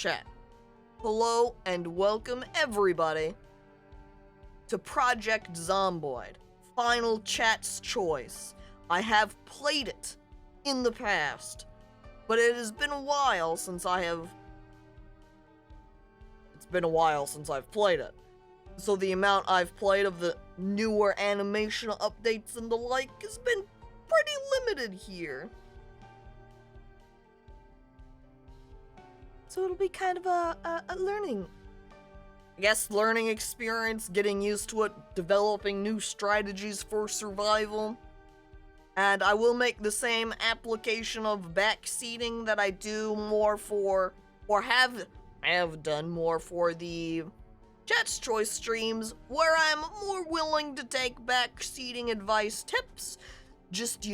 chat. Hello and welcome everybody to Project Zomboid, Final Chat's Choice. I have played it in the past, but it has been a while since I've played it. So the amount I've played of the newer animation updates and the like has been pretty limited here. So it'll be kind of a learning experience, getting used to it, developing new strategies for survival. And I will make the same application of backseating that I do more for, or have done more for the Chat's Choice streams, where I'm more willing to take backseating advice tips. Just,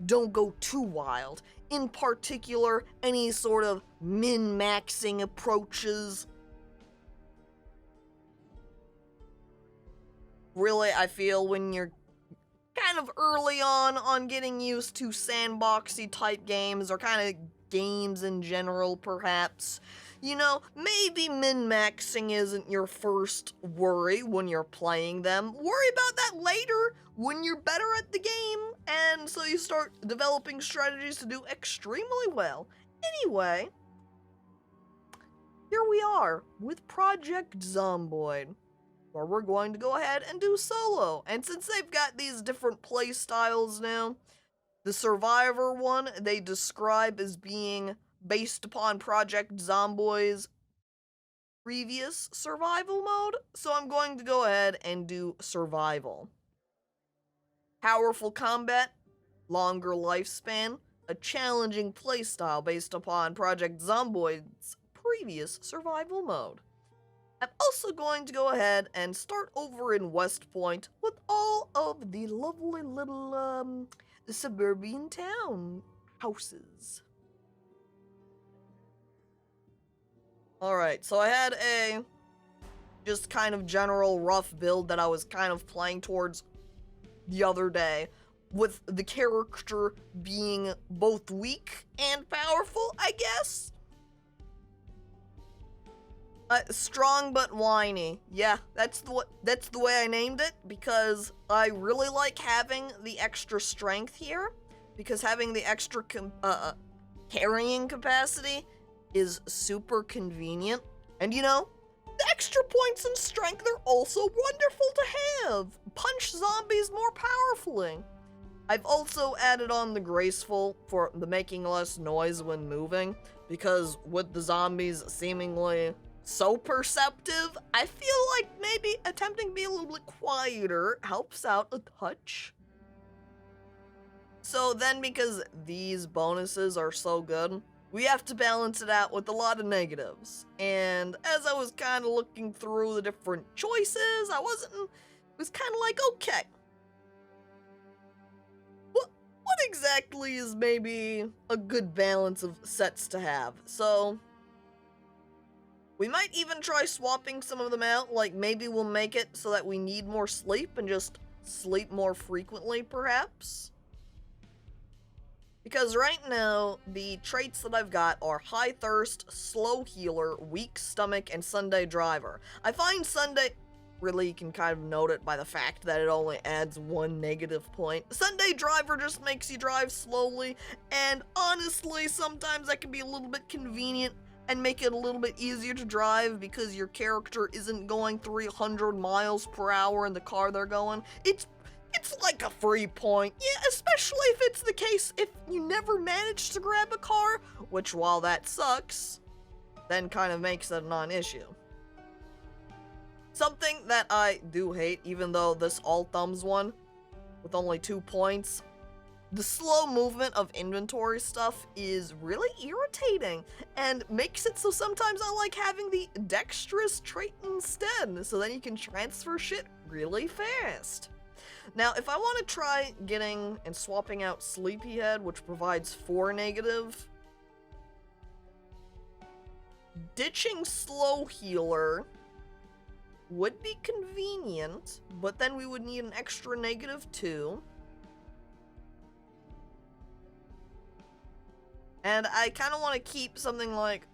don't go too wild. In particular, any sort of min-maxing approaches. Really, I feel when you're kind of early on getting used to sandboxy type games, or kind of games in general, perhaps, maybe min-maxing isn't your first worry when you're playing them. Worry about that later when you're better at the game, and so you start developing strategies to do extremely well. Anyway, here we are with Project Zomboid, where we're going to go ahead and do solo. And since they've got these different play styles now, the Survivor one they describe as being based upon Project Zomboid's previous survival mode, so I'm going to go ahead and do survival. Powerful combat, longer lifespan, a challenging playstyle based upon Project Zomboid's previous survival mode. I'm also going to go ahead and start over in West Point with all of the lovely little suburban town houses. Alright, so I had a just kind of general rough build that I was kind of playing towards the other day, with the character being both weak and powerful, I guess? Strong but whiny. Yeah, that's the way I named it, because I really like having the extra strength here, because having the extra carrying capacity is super convenient. And the extra points in strength are also wonderful to have. Punch zombies more powerfully. I've also added on the graceful for the making less noise when moving, because with the zombies seemingly so perceptive, I feel like maybe attempting to be a little bit quieter helps out a touch. So then, because these bonuses are so good, we have to balance it out with a lot of negatives. And as I was kind of looking through the different choices, it was kind of like, okay, what exactly is maybe a good balance of sets to have? So we might even try swapping some of them out, like maybe we'll make it so that we need more sleep and just sleep more frequently, perhaps? Because right now, the traits that I've got are High Thirst, Slow Healer, Weak Stomach, and Sunday Driver. I find Sunday, really you can kind of note it by the fact that it only adds 1 negative point. Sunday Driver just makes you drive slowly, and honestly, sometimes that can be a little bit convenient and make it a little bit easier to drive because your character isn't going 300 miles per hour in the car they're going. It's like a free point. Yeah, especially if it's the case if you never manage to grab a car, which while that sucks, then kind of makes it a non-issue. Something that I do hate, even though this all thumbs one with only 2 points, the slow movement of inventory stuff is really irritating and makes it so sometimes I like having the dexterous trait instead, so then you can transfer shit really fast. Now, if I want to try getting and swapping out Sleepyhead, which provides 4 negative, ditching Slow Healer would be convenient, but then we would need an extra -2. And I kind of want to keep something like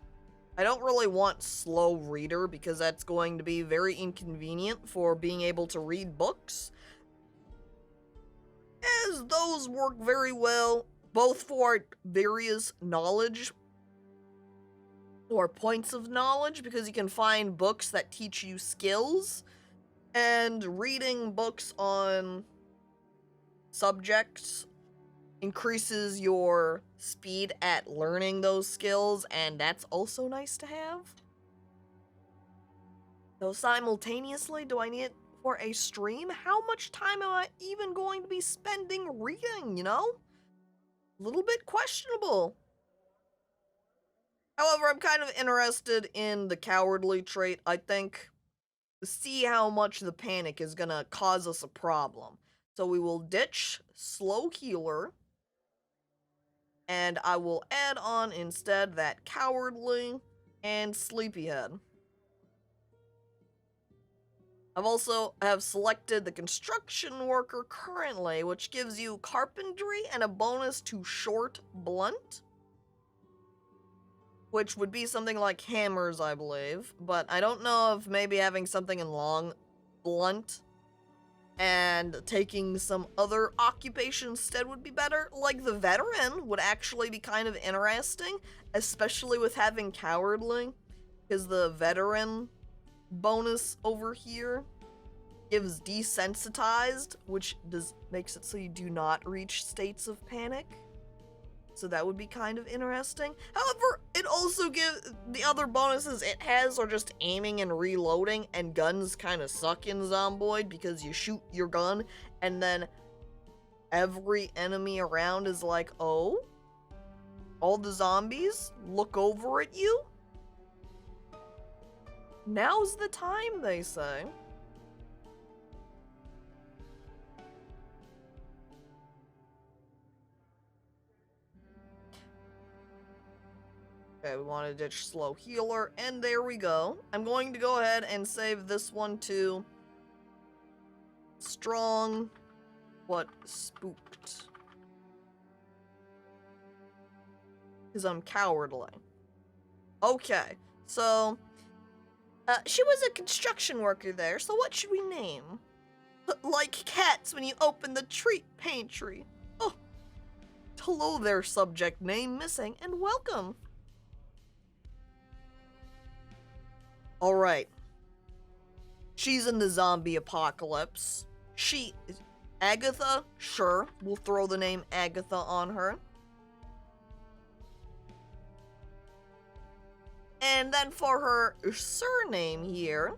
I don't really want slow reader because that's going to be very inconvenient for being able to read books, as those work very well both for various knowledge or points of knowledge, because you can find books that teach you skills, and reading books on subjects increases your speed at learning those skills, and that's also nice to have. So simultaneously, do I need it for a stream? How much time am I even going to be spending reading, you know? A little bit questionable. However, I'm kind of interested in the cowardly trait, I think, to see how much the panic is gonna cause us a problem. So we will ditch slow healer, and I will add on instead that cowardly and sleepyhead. I've also selected the construction worker currently, which gives you carpentry and a bonus to short blunt, which would be something like hammers, I believe, but I don't know if maybe having something in long blunt and taking some other occupation instead would be better. Like the veteran would actually be kind of interesting, especially with having cowardly, because the veteran bonus over here gives desensitized, which makes it so you do not reach states of panic. So that would be kind of interesting. However, it also gives the other bonuses it has are just aiming and reloading, and guns kind of suck in Zomboid because you shoot your gun and then every enemy around is like, oh, all the zombies look over at you? Now's the time, they say. Okay, we want to ditch slow healer, and there we go. I'm going to go ahead and save this one to strong, but spooked. Because I'm cowardly. Okay, so, she was a construction worker there, so what should we name? Like cats when you open the treat pantry. Oh, hello there, subject name missing, and welcome. Alright. She's in the zombie apocalypse. Agatha? Sure, we'll throw the name Agatha on her. And then for her surname here,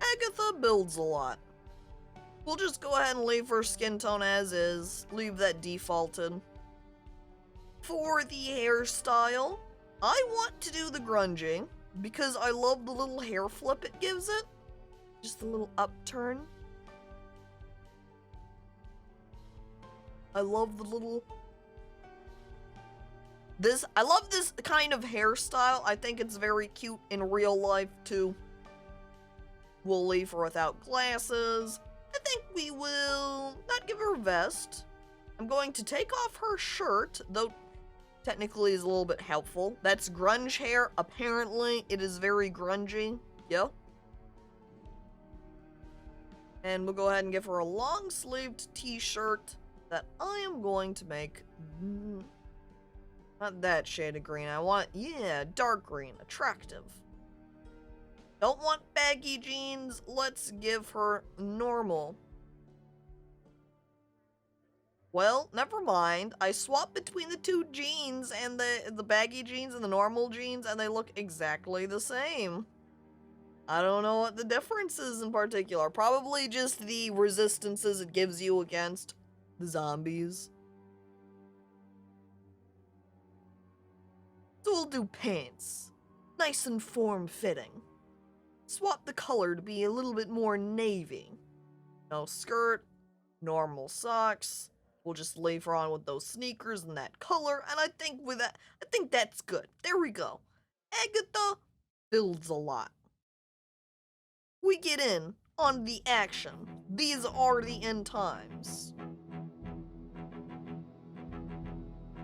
Agatha builds a lot. We'll just go ahead and leave her skin tone as is. Leave that defaulted. For the hairstyle, I want to do the grungy because I love the little hair flip it gives it. Just a little upturn. I love the little... I love this kind of hairstyle. I think it's very cute in real life too. We'll leave her without glasses. I think we will not give her a vest. I'm going to take off her shirt, though technically is a little bit helpful. That's grunge hair. Apparently, it is very grungy. Yeah. And we'll go ahead and give her a long-sleeved t-shirt that I am going to make not that shade of green. I want, yeah, dark green. Attractive. Don't want baggy jeans. Let's give her normal. Well, never mind. I swapped between the two jeans and the baggy jeans and the normal jeans, and they look exactly the same. I don't know what the difference is in particular. Probably just the resistances it gives you against the zombies. So we'll do pants. Nice and form-fitting. Swap the color to be a little bit more navy. No skirt, normal socks. We'll just leave her on with those sneakers and that color, and I think with that, I think that's good. There we go. Agatha builds a lot. We get in on the action. These are the end times.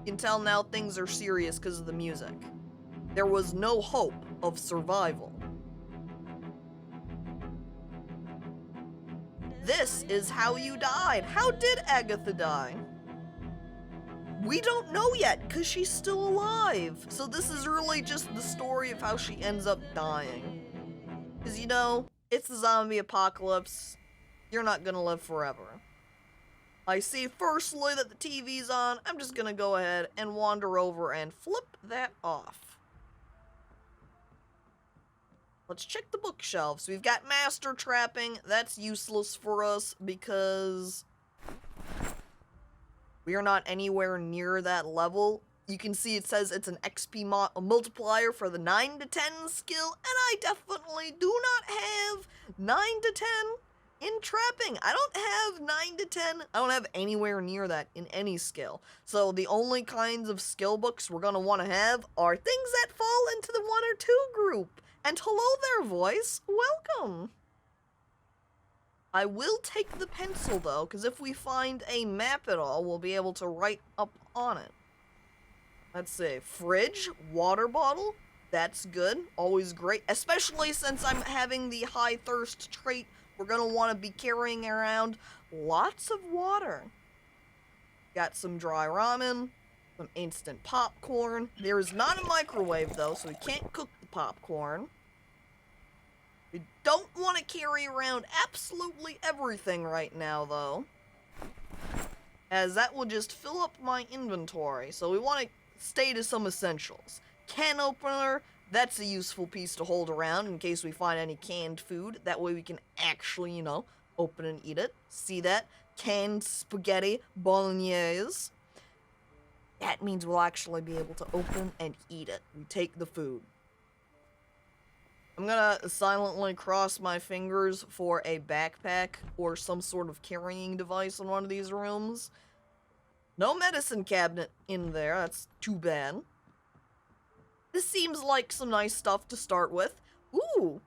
You can tell now things are serious because of the music. There was no hope of survival. This is how you died. How did Agatha die? We don't know yet, because she's still alive. So this is really just the story of how she ends up dying. Because, you know, it's the zombie apocalypse. You're not gonna live forever. I see firstly that the TV's on. I'm just gonna go ahead and wander over and flip that off. Let's check the bookshelves. We've got master trapping. That's useless for us because we are not anywhere near that level. You can see it says it's an XP multiplier for the 9 to 10 skill, and I definitely do not have 9 to 10 in trapping. I don't have 9 to 10. I don't have anywhere near that in any skill. So the only kinds of skill books we're gonna want to have are things that fall into the 1 or 2 group. And hello there, voice. Welcome. I will take the pencil, though, because if we find a map at all, we'll be able to write up on it. Let's see. Fridge, water bottle. That's good. Always great. Especially since I'm having the high thirst trait, we're going to want to be carrying around lots of water. Got some dry ramen, some instant popcorn. There is not a microwave, though, so we can't cook the popcorn. We don't want to carry around absolutely everything right now, though, as that will just fill up my inventory. So we want to stay to some essentials. Can opener, that's a useful piece to hold around in case we find any canned food. That way we can actually, you know, open and eat it. See that? Canned spaghetti bolognese. That means we'll actually be able to open and eat it. We take the food. I'm gonna silently cross my fingers for a backpack or some sort of carrying device in one of these rooms. No medicine cabinet in there, that's too bad. This seems like some nice stuff to start with. Ooh!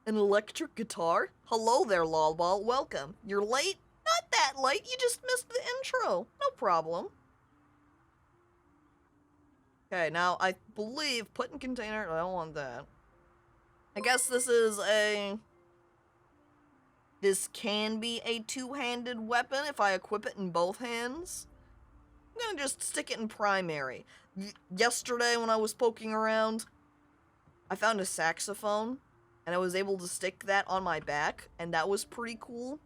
An electric guitar? Hello there, Lolball, welcome. You're late? Not that late, you just missed the intro. No problem. Okay, now I believe put in container. I don't want that. I guess this is a... This can be a two-handed weapon if I equip it in both hands. I'm gonna just stick it in primary. Yesterday when I was poking around, I found a saxophone, and I was able to stick that on my back, and that was pretty cool.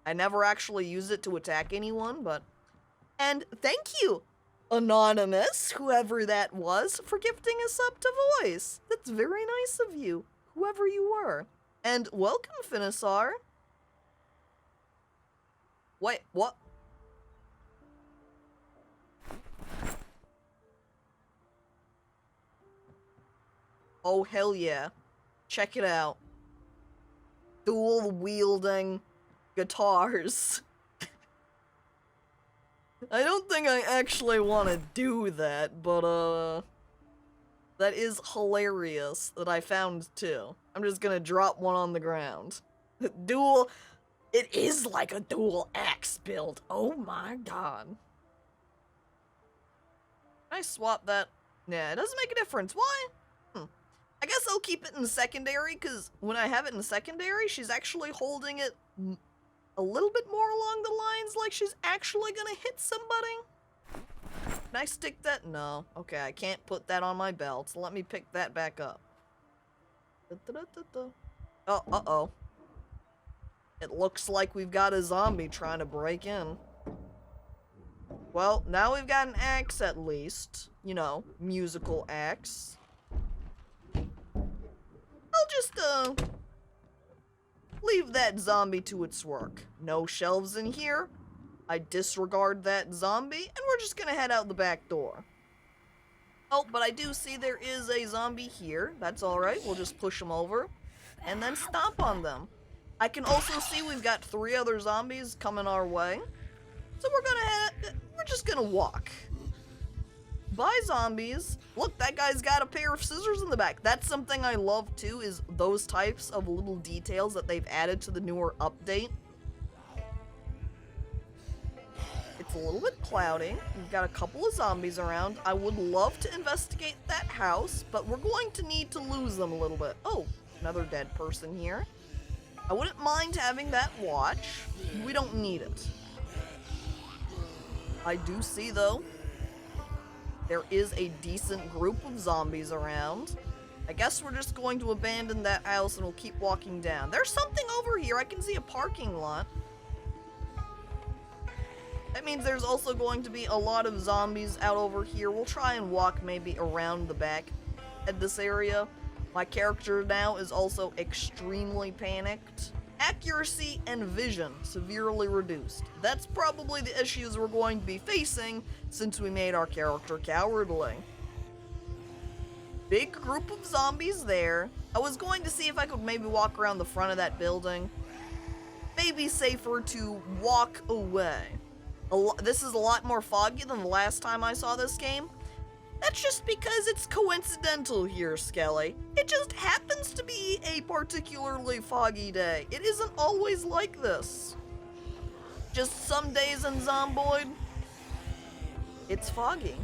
I never actually used it to attack anyone, but... And thank you, Anonymous, whoever that was, for gifting a sub to voice. That's very nice of you, whoever you were. And welcome, Finisar. Wait, what? Oh, hell yeah. Check it out. Dual-wielding guitars. I don't think I actually want to do that, but, that is hilarious that I found two. I'm just gonna drop one on the ground. Dual... It is like a dual axe build. Oh my god. Can I swap that? Yeah, it doesn't make a difference. Why? I guess I'll keep it in secondary, because when I have it in secondary, she's actually holding it a little bit more along the lines like she's actually gonna hit somebody. Can I stick that? No. Okay, I can't put that on my belt. So let me pick that back up. Oh, uh-oh. It looks like we've got a zombie trying to break in. Well, now we've got an axe at least. You know, musical axe. I'll just, leave that zombie to its work. No shelves in here. I disregard that zombie, and we're just gonna head out the back door. Oh, but I do see there is a zombie here. That's alright, we'll just push them over, and then stomp on them. I can also see we've got 3 other zombies coming our way. So we're just gonna walk. Bye, zombies. Look, that guy's got a pair of scissors in the back. That's something I love, too, is those types of little details that they've added to the newer update. It's a little bit cloudy. We've got a couple of zombies around. I would love to investigate that house, but we're going to need to lose them a little bit. Oh, another dead person here. I wouldn't mind having that watch. We don't need it. I do see, though, there is a decent group of zombies around. I guess we're just going to abandon that house and we'll keep walking down. There's something over here. I can see a parking lot. That means there's also going to be a lot of zombies out over here. We'll try and walk maybe around the back at this area. My character now is also extremely panicked. Accuracy and vision severely reduced. That's probably the issues we're going to be facing since we made our character cowardly. Big group of zombies there. I was going to see if I could maybe walk around the front of that building. Maybe safer to walk away. This is a lot more foggy than the last time I saw this game. That's just because it's coincidental here, Skelly. It just happens to be a particularly foggy day. It isn't always like this. Just some days in Zomboid, it's foggy.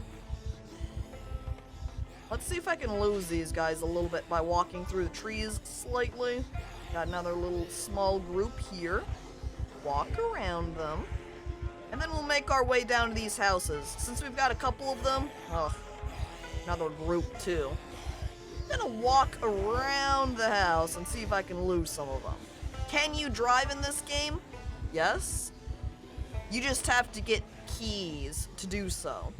Let's see if I can lose these guys a little bit by walking through the trees slightly. Got another little small group here. Walk around them. And then we'll make our way down to these houses. Since we've got a couple of them, another group too. I'm gonna walk around the house and see if I can lose some of them. Can you drive in this game? Yes. You just have to get keys to do so.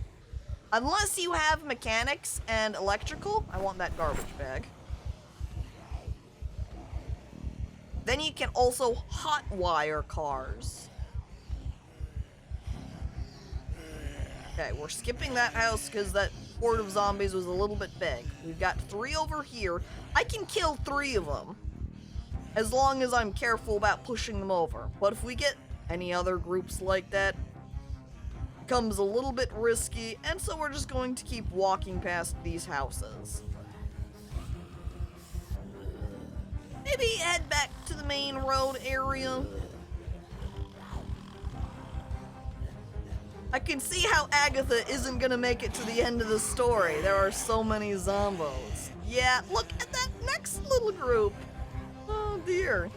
Unless you have mechanics and electrical. I want that garbage bag. Then you can also hotwire cars. Okay, we're skipping that house because that horde of zombies was a little bit big. We've got 3 over here. I can kill 3 of them as long as I'm careful about pushing them over. But if we get any other groups like that, it becomes a little bit risky, and so we're just going to keep walking past these houses. Maybe head back to the main road area. I can see how Agatha isn't gonna make it to the end of the story. There are so many zombos. Yeah, look at that next little group. Oh dear.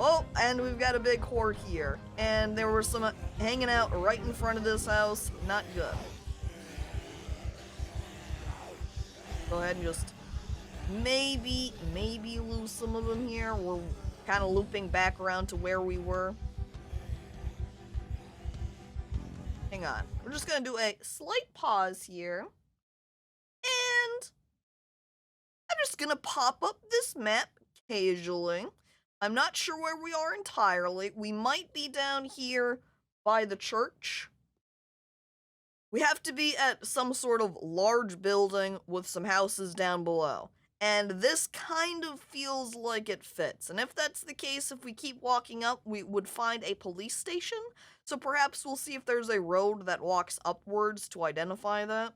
Oh, and we've got a big horde here. And there were some hanging out right in front of this house. Not good. Go ahead and just maybe lose some of them here. We're kind of looping back around to where we were. Hang on. We're just going to do a slight pause here. And I'm just going to pop up this map casually. I'm not sure where we are entirely. We might be down here by the church. We have to be at some sort of large building with some houses down below. And this kind of feels like it fits. And if that's the case, if we keep walking up, we would find a police station. So perhaps we'll see if there's a road that walks upwards to identify that.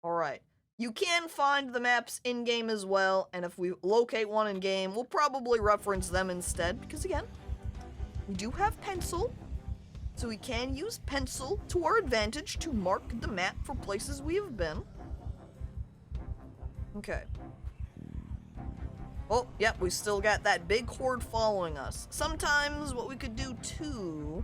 Alright. You can find the maps in-game as well, and if we locate one in-game, we'll probably reference them instead, because again, we do have pencil. So we can use pencil to our advantage to mark the map for places we have been. Okay. Oh, yep, we still got that big horde following us. Sometimes what we could do too...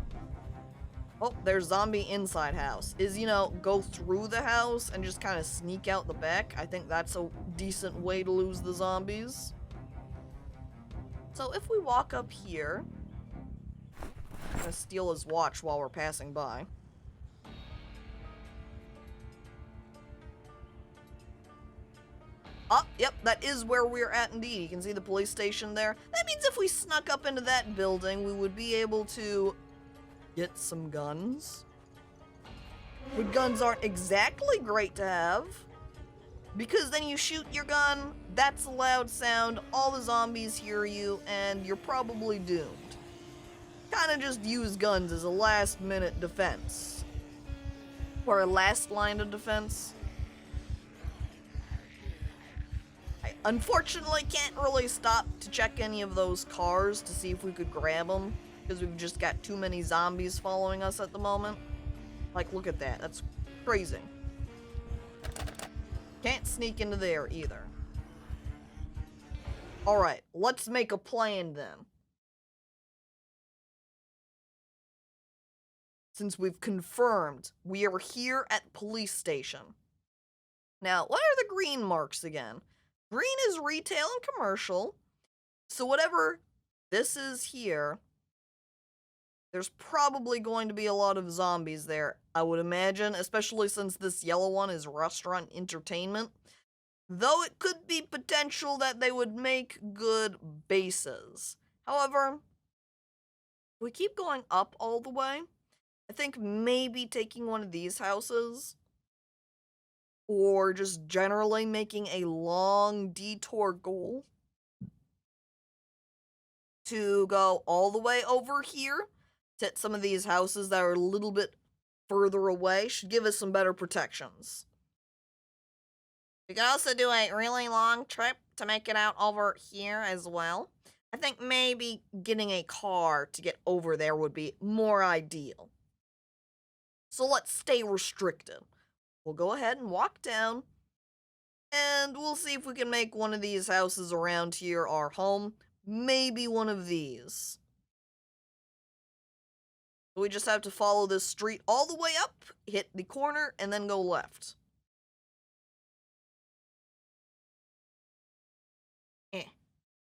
Oh, there's zombie inside house. Is, go through the house and just kind of sneak out the back. I think that's a decent way to lose the zombies. So if we walk up here... I'm gonna steal his watch while we're passing by. Oh, yep, that is where we're at indeed. You can see the police station there. That means if we snuck up into that building, we would be able to get some guns. But guns aren't exactly great to have, because then you shoot your gun, that's a loud sound, all the zombies hear you, and you're probably doomed. Kind of just use guns as a last-minute defense. Or a last line of defense. Unfortunately, can't really stop to check any of those cars to see if we could grab them, because we've just got too many zombies following us at the moment. Like, look at that. That's crazy. Can't sneak into there either. Alright, let's make a plan then. Since we've confirmed we are here at police station. Now, what are the green marks again? Green is retail and commercial. So whatever this is here, there's probably going to be a lot of zombies there, I would imagine, especially since this yellow one is restaurant entertainment. Though it could be potential that they would make good bases. However, if we keep going up all the way, I think maybe taking one of these houses, or just generally making a long detour goal to go all the way over here to hit some of these houses that are a little bit further away should give us some better protections. We could also do a really long trip to make it out over here as well. I think maybe getting a car to get over there would be more ideal. So let's stay restricted. We'll go ahead and walk down, and we'll see if we can make one of these houses around here our home. Maybe one of these. We just have to follow this street all the way up, hit the corner, and then go left.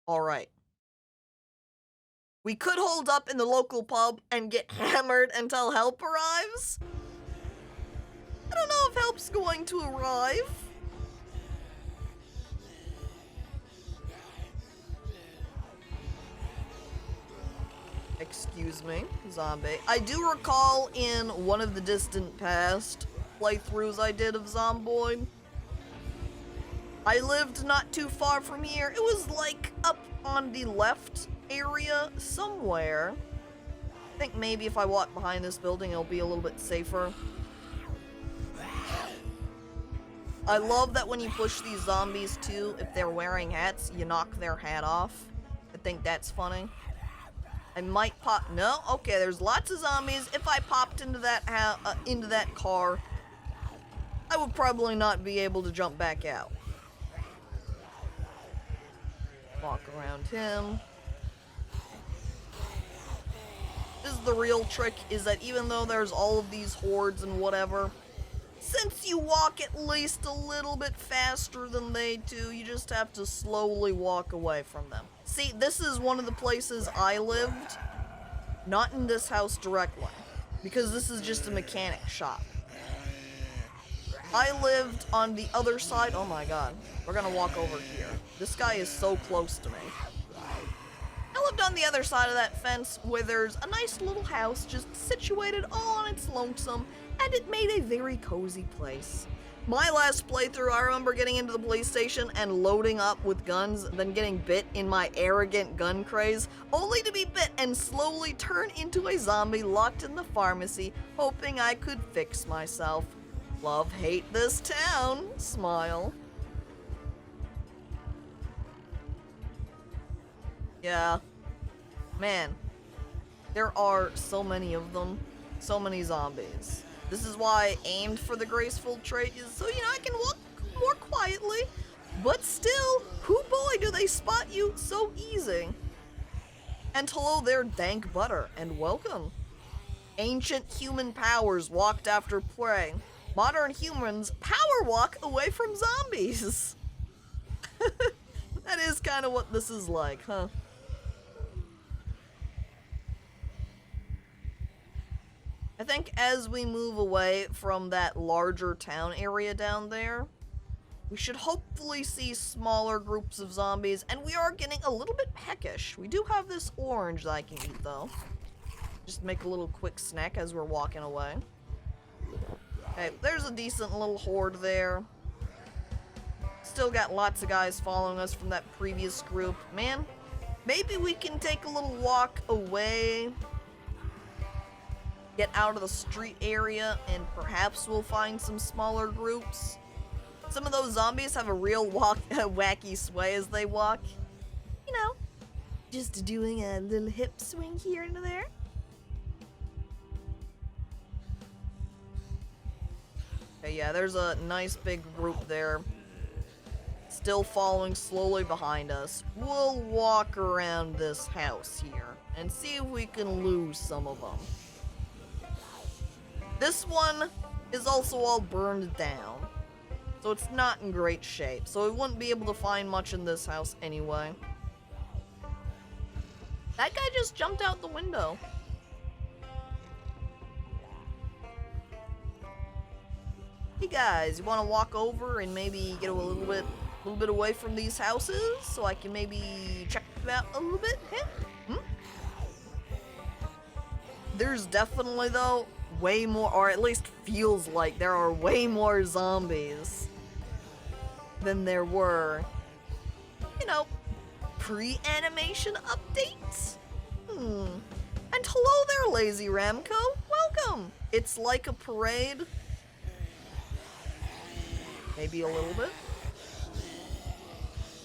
Alright. We could hold up in the local pub and get hammered until help arrives. I don't know if help's going to arrive. Excuse me, zombie. I do recall in one of the distant past playthroughs I did of Zomboid, I lived not too far from here. It was like up on the left area somewhere. I think maybe if I walk behind this building, it'll be a little bit safer. I love that when you push these zombies too, if they're wearing hats, you knock their hat off. I think that's funny. I might pop. No, okay. There's lots of zombies. If I popped into that car, I would probably not be able to jump back out. Walk around him. This is the real trick, is that even though there's all of these hordes and whatever, since you walk at least a little bit faster than they do, you just have to slowly walk away from them. See, this is one of the places I lived, not in this house directly, because this is just a mechanic shop. I lived on the other side. Oh my god. We're gonna walk over here. This guy is so close to me. I lived on the other side of that fence where there's a nice little house just situated all on its lonesome, and it made a very cozy place. My last playthrough, I remember getting into the police station and loading up with guns, then getting bit in my arrogant gun craze, only to be bit and slowly turn into a zombie locked in the pharmacy, hoping I could fix myself. Love, hate this town. Smile. Yeah. Man. There are so many of them. So many zombies. This is why I aimed for the graceful trait, is so, I can walk more quietly. But still, hoo boy, do they spot you so easy. And hello there, dank butter, and welcome. Ancient human powers walked after prey. Modern humans power walk away from zombies. That is kind of what this is like, huh? I think as we move away from that larger town area down there, we should hopefully see smaller groups of zombies, and we are getting a little bit peckish. We do have this orange that I can eat, though. Just make a little quick snack as we're walking away. Okay, there's a decent little horde there. Still got lots of guys following us from that previous group. Man, maybe we can take a little walk away, get out of the street area, and perhaps we'll find some smaller groups. Some of those zombies have a real wacky sway as they walk. You know, just doing a little hip swing here and there. Okay, yeah, there's a nice big group there. Still following slowly behind us. We'll walk around this house here and see if we can lose some of them. This one is also all burned down, so it's not in great shape. So we wouldn't be able to find much in this house anyway. That guy just jumped out the window. Hey guys, you want to walk over and maybe get a little bit away from these houses so I can maybe check them out a little bit? There's definitely, though, way more, or at least feels like there are way more zombies than there were, you know, pre-animation updates. And hello there, Lazy Ramco. Welcome. It's like a parade. Maybe a little bit.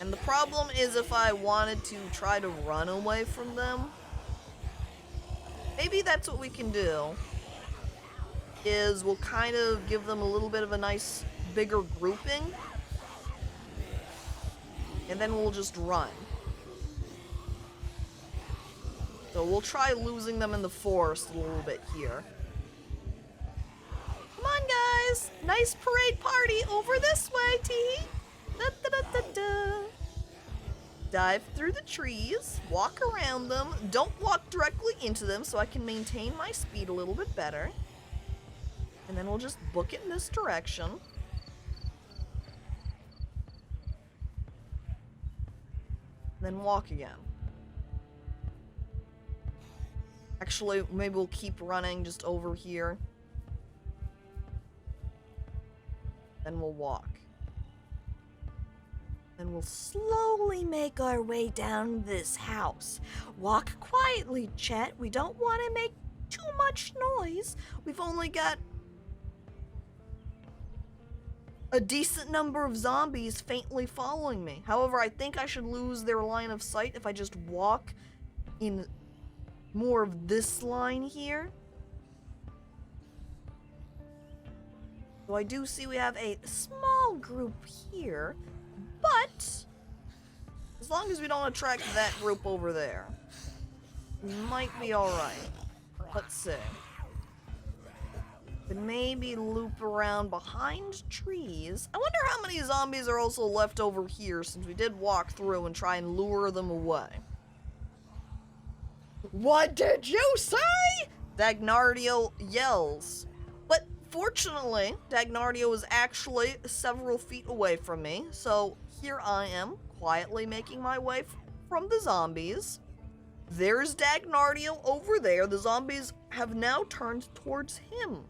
And the problem is if I wanted to try to run away from them, maybe that's what we can do, is we'll kind of give them a little bit of a nice bigger grouping, and then we'll just run. So we'll try losing them in the forest a little bit here. Come on, guys! Nice parade party over this way, tee. Da da da da da. Dive through the trees, walk around them. Don't walk directly into them so I can maintain my speed a little bit better. And then we'll just book it in this direction. Then walk again. Actually, maybe we'll keep running just over here. Then we'll walk. Then we'll slowly make our way down this house. Walk quietly, Chet. We don't want to make too much noise. We've only got a decent number of zombies faintly following me. However, I think I should lose their line of sight if I just walk in more of this line here. So I do see we have a small group here, but as long as we don't attract that group over there, we might be alright. Let's see. Then maybe loop around behind trees. I wonder how many zombies are also left over here, since we did walk through and try and lure them away. What did you say? Dagnardio yells. But fortunately, Dagnardio is actually several feet away from me, so here I am, quietly making my way from the zombies. There's Dagnardio over there. The zombies have now turned towards him.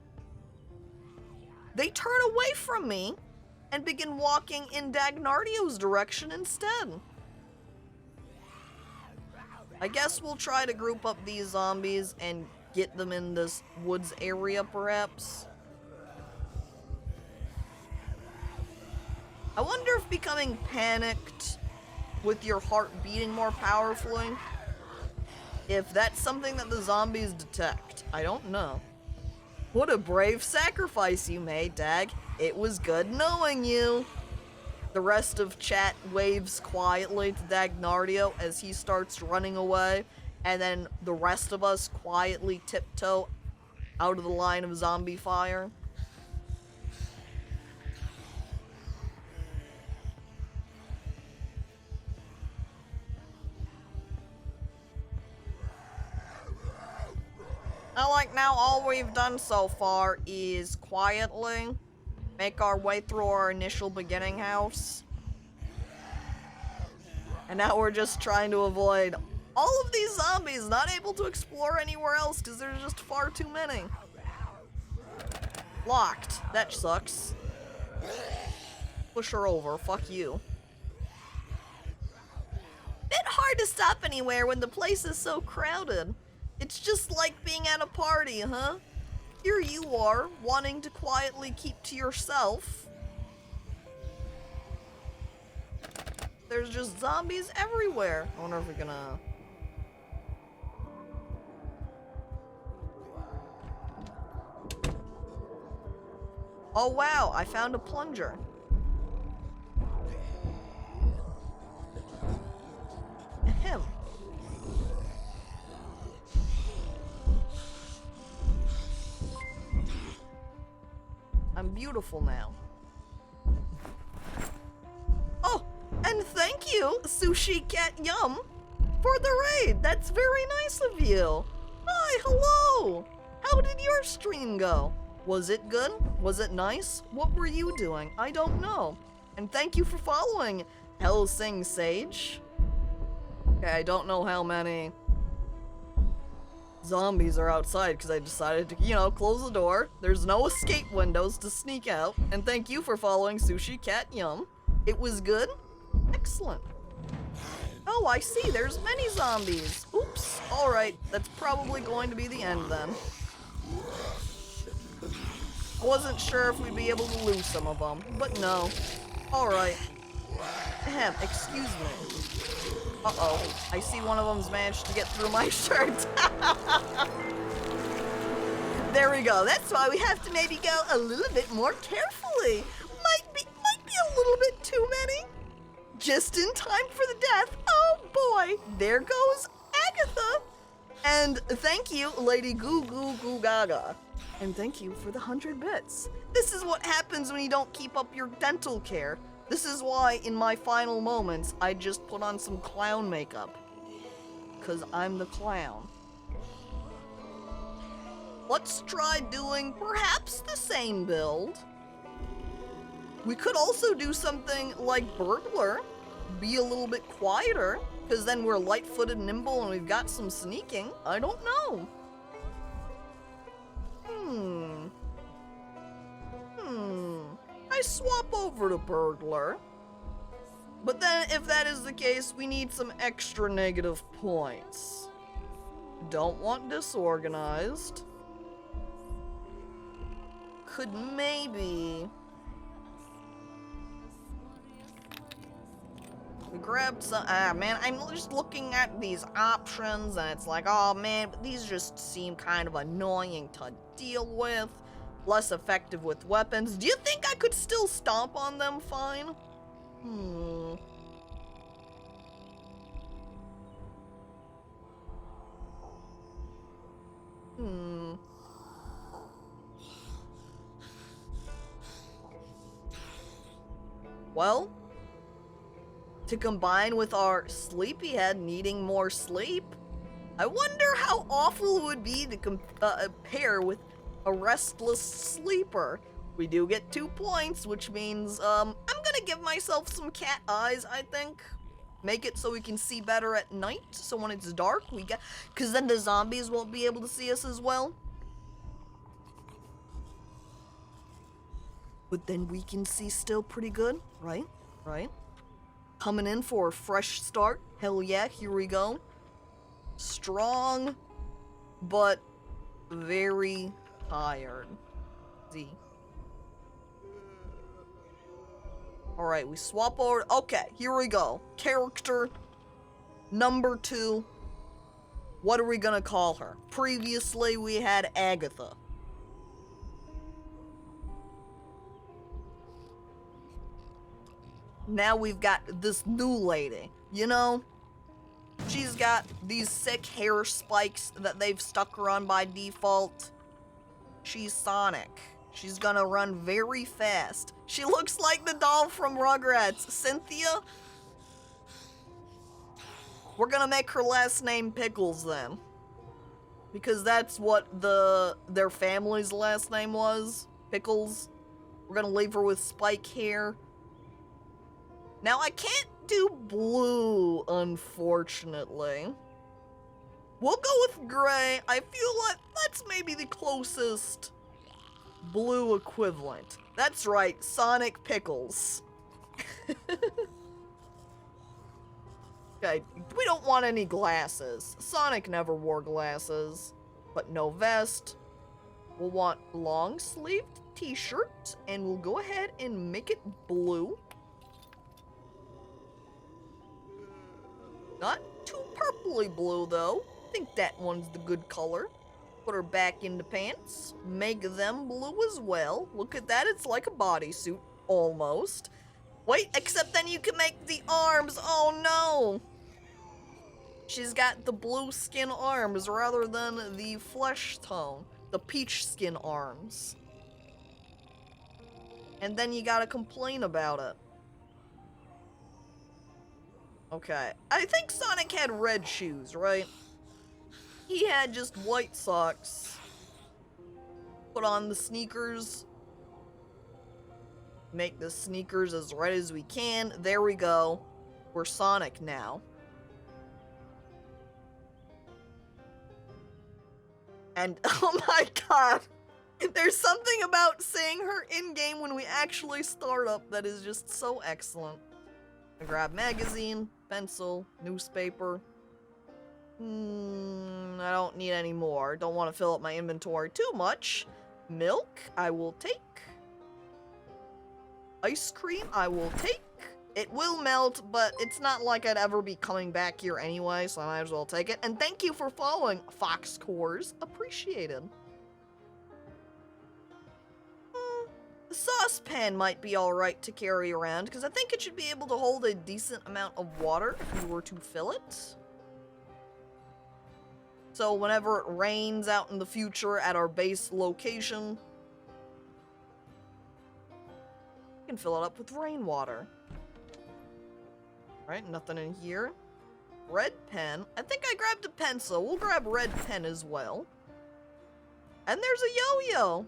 They turn away from me and begin walking in Dagnardio's direction instead. I guess we'll try to group up these zombies and get them in this woods area, perhaps. I wonder if becoming panicked with your heart beating more powerfully, if that's something that the zombies detect. I don't know. What a brave sacrifice you made, Dag. It was good knowing you. The rest of chat waves quietly to Dagnardio as he starts running away, and then the rest of us quietly tiptoe out of the line of zombie fire. I like now all we've done so far is quietly make our way through our initial beginning house. And now we're just trying to avoid all of these zombies, not able to explore anywhere else because there's just far too many. Locked. That sucks. Push her over. Fuck you. Bit hard to stop anywhere when the place is so crowded. It's just like being at a party, huh? Here you are, wanting to quietly keep to yourself. There's just zombies everywhere. I wonder if we're gonna... Oh wow, I found a plunger. Ahem. I'm beautiful now. Oh, and thank you, Sushi Cat Yum, for the raid. That's very nice of you. Hi, hello. How did your stream go? Was it good? Was it nice? What were you doing? I don't know. And thank you for following Hellsing Sage. Okay, I don't know how many zombies are outside because I decided to, you know, close the door. There's no escape windows to sneak out. And thank you for following Sushi Cat Yum. It was good? Excellent. Oh, I see. There's many zombies. Oops. Alright, that's probably going to be the end then. I wasn't sure if we'd be able to lose some of them, but no. Alright. Ahem, excuse me. Uh-oh, I see one of them's managed to get through my shirt. There we go. That's why we have to maybe go a little bit more carefully. Might be a little bit too many. Just in time for the death. Oh boy, there goes Agatha. And thank you, Lady Goo Goo Goo Gaga. And thank you for the 100 bits. This is what happens when you don't keep up your dental care. This is why, in my final moments, I just put on some clown makeup. 'Cause I'm the clown. Let's try doing perhaps the same build. We could also do something like Burglar. Be a little bit quieter, because then we're light-footed, nimble, and we've got some sneaking. I don't know. I swap over to Burglar. But then, if that is the case, we need some extra negative points. Don't want Disorganized. Could maybe... We grabbed some... man, I'm just looking at these options, and it's like, oh man, but these just seem kind of annoying to deal with. Less effective with weapons. Do you think I could still stomp on them fine? Well, to combine with our sleepyhead needing more sleep, I wonder how awful it would be to pair with a restless sleeper. We do get 2 points, which means, I'm gonna give myself some cat eyes, I think. Make it so we can see better at night, so when it's dark, cause then the zombies won't be able to see us as well. But then we can see still pretty good, right? Right? Coming in for a fresh start. Hell yeah, here we go. Strong, but very tired. Z. Alright, we swap over. Okay, here we go. Character number 2. What are we gonna call her? Previously, we had Agatha. Now we've got this new lady. You know, she's got these sick hair spikes that they've stuck her on by default. She's Sonic. She's gonna run very fast. She looks like the doll from Rugrats. Cynthia? We're gonna make her last name Pickles then. Because that's what their family's last name was. Pickles. We're gonna leave her with spike hair. Now I can't do blue, unfortunately. We'll go with gray. I feel like that's maybe the closest blue equivalent. That's right, Sonic Pickles. Okay, we don't want any glasses. Sonic never wore glasses, but no vest. We'll want long-sleeved t-shirt, and we'll go ahead and make it blue. Not too purpley blue, though. I think that one's the good color. Put her back into pants. Make them blue as well. Look at that, it's like a bodysuit. Almost. Wait, except then you can make the arms. Oh no! She's got the blue skin arms rather than the flesh tone. The peach skin arms. And then you gotta complain about it. Okay. I think Sonic had red shoes, right? He had just white socks. Put on the sneakers. Make the sneakers as red as we can. There we go. We're Sonic now. And oh my god. There's something about seeing her in-game when we actually start up that is just so excellent. I grab magazine, pencil, newspaper. I don't need any more. Don't want to fill up my inventory too much. Milk, I will take. Ice cream, I will take. It will melt, but it's not like I'd ever be coming back here anyway, so I might as well take it. And thank you for following, Fox Cores. Appreciated. The saucepan might be alright to carry around, because I think it should be able to hold a decent amount of water if we were to fill it. So whenever it rains out in the future at our base location, we can fill it up with rainwater. Right, nothing in here. Red pen. I think I grabbed a pencil. We'll grab red pen as well. And there's a yo-yo.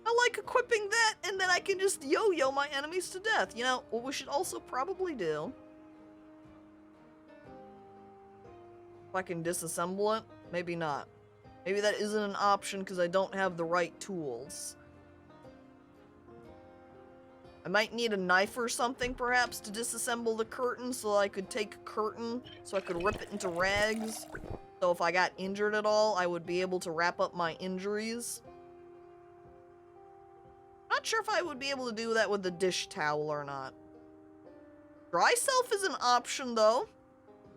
I like equipping that, and then I can just yo-yo my enemies to death. You know, what we should also probably do... If I can disassemble it? Maybe not. Maybe that isn't an option because I don't have the right tools. I might need a knife or something, perhaps, to disassemble the curtain so I could take a curtain, so I could rip it into rags. So if I got injured at all, I would be able to wrap up my injuries. Not sure if I would be able to do that with the dish towel or not. Dry self is an option, though.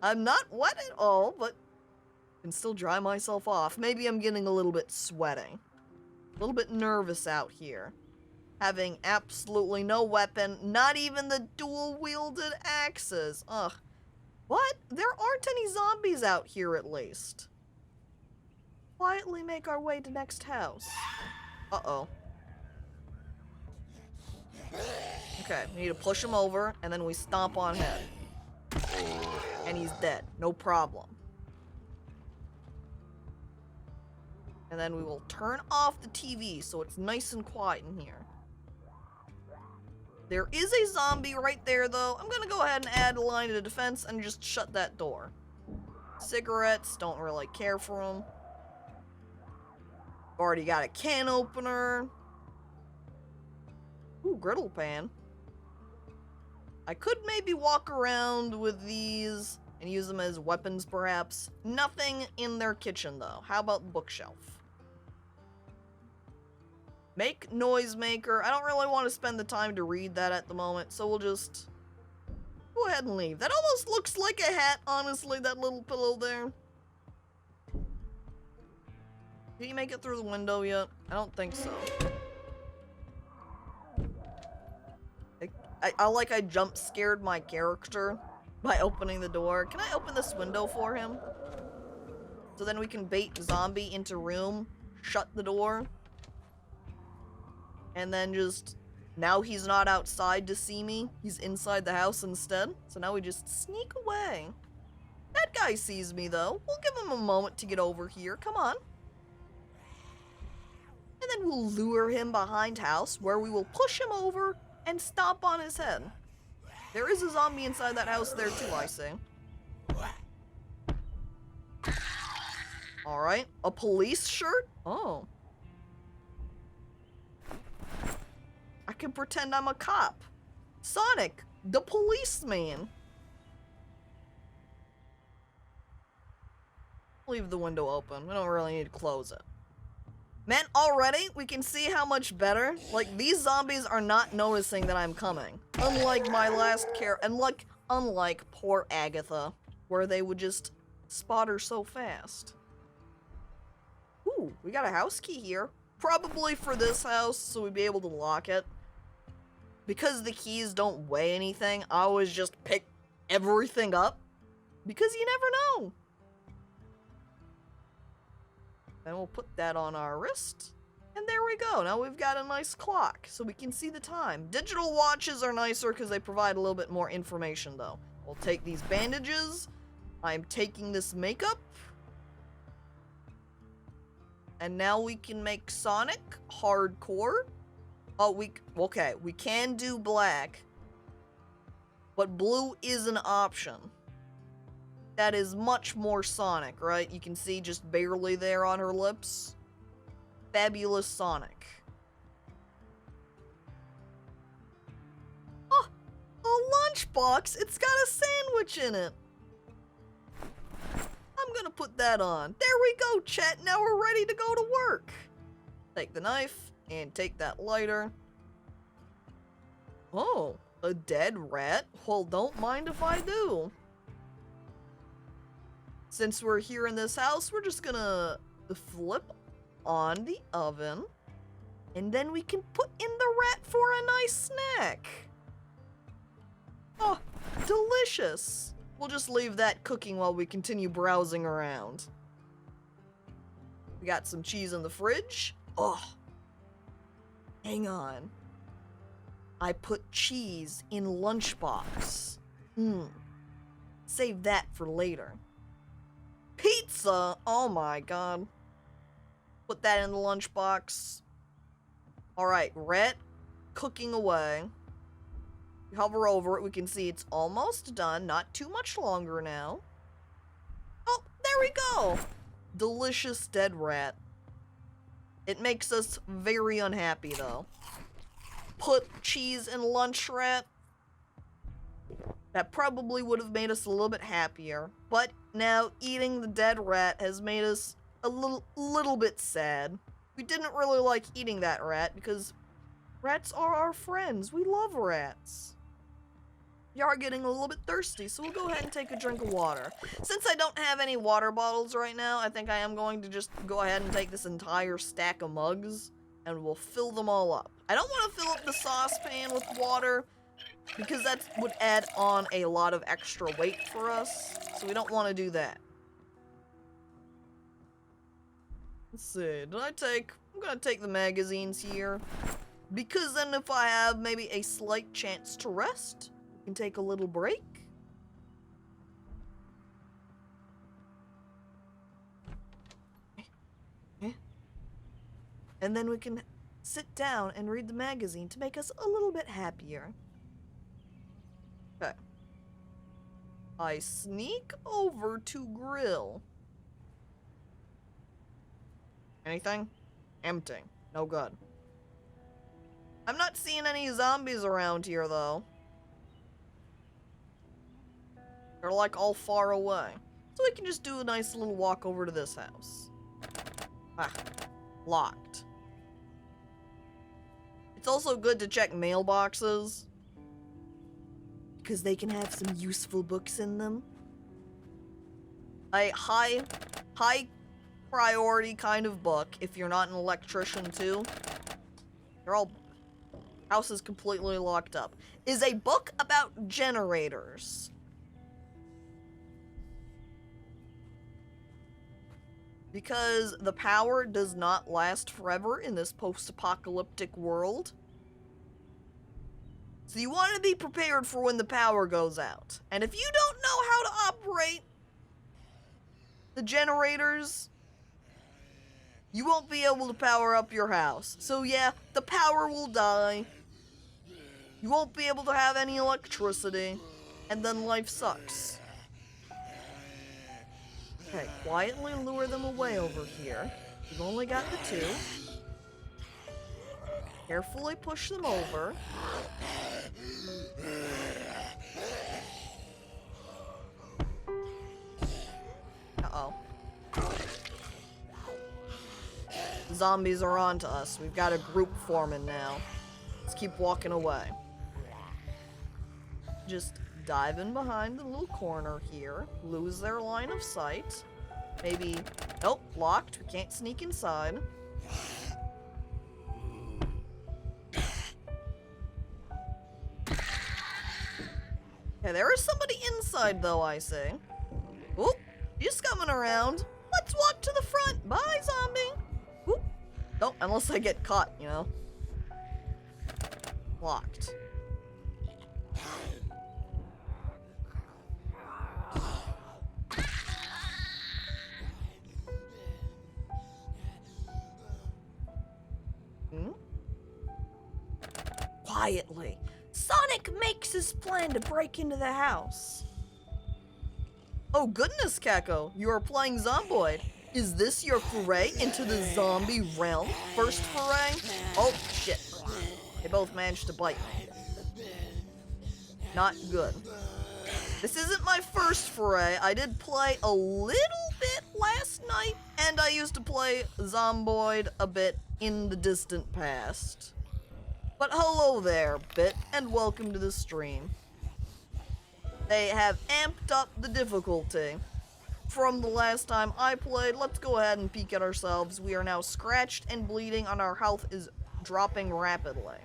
I'm not wet at all, but I can still dry myself off. Maybe I'm getting a little bit sweaty. A little bit nervous out here. Having absolutely no weapon, not even the dual-wielded axes. Ugh. What? There aren't any zombies out here, at least. Quietly make our way to next house. Uh-oh. Okay, we need to push him over, and then we stomp on head. And he's dead. No problem. And then we will turn off the TV so it's nice and quiet in here. There is a zombie right there, though. I'm gonna go ahead and add a line of defense and just shut that door. Cigarettes, don't really care for them. Already got a can opener. Ooh, griddle pan. I could maybe walk around with these and use them as weapons, perhaps. Nothing in their kitchen, though. How about bookshelf? Make noisemaker. I don't really want to spend the time to read that at the moment, so we'll just go ahead and leave. That almost looks like a hat, honestly, that little pillow there. Did you make it through the window yet? I don't think so. I jump scared my character by opening the door. Can I open this window for him? So then we can bait zombie into room, shut the door. And then just, now he's not outside to see me. He's inside the house instead. So now we just sneak away. That guy sees me though. We'll give him a moment to get over here. Come on. And then we'll lure him behind house where we will push him over and stomp on his head. There is a zombie inside that house there too, I see. Alright, a police shirt? Oh. I can pretend I'm a cop. Sonic, the policeman. Leave the window open. We don't really need to close it. Man, already we can see how much better. Like, these zombies are not noticing that I'm coming. Unlike my last unlike poor Agatha. where they would just spot her so fast. Ooh, we got a house key here. Probably for this house, so we'd be able to lock it. Because the keys don't weigh anything, I always just pick everything up. Because you never know. Then we'll put that on our wrist. And there we go. Now we've got a nice clock, so we can see the time. Digital watches are nicer because they provide a little bit more information, though. We'll take these bandages. I'm taking this makeup. And now we can make Sonic hardcore. Oh, okay, we can do black. But blue is an option. That is much more Sonic, right? You can see just barely there on her lips. Fabulous Sonic. Oh, a lunchbox. It's got a sandwich in it. I'm gonna put that on. There we go, chat. Now we're ready to go to work. Take the knife and take that lighter. Oh, a dead rat? Well, don't mind if I do. Since we're here in this house, we're just gonna flip on the oven. And then we can put in the rat for a nice snack. Oh, delicious. We'll just leave that cooking while we continue browsing around. We got some cheese in the fridge. Oh, hang on. I put cheese in lunchbox. Save that for later. Pizza! Oh my god. Put that in the lunchbox. Alright, rat cooking away. We hover over it, we can see it's almost done. Not too much longer now. Oh, there we go! Delicious dead rat. It makes us very unhappy, though. Put cheese in lunch, rat. That probably would have made us a little bit happier. But now, eating the dead rat has made us a little bit sad. We didn't really like eating that rat, because rats are our friends. We love rats. We are getting a little bit thirsty, so we'll go ahead and take a drink of water. Since I don't have any water bottles right now, I think I am going to just go ahead and take this entire stack of mugs, and we'll fill them all up. I don't want to fill up the saucepan with water, because that would add on a lot of extra weight for us, so we don't want to do that. Let's see, I'm gonna take the magazines here, because then if I have maybe a slight chance to rest, we can take a little break. And then we can sit down and read the magazine to make us a little bit happier. Okay. I sneak over to grill. Anything? Empty. No good. I'm not seeing any zombies around here, though. They're like all far away. So we can just do a nice little walk over to this house. Ah, locked. It's also good to check mailboxes, because they can have some useful books in them. A high priority kind of book, if you're not an electrician too. They're all... House is completely locked up. Is a book about generators. Because the power does not last forever in this post-apocalyptic world. So you want to be prepared for when the power goes out. And if you don't know how to operate the generators, you won't be able to power up your house. So yeah, the power will die. You won't be able to have any electricity. And then life sucks. Okay, quietly lure them away over here. We've only got the two. Carefully push them over. Uh-oh. Zombies are on to us. We've got a group forming now. Let's keep walking away. Just dive in behind the little corner here, lose their line of sight. Maybe, nope, locked, we can't sneak inside. Okay, there is somebody inside though, I see. Oop, he's coming around. Let's walk to the front. Bye, zombie. Oop. Nope, unless I get caught, you know. Locked. Quietly, Sonic makes his plan to break into the house. Oh goodness, Caco, you are playing Zomboid. Is this your foray into the zombie realm? First foray? Oh shit. They both managed to bite me. Not good. This isn't my first foray. I did play a little bit last night, and I used to play Zomboid a bit in the distant past. But hello there, Bit, and welcome to the stream. They have amped up the difficulty from the last time I played. Let's go ahead and peek at ourselves. We are now scratched and bleeding, and our health is dropping rapidly.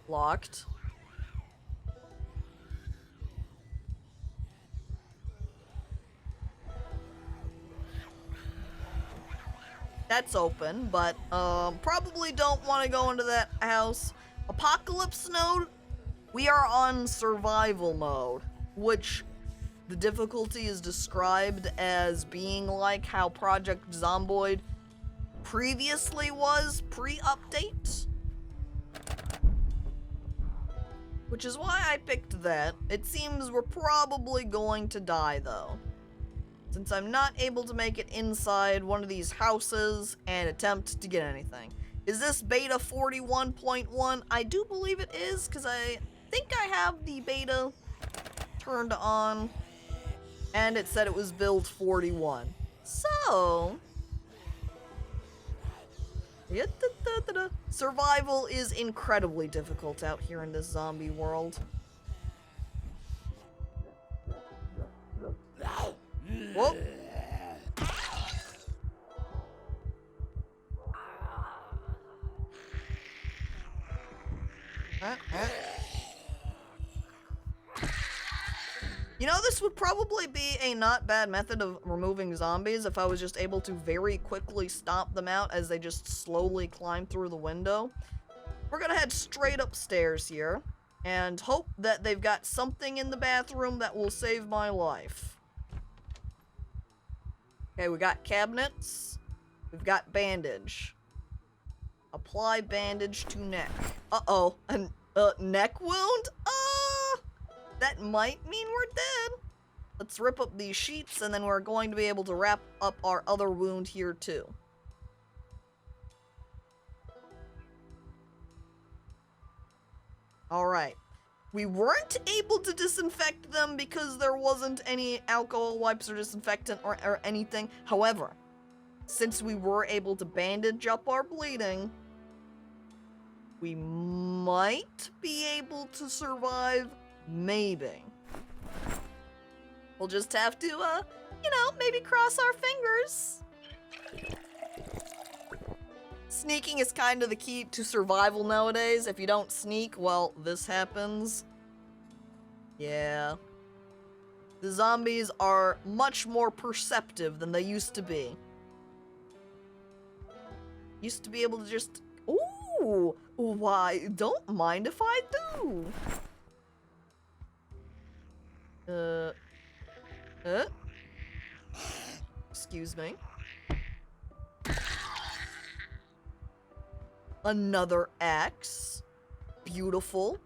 Locked. That's open, but probably don't want to go into that house. Apocalypse node, we are on survival mode, which the difficulty is described as being like how Project Zomboid previously was pre-update. Which is why I picked that. It seems we're probably going to die though, since I'm not able to make it inside one of these houses and attempt to get anything. Is this beta 41.1? I do believe it is, because I think I have the beta turned on, and it said it was build 41. So, survival is incredibly difficult out here in this zombie world. Whoa. You know, this would probably be a not bad method of removing zombies if I was just able to very quickly stomp them out as they just slowly climb through the window. We're gonna head straight upstairs here and hope that they've got something in the bathroom that will save my life. Okay, we got cabinets. We've got bandage. Apply bandage to neck. Uh-oh, a neck wound? That might mean we're dead. Let's rip up these sheets, and then we're going to be able to wrap up our other wound here, too. Alright. We weren't able to disinfect them because there wasn't any alcohol wipes or disinfectant or anything. However, since we were able to bandage up our bleeding, we might be able to survive. Maybe. We'll just have to, you know, maybe cross our fingers. Sneaking is kind of the key to survival nowadays. If you don't sneak, well, this happens. Yeah. The zombies are much more perceptive than they used to be. Used to be able to just... Ooh! Why? Don't mind if I do. Excuse me. Another axe. Beautiful.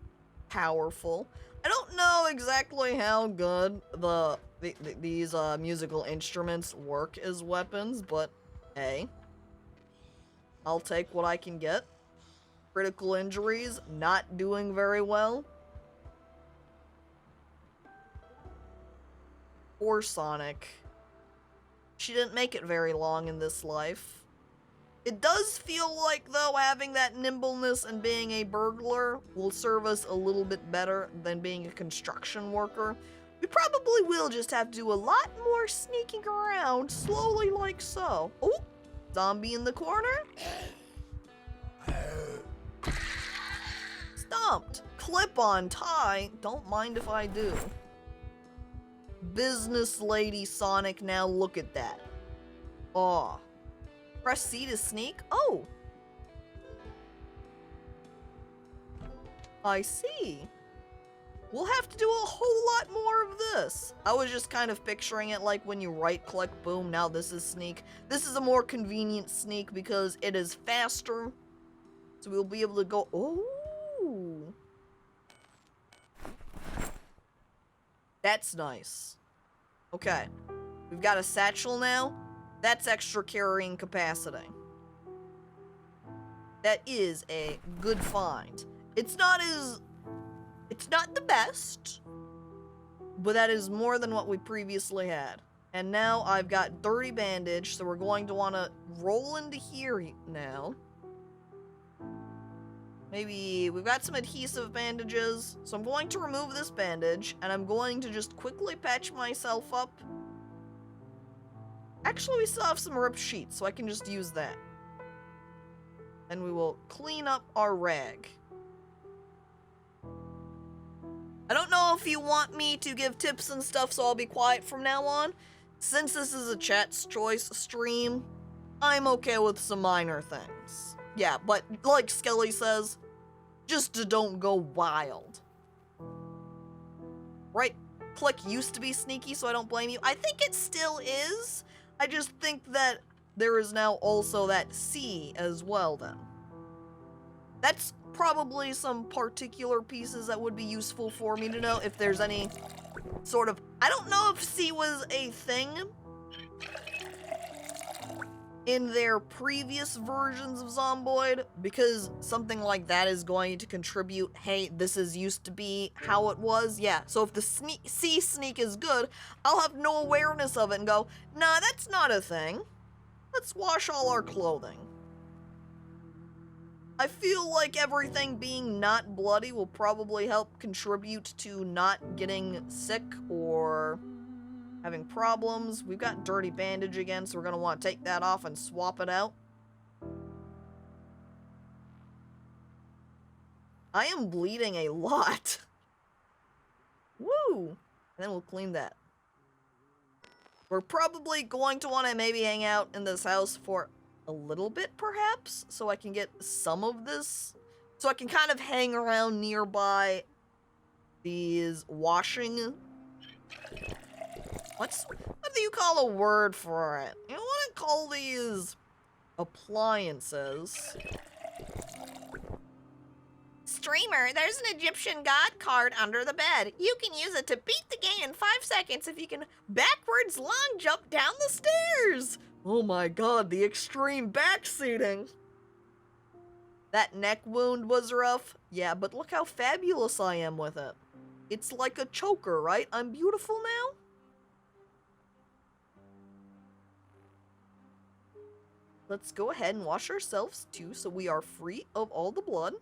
Powerful. I don't know exactly how good these musical instruments work as weapons, but hey. I'll take what I can get. Critical injuries, not doing very well. Poor Sonic. She didn't make it very long in this life. It does feel like, though, having that nimbleness and being a burglar will serve us a little bit better than being a construction worker. We probably will just have to do a lot more sneaking around, slowly like so. Oh, zombie in the corner. Stomped. Clip-on tie. Don't mind if I do. Business lady Sonic, now look at that. Aw. Press C to sneak? Oh. I see. We'll have to do a whole lot more of this. I was just kind of picturing it like when you right-click, boom, now this is sneak. This is a more convenient sneak because it is faster. So we'll be able to go, oh. That's nice. Okay. We've got a satchel now. That's extra carrying capacity. That is a good find. It's not the best, but that is more than what we previously had. And now I've got dirty bandage, so we're going to want to roll into here now. Maybe we've got some adhesive bandages, so I'm going to remove this bandage, and I'm going to just quickly patch myself up. Actually, we still have some ripped sheets, so I can just use that. And we will clean up our rag. I don't know if you want me to give tips and stuff, so I'll be quiet from now on. Since this is a chat's choice stream, I'm okay with some minor things. Yeah, but like Skelly says, just don't go wild. Right click used to be sneaky, so I don't blame you. I think it still is. I just think that there is now also that C as well then. That's probably some particular pieces that would be useful for me to know if there's any sort of... I don't know if C was a thing in their previous versions of Zomboid, because something like that is going to contribute, hey, this is used to be how it was. Yeah, so if the C sneak is good, I'll have no awareness of it and go, nah, that's not a thing. Let's wash all our clothing. I feel like everything being not bloody will probably help contribute to not getting sick or having problems. We've got dirty bandage again, so we're going to want to take that off and swap it out. I am bleeding a lot. Woo! And then we'll clean that. We're probably going to want to maybe hang out in this house for a little bit, perhaps, so I can get some of this. So I can kind of hang around nearby these washing... What do you call a word for it? You want to call these appliances. Streamer, there's an Egyptian god card under the bed. You can use it to beat the game in 5 seconds if you can backwards long jump down the stairs. Oh my god, the extreme backseating. That neck wound was rough. Yeah, but look how fabulous I am with it. It's like a choker, right? I'm beautiful now? Let's go ahead and wash ourselves too, so we are free of all the blood.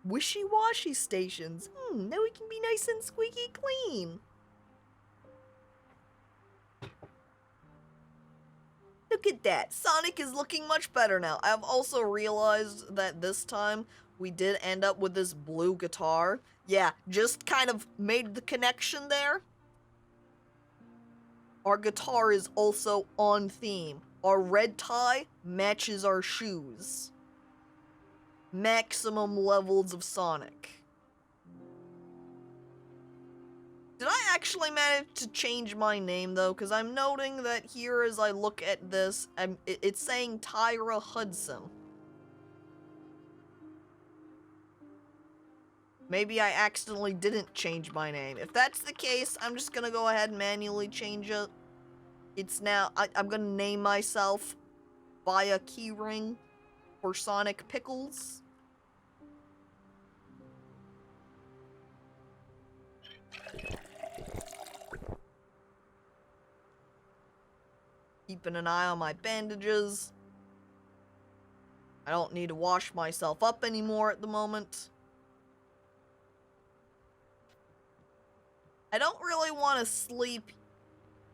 Wishy-washy stations. Now we can be nice and squeaky clean. Look at that. Sonic is looking much better now. I've also realized that this time we did end up with this blue guitar. Yeah, just kind of made the connection there. Our guitar is also on theme. Our red tie matches our shoes. Maximum levels of Sonic. Did I actually manage to change my name, though? Because I'm noting that here, as I look at this, it's saying Tyra Hudson. Maybe I accidentally didn't change my name. If that's the case, I'm just gonna go ahead and manually change it. It's now... I'm gonna name myself via keyring for Sonic Pickles. keeping an eye on my bandages. I don't need to wash myself up anymore at the moment. I don't really want to sleep.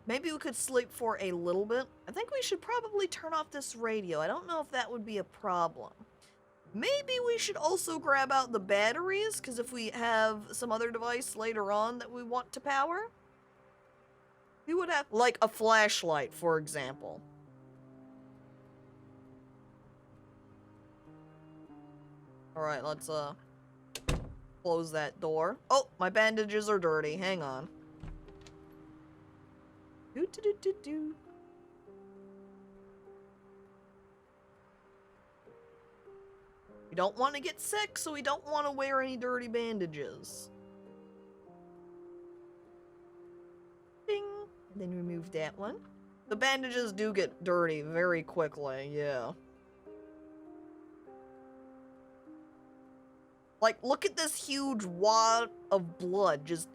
Maybe we could sleep for a little bit. I think we should probably turn off this radio. I don't know if that would be a problem. Maybe we should also grab out the batteries, because if we have some other device later on that we want to power, we would have, like, a flashlight, for example. Alright, let's, close that door. Oh, my bandages are dirty. Hang on. Do-do-do-do-do. We don't want to get sick, so we don't want to wear any dirty bandages. Ding. And then remove that one. The bandages do get dirty very quickly, yeah. Like, look at this huge wad of blood just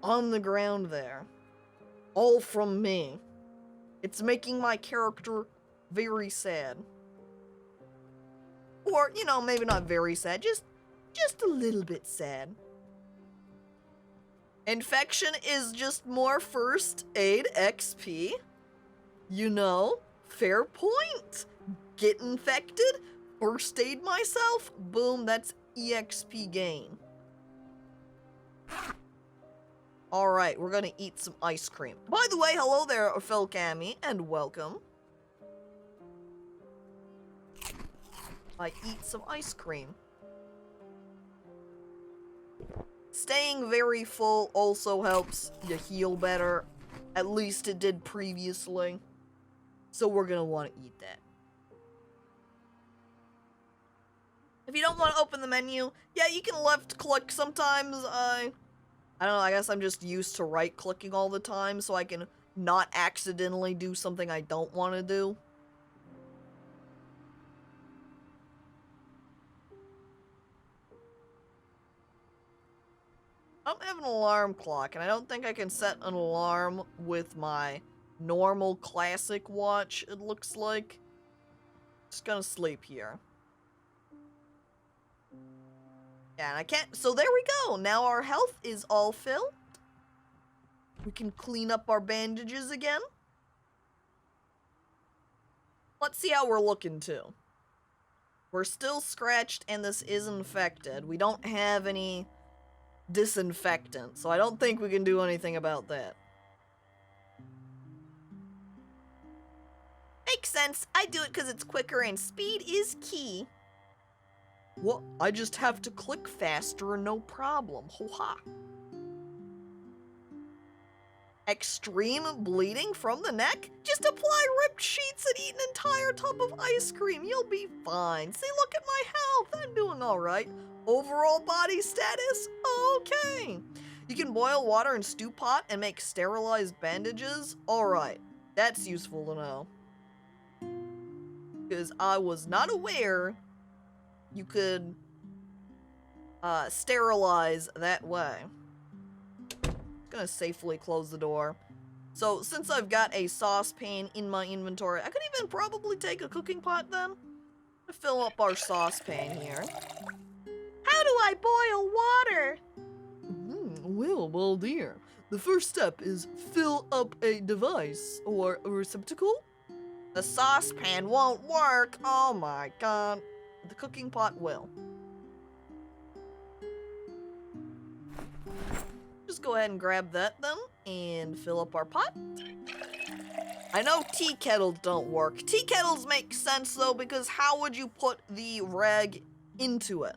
on the ground there. All from me. It's making my character very sad. Or, you know, maybe not very sad, just a little bit sad. Infection is just more first aid XP. You know, fair point. Get infected, first aid myself, boom, that's EXP gain. Alright, we're gonna eat some ice cream. By the way, hello there, Phil Cammy, and welcome. I eat some ice cream. Staying very full also helps you heal better. At least it did previously. So we're gonna want to eat that. If you don't want to open the menu, yeah, you can left click sometimes. I don't know, I guess I'm just used to right clicking all the time so I can not accidentally do something I don't want to do. I don't have an alarm clock, and I don't think I can set an alarm with my normal classic watch, it looks like. Just gonna sleep here. Yeah, and I can't, so there we go. Now our health is all filled. We can clean up our bandages again. Let's see how we're looking too. We're still scratched and this is infected. We don't have any disinfectant, so I don't think we can do anything about that. Makes sense. I do it because it's quicker and speed is key. Well, I just have to click faster, no problem. Ho-ha. Extreme bleeding from the neck? Just apply ripped sheets and eat an entire tub of ice cream. You'll be fine. See, look at my health. I'm doing all right. Overall body status? Okay. You can boil water in stew pot and make sterilized bandages? All right. That's useful to know. Because I was not aware you could sterilize that way. Gonna safely close the door. So since I've got a saucepan in my inventory, I could even probably take a cooking pot then to fill up our saucepan here. How do I boil water? Well, dear. The first step is fill up a device or a receptacle. The saucepan won't work. Oh my god. The cooking pot will. Just go ahead and grab that then and fill up our pot. I know tea kettles don't work. Tea kettles make sense though, because how would you put the rag into it?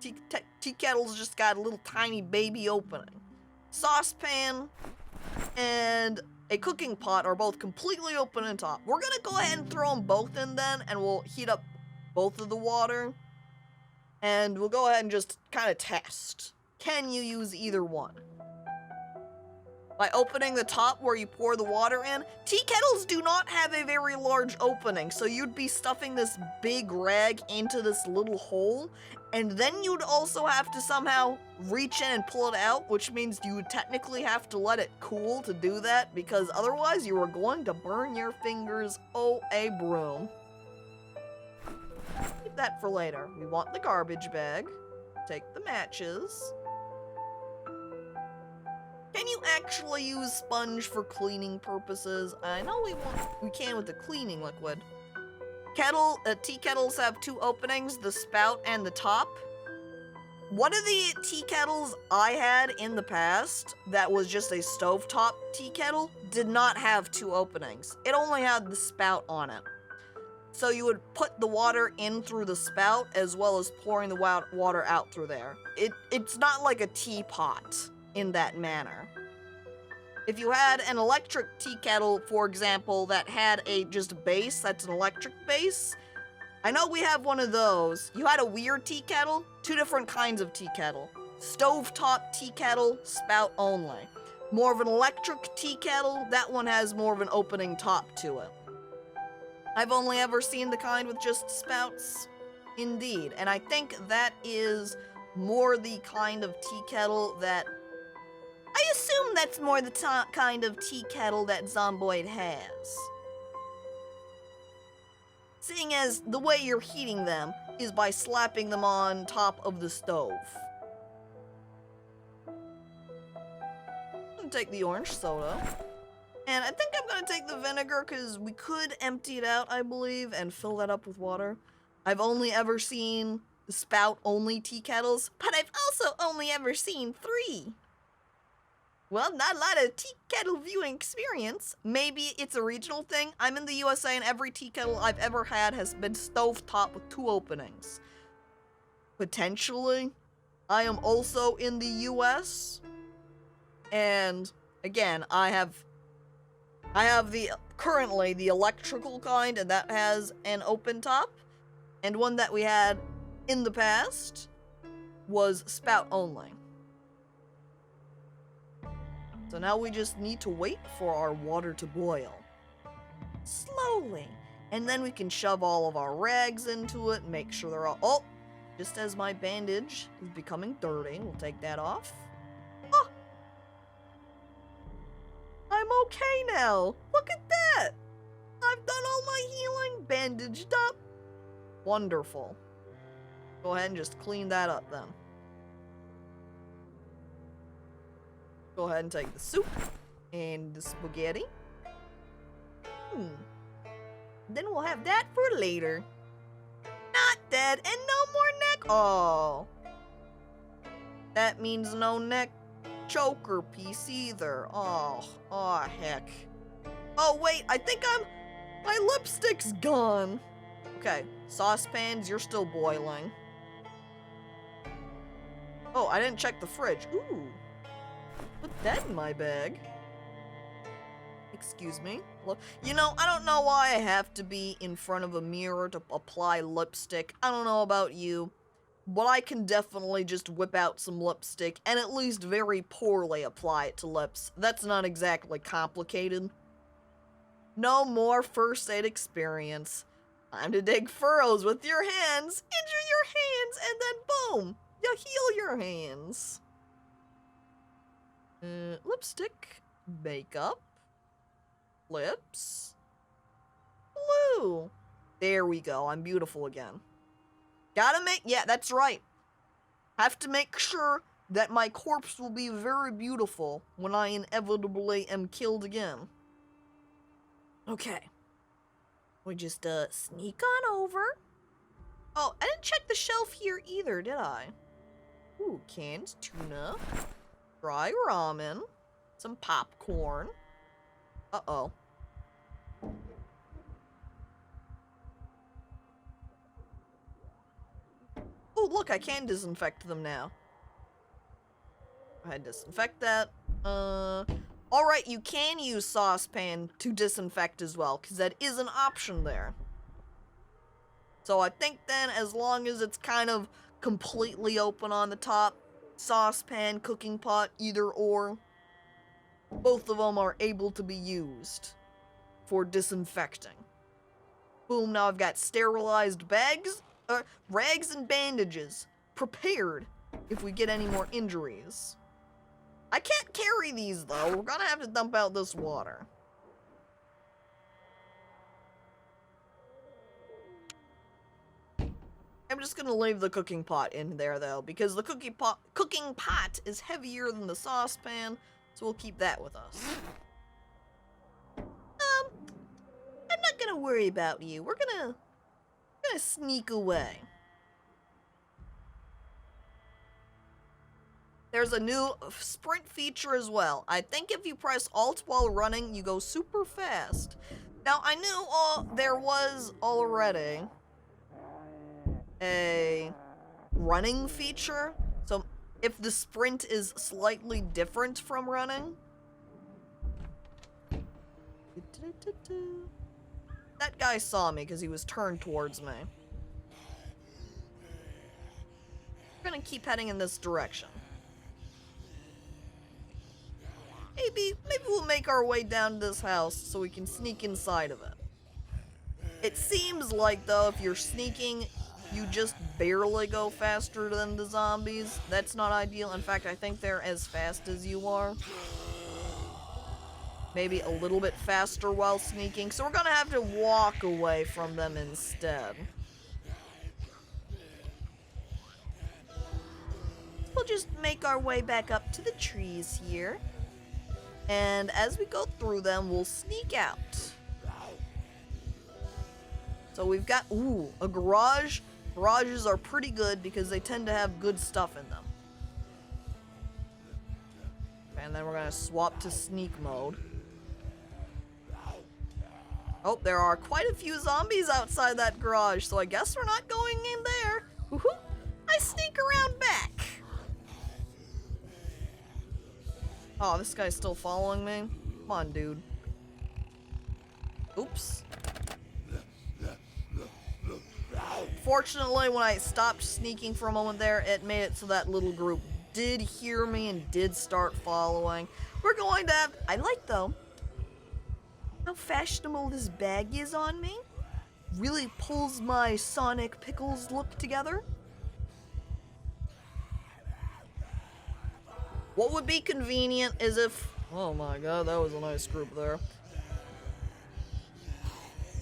Tea kettle's just got a little tiny baby opening. Saucepan and a cooking pot are both completely open and top. We're gonna go ahead and throw them both in then, and we'll heat up both of the water. And we'll go ahead and just kind of test. Can you use either one? By opening the top where you pour the water in, tea kettles do not have a very large opening, so you'd be stuffing this big rag into this little hole, and then you'd also have to somehow reach in and pull it out, which means you would technically have to let it cool to do that, because otherwise you are going to burn your fingers. Oh, a broom. Keep that for later. We want the garbage bag. Take the matches. Can you actually use sponge for cleaning purposes? I know we can with the cleaning liquid. Tea kettles have two openings, the spout and the top. One of the tea kettles I had in the past that was just a stovetop tea kettle did not have two openings. It only had the spout on it. So you would put the water in through the spout as well as pouring the water out through there. It's not like a teapot in that manner. If you had an electric tea kettle, for example, that had just a base, that's an electric base. I know we have one of those. You had a weird tea kettle, two different kinds of tea kettle. Stovetop tea kettle, spout only. More of an electric tea kettle, that one has more of an opening top to it. I've only ever seen the kind with just spouts, indeed. And I think that is more the kind of tea kettle that... I assume that's more the kind of tea kettle that Zomboid has. Seeing as the way you're heating them is by slapping them on top of the stove. I'm gonna take the orange soda. And I think I'm gonna take the vinegar because we could empty it out, I believe, and fill that up with water. I've only ever seen the spout-only tea kettles, but I've also only ever seen 3. Well, not a lot of tea kettle viewing experience. Maybe it's a regional thing. I'm in the USA and every tea kettle I've ever had has been stovetop with 2 openings. Potentially, I am also in the US. And again, I have currently the electrical kind, and that has an open top. And one that we had in the past was spout only. So now we just need to wait for our water to boil. Slowly. And then we can shove all of our rags into it and make sure they're all... Oh! Just as my bandage is becoming dirty, we'll take that off. Oh! I'm okay now. Look at that! I've done all my healing, bandaged up. Wonderful. Go ahead and just clean that up then. Go ahead and take the soup and the spaghetti. Then we'll have that for later. Not dead and no more neck. Oh. That means no neck choker piece either. Oh heck. Oh wait, I think my lipstick's gone. Okay, saucepans, you're still boiling. Oh, I didn't check the fridge. Ooh. Put that in my bag. Excuse me. Look, you know, I don't know why I have to be in front of a mirror to apply lipstick. I don't know about you, but I can definitely just whip out some lipstick and at least very poorly apply it to lips. That's not exactly complicated. No more first aid experience. Time to dig furrows with your hands, injure your hands, and then boom, you heal your hands. Lipstick, makeup, lips, blue. There we go, I'm beautiful again. Yeah, that's right. Have to make sure that my corpse will be very beautiful when I inevitably am killed again. Okay. We just, sneak on over. Oh, I didn't check the shelf here either, did I? Ooh, canned tuna. Dry ramen, some popcorn. Uh-oh. Oh, look, I can disinfect them now. Go ahead, disinfect that. Alright, you can use saucepan to disinfect as well, because that is an option there. So I think then, as long as it's kind of completely open on the top, saucepan, cooking pot, either or. Both of them are able to be used for disinfecting. Boom, now I've got sterilized rags and bandages prepared if we get any more injuries. I can't carry these though. We're gonna have to dump out this water. I'm just gonna leave the cooking pot in there though, because the cooking pot is heavier than the saucepan, so we'll keep that with us. I'm not gonna worry about you. We're gonna sneak away. There's a new sprint feature as well. I think if you press Alt while running, you go super fast. Now, I knew there was already a running feature, so if the sprint is slightly different from running. That guy saw me because he was turned towards me. We're gonna keep heading in this direction. Maybe we'll make our way down to this house so we can sneak inside of it. It seems like, though, if you're sneaking, you just barely go faster than the zombies. That's not ideal. In fact, I think they're as fast as you are. Maybe a little bit faster while sneaking. So we're gonna have to walk away from them instead. We'll just make our way back up to the trees here. And as we go through them, we'll sneak out. So we've got, a garage. Garages are pretty good because they tend to have good stuff in them. And then we're gonna swap to sneak mode. Oh, there are quite a few zombies outside that garage, so I guess we're not going in there. Woohoo! I sneak around back. Oh, this guy's still following me? Come on, dude. Oops. Fortunately, when I stopped sneaking for a moment there, it made it so that little group did hear me and did start following. We're going to have... I like, though, how fashionable this bag is on me. Really pulls my Sonic Pickles look together. What would be convenient is if... Oh my god, that was a nice group there.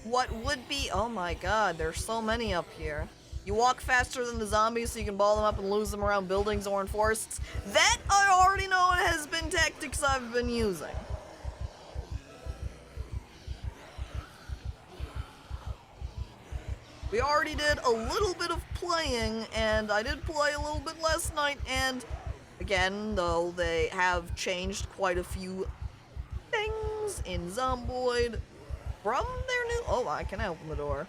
What would be... Oh my god, there's so many up here. You walk faster than the zombies so you can ball them up and lose them around buildings or in forests. That I already know has been tactics I've been using. We already did a little bit of playing, and I did play a little bit last night, and... Again, though, they have changed quite a few things in Zomboid from their new... Oh, I can open the door.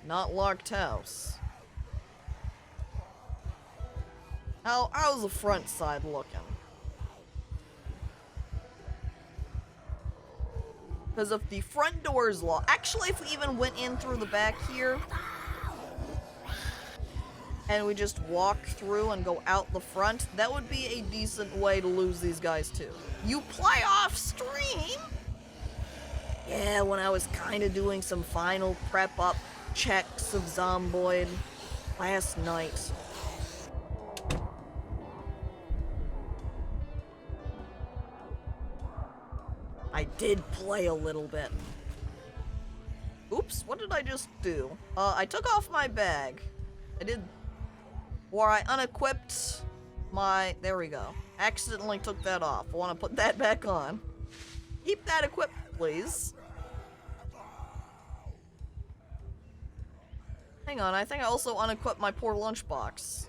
Not locked house. How's the front side looking? Because if the front door is locked... Actually, if we even went in through the back here... and we just walk through and go out the front, that would be a decent way to lose these guys too. You play off stream? Yeah, when I was kind of doing some final prep up checks of Zomboid last night. I did play a little bit. Oops, what did I just do? I took off my bag. I did... Or I unequipped my... There we go. Accidentally took that off. I want to put that back on. Keep that equipped, please. Hang on, I think I also unequipped my poor lunchbox.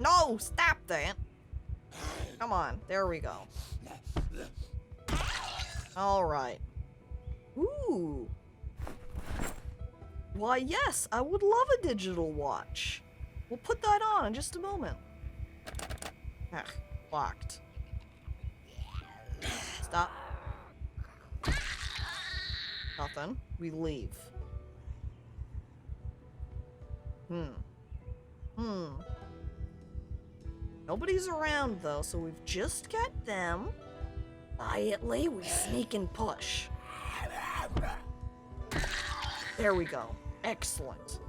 No! Stop that! Come on, there we go. Alright. Ooh. Why, yes, I would love a digital watch. We'll put that on in just a moment. Ah, locked. Stop. Nothing. We leave. Nobody's around, though, so we've just got them. Quietly, we sneak and push. There we go. Excellent.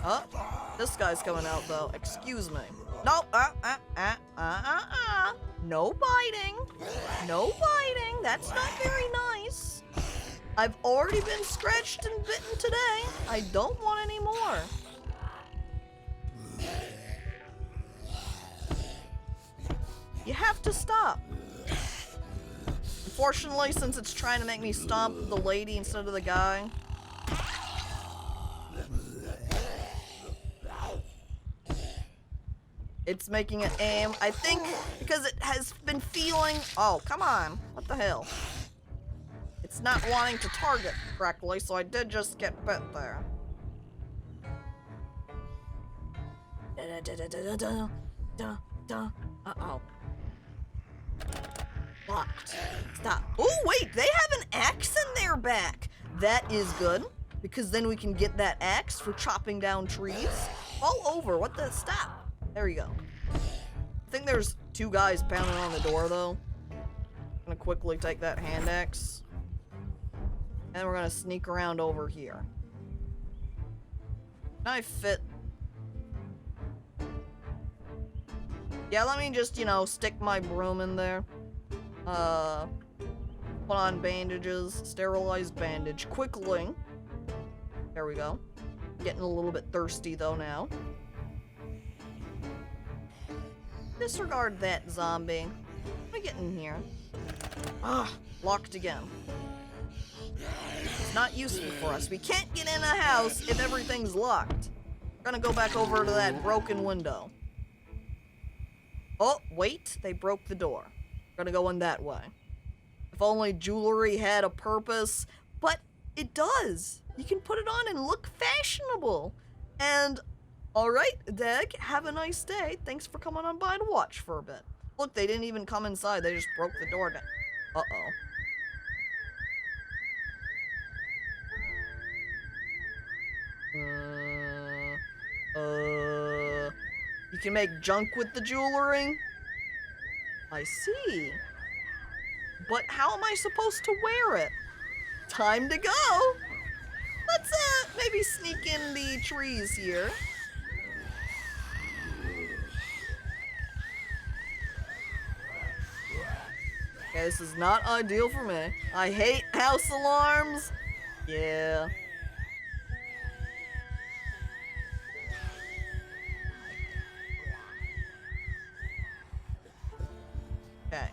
Oh, this guy's coming out, though. Excuse me. No, no biting. No biting. That's not very nice. I've already been scratched and bitten today. I don't want any more. You have to stop. Unfortunately, since it's trying to make me stomp the lady instead of the guy. It's making it aim, I think, because it has been feeling... Oh, come on. What the hell? It's not wanting to target correctly, so I did just get bit there. Uh-oh. Locked. Stop. Oh, wait, they have an axe in their back. That is good, because then we can get that axe for chopping down trees. All over. What the... Stop. There you go. I think there's two guys pounding on the door, though. I'm gonna quickly take that hand axe. And we're gonna sneak around over here. Can I fit? Yeah, let me just, you know, stick my broom in there. Put on bandages. Sterilized bandage. Quickly. There we go. Getting a little bit thirsty, though, now. Disregard that, zombie. Let me get in here. Ah, locked again. It's not useful for us. We can't get in a house if everything's locked. We're gonna go back over to that broken window. Oh, wait. They broke the door. We're gonna go in that way. If only jewelry had a purpose. But it does. You can put it on and look fashionable. And... Alright, Dag, have a nice day. Thanks for coming on by to watch for a bit. Look, they didn't even come inside. They just broke the door down. Uh-oh. You can make junk with the jewelry? I see. But how am I supposed to wear it? Time to go! Let's, maybe sneak in the trees here. Okay, this is not ideal for me. I hate house alarms. Yeah. Okay.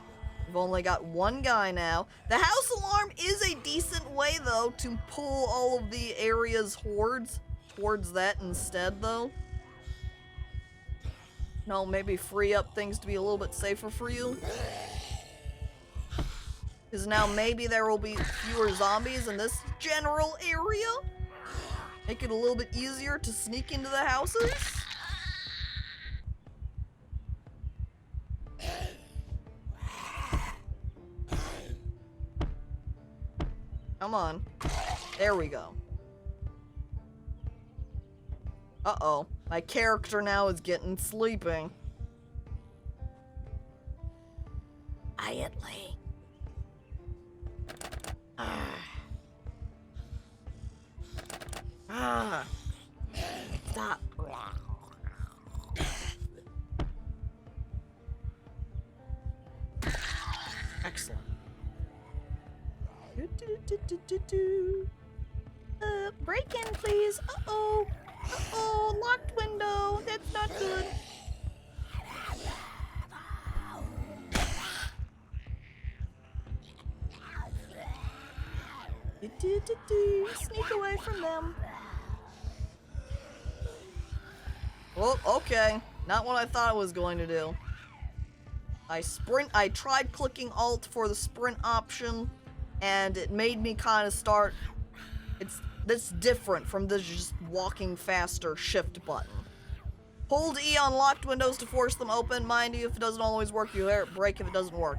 We've only got one guy now. The house alarm is a decent way, though, to pull all of the area's hordes towards that instead, though. No, maybe free up things to be a little bit safer for you. Because now maybe there will be fewer zombies in this general area. Make it a little bit easier to sneak into the houses. Come on. There we go. Uh-oh. My character now is getting sleepy. Quietly. Stop. Excellent. Break in, please. Uh-oh. Uh-oh, locked window. That's not good. Sneak away from them. Oh, okay. Not what I thought it was going to do. I tried clicking Alt for the sprint option, and it made me kind of start... That's different from the just walking faster shift button. Hold E on locked windows to force them open. Mind you, if it doesn't always work, you hear it break if it doesn't work.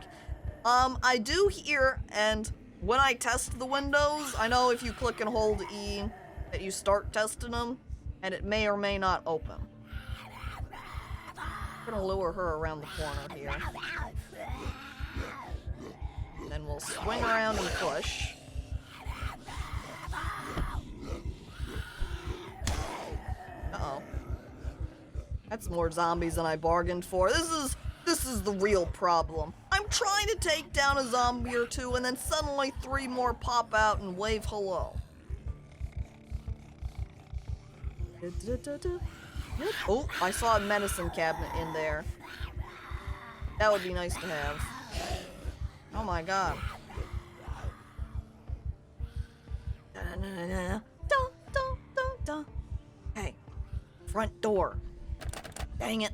I do hear, and when I test the windows, I know if you click and hold E that you start testing them, and it may or may not open. I'm gonna lure her around the corner here. And then we'll swing around and push. Uh-oh. That's more zombies than I bargained for. This is the real problem. I'm trying to take down a zombie or two, and then suddenly 3 more pop out and wave hello. Oh, I saw a medicine cabinet in there. That would be nice to have. Oh my god. Hey, front door. Dang it.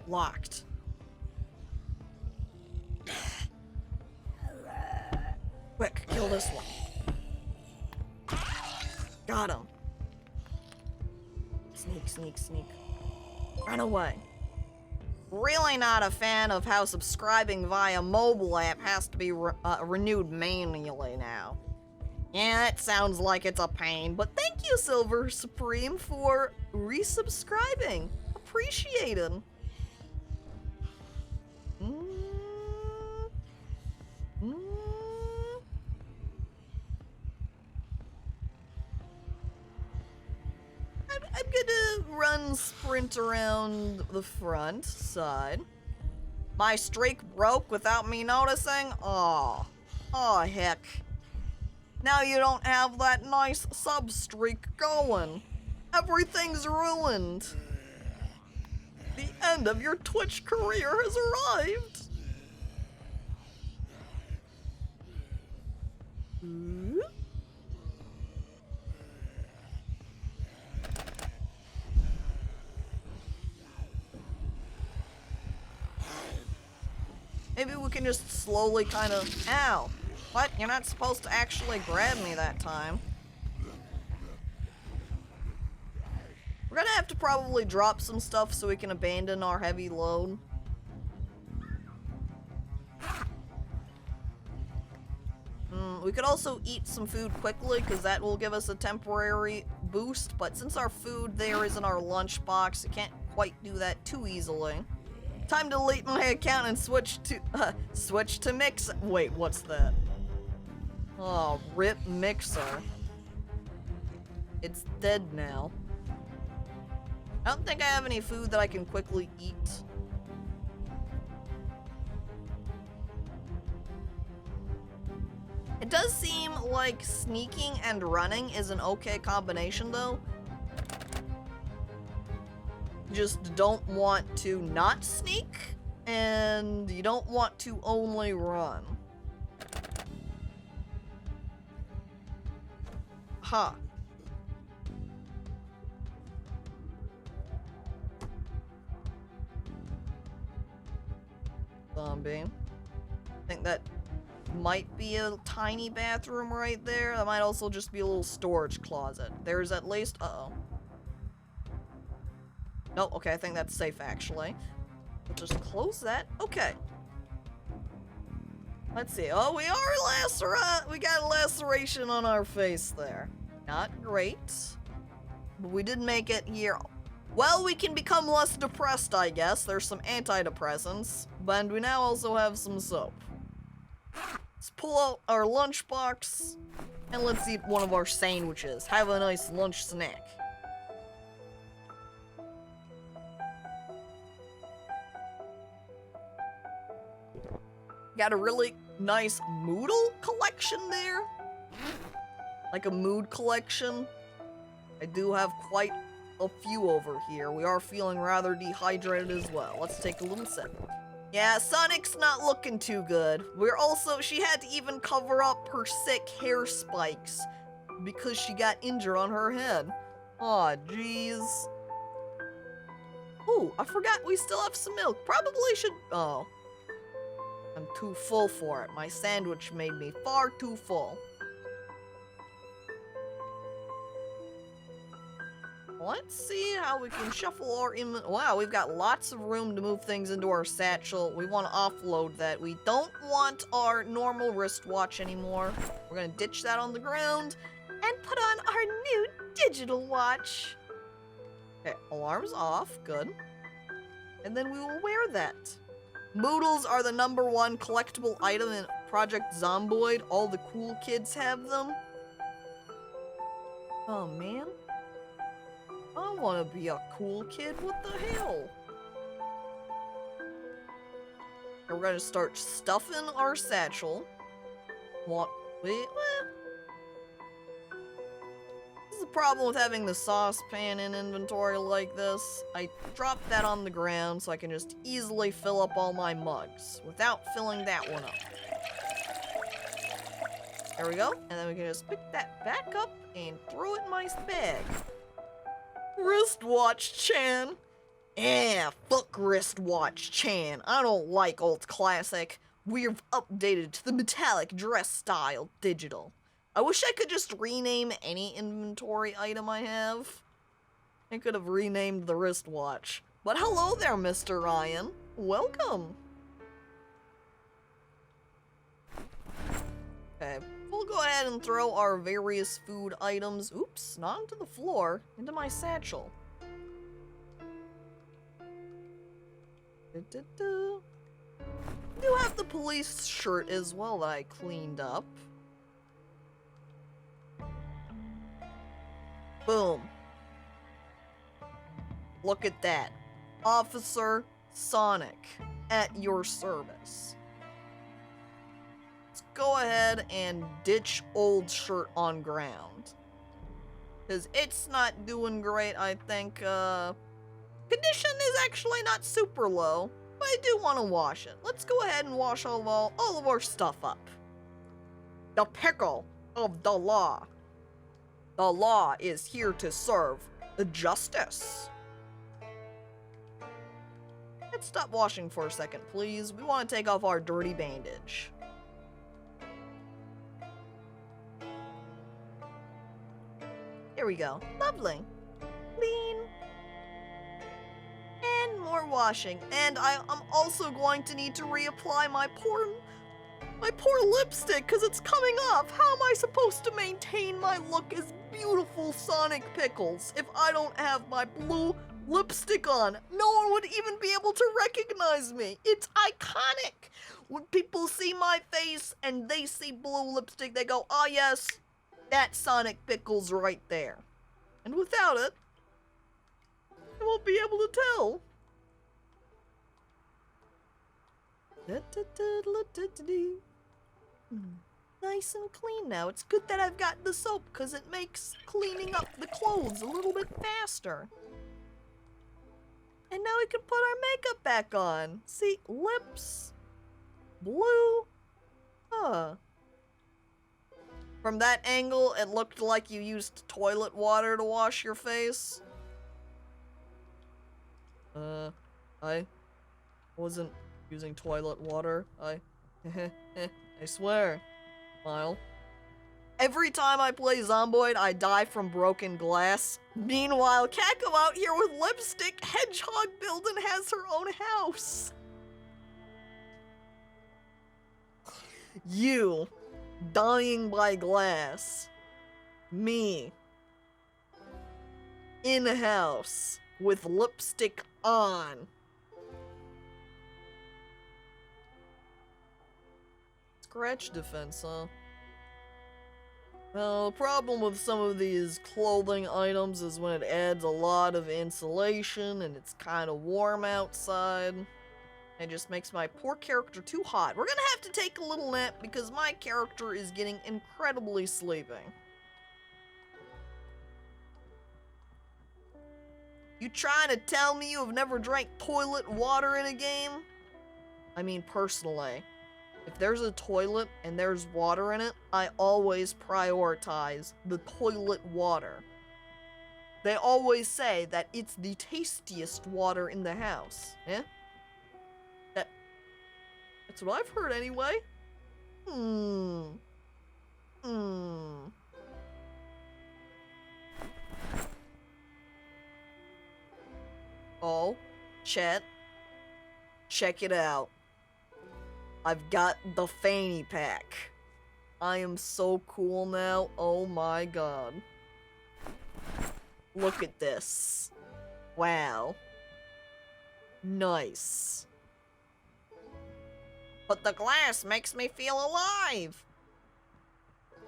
Locked. Quick, kill this one. Got him. Sneak, sneak, sneak. Run away. Really not a fan of how subscribing via mobile app has to be renewed manually now. Yeah, that sounds like it's a pain, but thank you, Silver Supreme, for resubscribing. Appreciated. I'm gonna run sprint around the front side. My streak broke without me noticing? Oh heck. Now you don't have that nice sub-streak going. Everything's ruined. The end of your Twitch career has arrived. Maybe we can just slowly kind of... Ow! What? You're not supposed to actually grab me that time. We're gonna have to probably drop some stuff so we can abandon our heavy load. We could also eat some food quickly, because that will give us a temporary boost, but since our food there is in our lunchbox, it can't quite do that too easily. Time to delete my account and switch to Mixer. Wait, what's that? Oh, rip Mixer. It's dead now. I don't think I have any food that I can quickly eat. It does seem like sneaking and running is an okay combination, though. You just don't want to not sneak, and you don't want to only run. Huh. Zombie. I think that might be a tiny bathroom right there. That might also just be a little storage closet. There's at least... Uh-oh. Nope, okay, I think that's safe, actually. We'll just close that. Okay. Let's see. Oh, we got a laceration on our face there. Not great. But we did make it here. Well, we can become less depressed, I guess. There's some antidepressants. And we now also have some soap. Let's pull out our lunchbox. And let's eat one of our sandwiches. Have a nice lunch snack. Got a really nice Moodle collection there. Like a mood collection. I do have quite a few over here. We are feeling rather dehydrated as well. Let's take a little sip. Yeah, Sonic's not looking too good. She had to even cover up her sick hair spikes because she got injured on her head. Aw, jeez. Ooh, I forgot we still have some milk. Probably should, oh. I'm too full for it. My sandwich made me far too full. Let's see how we can shuffle our wow, we've got lots of room to move things into our satchel. We want to offload that. We don't want our normal wristwatch anymore. We're gonna ditch that on the ground and put on our new digital watch. Okay, alarm's off, good. And then we will wear that. Moodles are the #1 collectible item in Project Zomboid. All the cool kids have them. Oh man. I want to be a cool kid. What the hell? And we're going to start stuffing our satchel. What? Wait, this is the problem with having the saucepan in inventory like this. I dropped that on the ground so I can just easily fill up all my mugs without filling that one up. There we go. And then we can just pick that back up and throw it in my bag. Wristwatch Chan. Fuck Wristwatch Chan. I don't like old classic. We've updated to the metallic dress style digital. I wish I could just rename any inventory item I have. I could have renamed the wristwatch. But hello there, Mr. Ryan. Welcome. Okay. We'll go ahead and throw our various food items, oops, not onto the floor, into my satchel. I do have the police shirt as well that I cleaned up. Boom. Look at that. Officer Sonic at your service. Go ahead and ditch old shirt on ground. Because it's not doing great, I think. Condition is actually not super low, but I do want to wash it. Let's go ahead and wash all of our stuff up. The pickle of the law. The law is here to serve the justice. Let's stop washing for a second, please. We want to take off our dirty bandage. There we go. Lovely. Clean. And more washing. And I'm also going to need to reapply my poor lipstick because it's coming off. How am I supposed to maintain my look as beautiful Sonic Pickles if I don't have my blue lipstick on? No one would even be able to recognize me. It's iconic. When people see my face and they see blue lipstick, they go, "Ah, yes. That's Sonic Pickles right there." And without it, I won't be able to tell. Nice and clean now. It's good that I've got the soap because it makes cleaning up the clothes a little bit faster. And now we can put our makeup back on. See, lips, blue, From that angle, it looked like you used toilet water to wash your face. I wasn't using toilet water. I swear. Smile. Every time I play Zomboid, I die from broken glass. Meanwhile, Caco out here with lipstick, hedgehog build, and has her own house. You. Dying by glass. Me. In house. With lipstick on. Scratch defense, huh? Well, the problem with some of these clothing items is when it adds a lot of insulation and it's kind of warm outside. It just makes my poor character too hot. We're gonna have to take a little nap because my character is getting incredibly sleepy. You trying to tell me you have never drank toilet water in a game? I mean, personally, if there's a toilet and there's water in it, I always prioritize the toilet water. They always say that it's the tastiest water in the house. Eh? That's what I've heard anyway. Chat, check it out. I've got the fanny pack. I am so cool now. Oh my god. Look at this. Wow. Nice. But the glass makes me feel alive.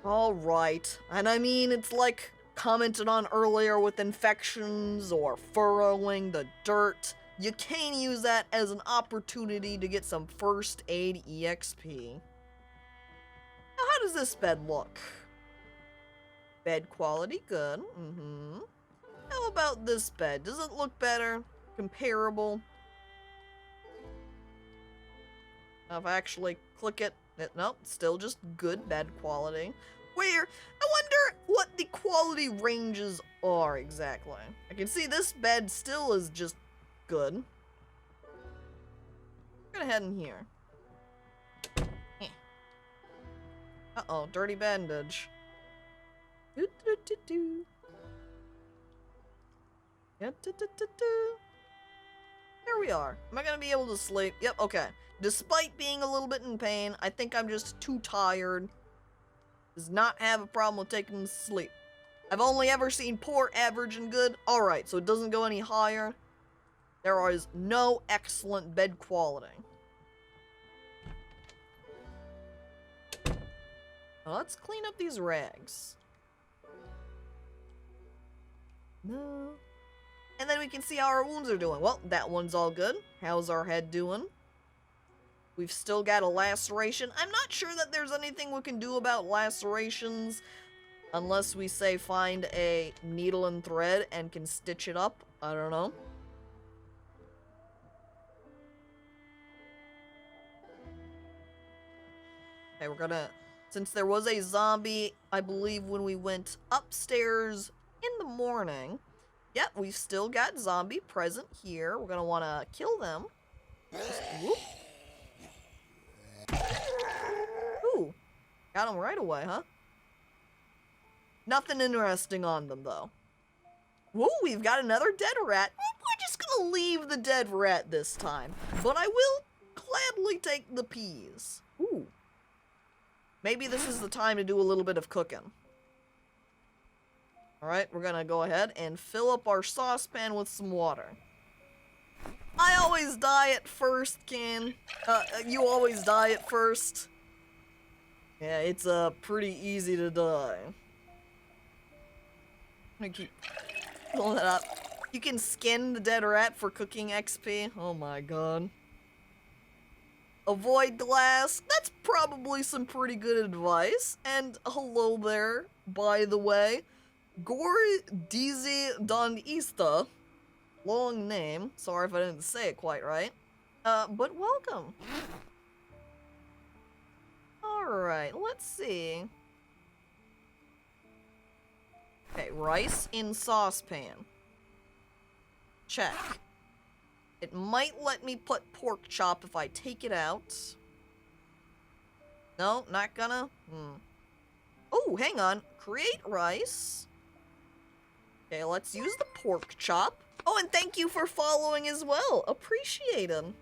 Alright. And I mean, it's like commented on earlier with infections or furrowing the dirt. You can use that as an opportunity to get some first aid EXP. Now, how does this bed look? Bed quality, good. How about this bed? Does it look better? Comparable? Now, if I actually click it, nope, still just good bed quality. Where? I wonder what the quality ranges are exactly. I can see this bed still is just good. We're gonna head in here. Uh-oh, dirty bandage. There we are. Am I gonna be able to sleep? Yep, okay. Despite being a little bit in pain, I think I'm just too tired. Does not have a problem with taking them to sleep. I've only ever seen poor, average, and good. Alright, so it doesn't go any higher. There is no excellent bed quality. Now let's clean up these rags. No. And then we can see how our wounds are doing. Well, that one's all good. How's our head doing? We've still got a laceration. I'm not sure that there's anything we can do about lacerations unless we, say, find a needle and thread and can stitch it up. I don't know. Okay, we're gonna... Since there was a zombie, I believe, when we went upstairs in the morning. Yep, we've still got zombie present here. We're gonna wanna kill them. Whoop. Ooh, got them right away, huh? Nothing interesting on them, though. Whoa, we've got another dead rat. We're just gonna leave the dead rat this time. But I will gladly take the peas. Ooh. Maybe this is the time to do a little bit of cooking. Alright, we're gonna go ahead and fill up our saucepan with some water. I always die at first, Ken. You always die at first. Yeah, it's pretty easy to die. I'm gonna keep pulling that up. You can skin the dead rat for cooking XP. Oh my god. Avoid glass. That's probably some pretty good advice. And hello there, by the way. Gordizi Don Ista. Long name. Sorry if I didn't say it quite right. But welcome. Alright, let's see. Okay, rice in saucepan. Check. It might let me put pork chop if I take it out. No, not gonna. Oh, hang on. Create rice. Okay, let's use the pork chop. Oh, and thank you for following as well. Appreciate him.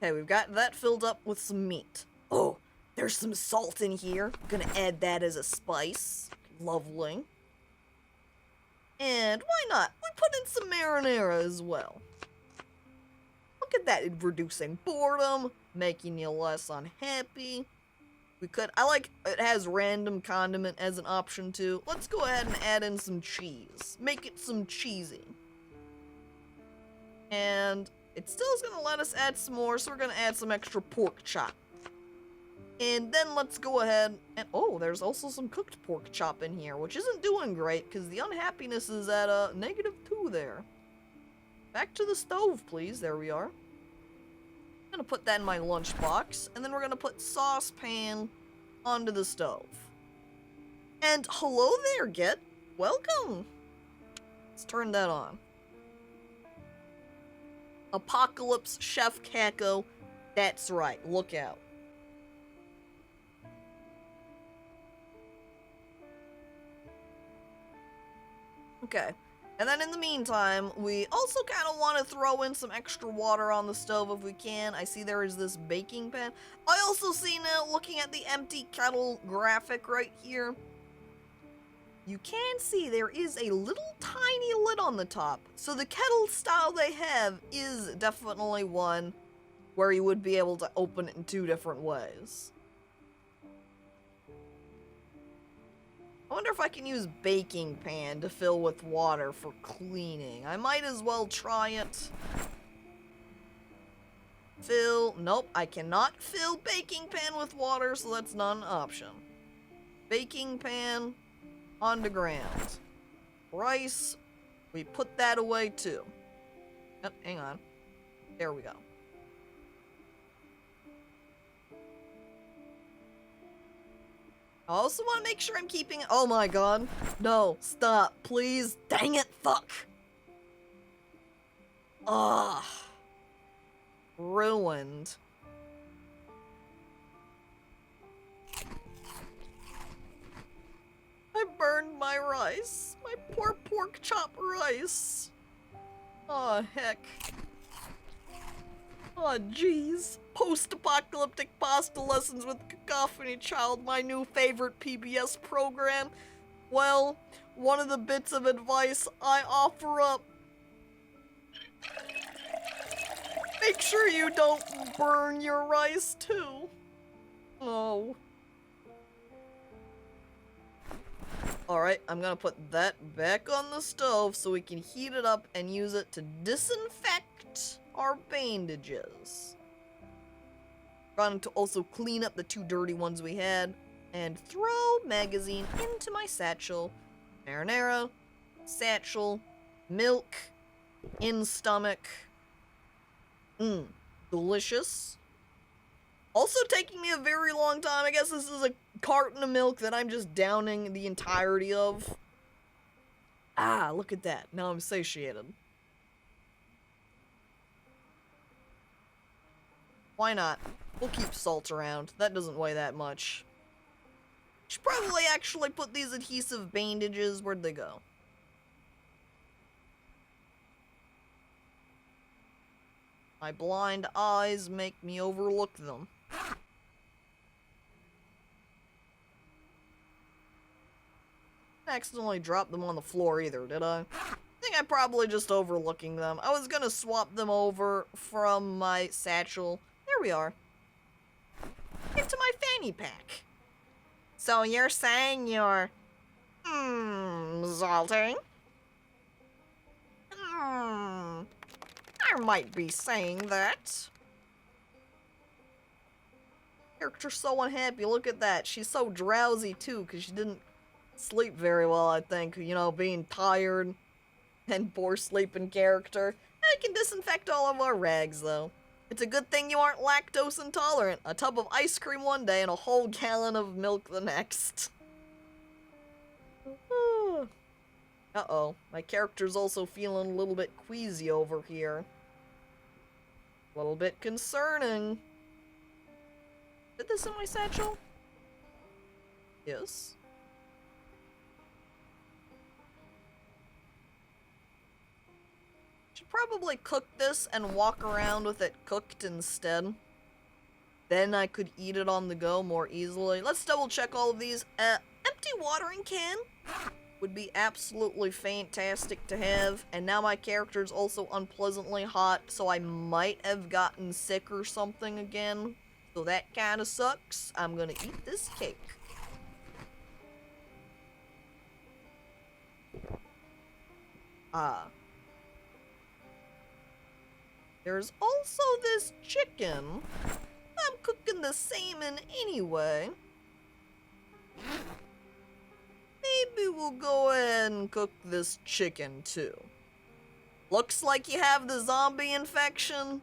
Okay, we've got that filled up with some meat. Oh, there's some salt in here. Gonna add that as a spice. Lovely. And why not? We put in some marinara as well. Look at that, reducing boredom, making you less unhappy. We could, I like, it has random condiment as an option too. Let's go ahead and add in some cheese. Make it some cheesy. And it still is gonna let us add some more, so we're gonna add some extra pork chop. And then let's go ahead and, oh, there's also some cooked pork chop in here, which isn't doing great, because the unhappiness is at -2 there. Back to the stove, please. There we are. I'm gonna put that in my lunchbox, and then we're gonna put saucepan onto the stove. And hello there, Get. Welcome. Let's turn that on. Apocalypse Chef Caco. That's right. Look out. Okay. And then in the meantime, we also kind of want to throw in some extra water on the stove if we can. I see there is this baking pan. I also see now, looking at the empty kettle graphic right here, you can see there is a little tiny lid on the top. So the kettle style they have is definitely one where you would be able to open it in 2 different ways. I wonder if I can use baking pan to fill with water for cleaning. I might as well try it. Fill. Nope, I cannot fill baking pan with water, so that's not an option. Baking pan on the ground. Rice. We put that away too. Oh, hang on. There we go. I also want to make sure I'm keeping... Oh my god. No, stop, please. Dang it, fuck. Ugh. Ruined. I burned my rice. My poor pork chop rice. Aw, heck. Aw, jeez. Post-apocalyptic pasta lessons with Cacophony Child, my new favorite PBS program. Well, one of the bits of advice I offer up. Make sure you don't burn your rice, too. Oh. Alright, I'm gonna put that back on the stove so we can heat it up and use it to disinfect our bandages. Going to also clean up the 2 dirty ones we had and throw magazine into my satchel. Marinara, satchel, milk, in stomach. Delicious. Also taking me a very long time. I guess this is a carton of milk that I'm just downing the entirety of. Ah, look at that. Now I'm satiated. Why not? We'll keep salt around. That doesn't weigh that much. Should probably actually put these adhesive bandages. Where'd they go? My blind eyes make me overlook them. I accidentally dropped them on the floor either, did I? I think I'm probably just overlooking them. I was gonna swap them over from my satchel. There we are. Into my fanny pack. So you're saying you're... salting? I might be saying that. Character's so unhappy, look at that. She's so drowsy too, because she didn't sleep very well, I think. You know, being tired and poor sleeping character. I can disinfect all of our rags, though. It's a good thing you aren't lactose intolerant. A tub of ice cream one day and a whole gallon of milk the next. Uh-oh. My character's also feeling a little bit queasy over here. A little bit concerning. Put this in my satchel? Yes. Should probably cook this and walk around with it cooked instead. Then I could eat it on the go more easily. Let's double check all of these. Empty watering can would be absolutely fantastic to have. And now my character's also unpleasantly hot, so I might have gotten sick or something again. So that kind of sucks. I'm gonna eat this cake. There's also this chicken. I'm cooking the salmon anyway. Maybe we'll go ahead and cook this chicken too. Looks like you have the zombie infection.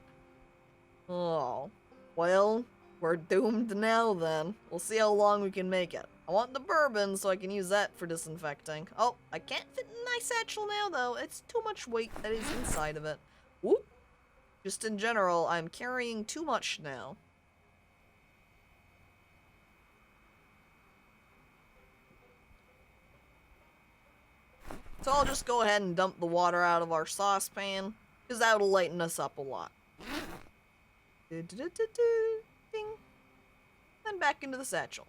Oh, well, we're doomed now then. We'll see how long we can make it. I want the bourbon so I can use that for disinfecting. Oh, I can't fit in my satchel now though. It's too much weight that is inside of it. Whoop. Just in general, I'm carrying too much now. So I'll just go ahead and dump the water out of our saucepan, because that'll lighten us up a lot. Ding. Then back into the satchel.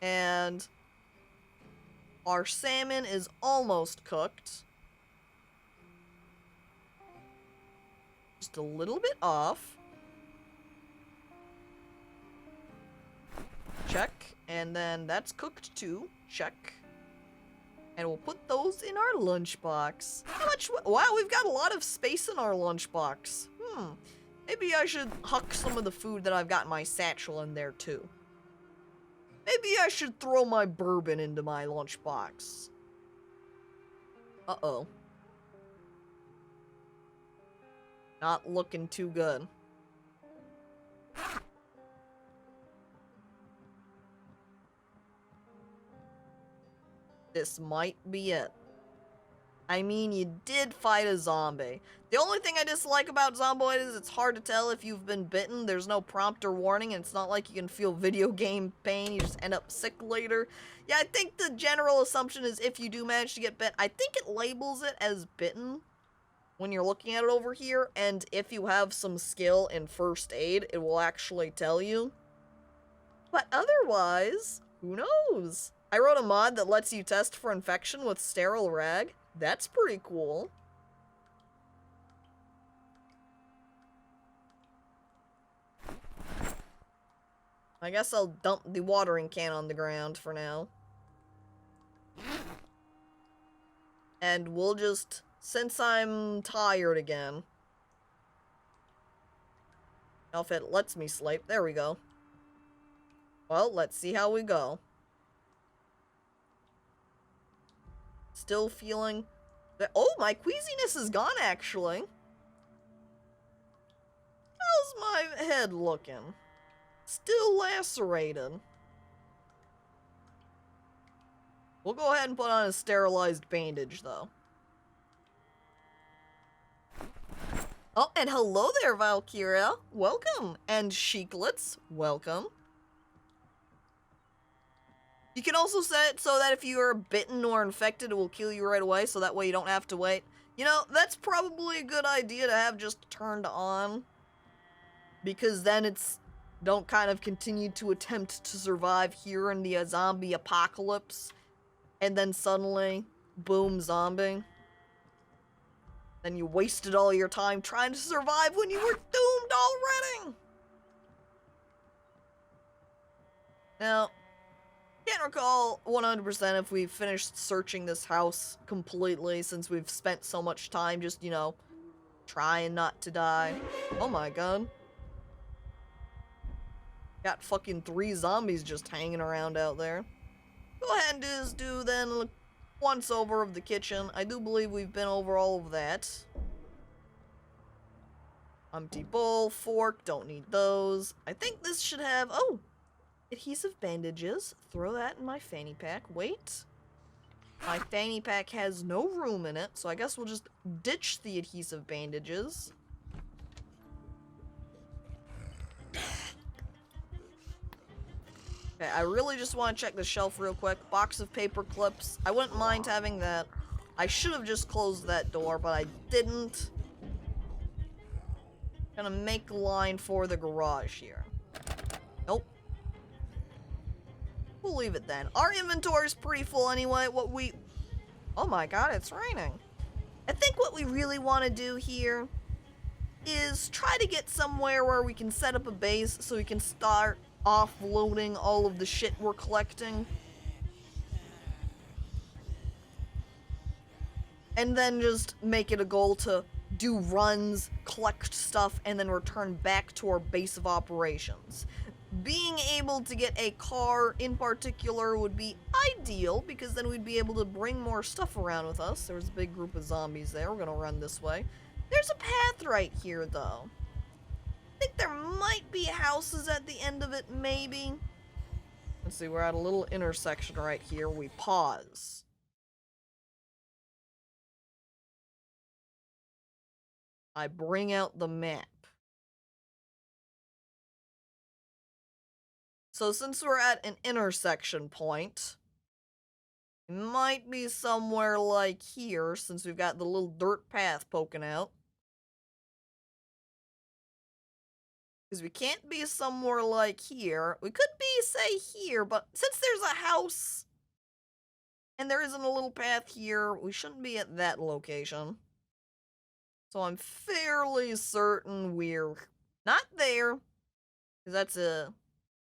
And our salmon is almost cooked. Just a little bit off. Check. And then that's cooked too. Check. And we'll put those in our lunchbox. How much? Wow, we've got a lot of space in our lunchbox. Maybe I should huck some of the food that I've got in my satchel in there too. Maybe I should throw my bourbon into my lunchbox. Uh-oh. Not looking too good. This might be it. I mean, you did fight a zombie. The only thing I dislike about Zomboid is it's hard to tell if you've been bitten. There's no prompt or warning, and it's not like you can feel video game pain. You just end up sick later. Yeah, I think the general assumption is if you do manage to get bit, I think it labels it as bitten when you're looking at it over here, and if you have some skill in first aid, it will actually tell you. But otherwise, who knows? I wrote a mod that lets you test for infection with sterile rag. That's pretty cool. I guess I'll dump the watering can on the ground for now. And we'll just, since I'm tired again. If it lets me sleep, there we go. Well, let's see how we go. Still feeling that, oh, my queasiness is gone, actually. How's my head looking? Still lacerated. We'll go ahead and put on a sterilized bandage, though. Oh, and hello there, Valkyria. Welcome. And Chiclets, welcome. You can also set it so that if you are bitten or infected, it will kill you right away, so that way you don't have to wait. You know, that's probably a good idea to have just turned on. Because then it's, don't kind of continue to attempt to survive here in the zombie apocalypse. And then suddenly, boom, zombie. Then you wasted all your time trying to survive when you were doomed already! Now, can't recall 100% if we've finished searching this house completely since we've spent so much time just, you know, trying not to die. Oh my god. Got fucking 3 zombies just hanging around out there. Go ahead and just do then a once over of the kitchen. I do believe we've been over all of that. Empty bowl, fork, don't need those. I think this should have, oh, adhesive bandages. Throw that in my fanny pack. Wait. My fanny pack has no room in it, so I guess we'll just ditch the adhesive bandages. Okay, I really just want to check the shelf real quick. Box of paper clips. I wouldn't mind having that. I should have just closed that door, but I didn't. Gonna make a line for the garage here. Nope. We'll leave it then. Our inventory's pretty full anyway. Oh my god, it's raining. I think what we really want to do here is try to get somewhere where we can set up a base so we can start offloading all of the shit we're collecting. And then just make it a goal to do runs, collect stuff, and then return back to our base of operations. Being able to get a car in particular would be ideal, because then we'd be able to bring more stuff around with us. There's a big group of zombies there. We're gonna run this way. There's a path right here, though. I think there might be houses at the end of it, maybe. Let's see, we're at a little intersection right here. We pause. I bring out the map. So since we're at an intersection point, It might be somewhere like here, since we've got the little dirt path poking out. Because we can't be somewhere like here. We could be, say, here, but since there's a house and there isn't a little path here, we shouldn't be at that location. So I'm fairly certain we're not there, because that's a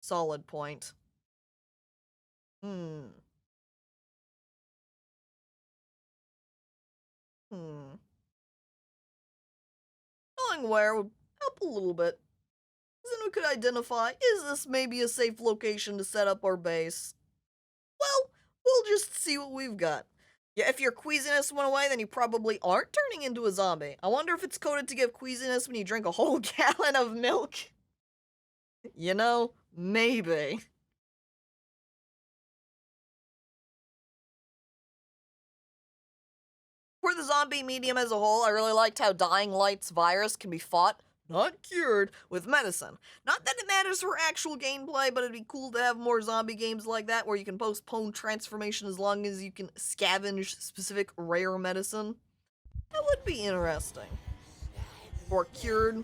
solid point. Going where would help a little bit. Then we could identify, is this maybe a safe location to set up our base? Well, we'll just see what we've got. Yeah, if your queasiness went away, then you probably aren't turning into a zombie. I wonder if it's coded to give queasiness when you drink a whole gallon of milk. You know, maybe. For the zombie medium as a whole, I really liked how Dying Light's virus can be fought, not cured, with medicine. Not that it matters for actual gameplay, but it'd be cool to have more zombie games like that where you can postpone transformation as long as you can scavenge specific rare medicine. That would be interesting. Or cured.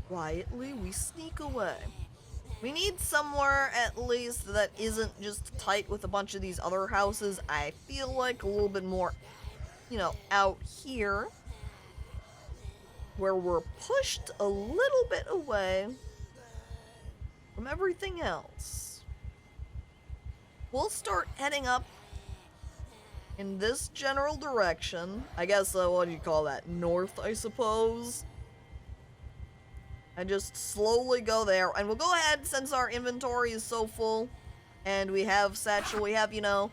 Quietly, we sneak away. We need somewhere, at least, that isn't just tight with a bunch of these other houses. I feel like a little bit more, you know, out here, where we're pushed a little bit away from everything else. We'll start heading up in this general direction. I guess, what do you call that? North, I suppose. And just slowly go there. And we'll go ahead, since our inventory is so full, and we have satchel, we have, you know,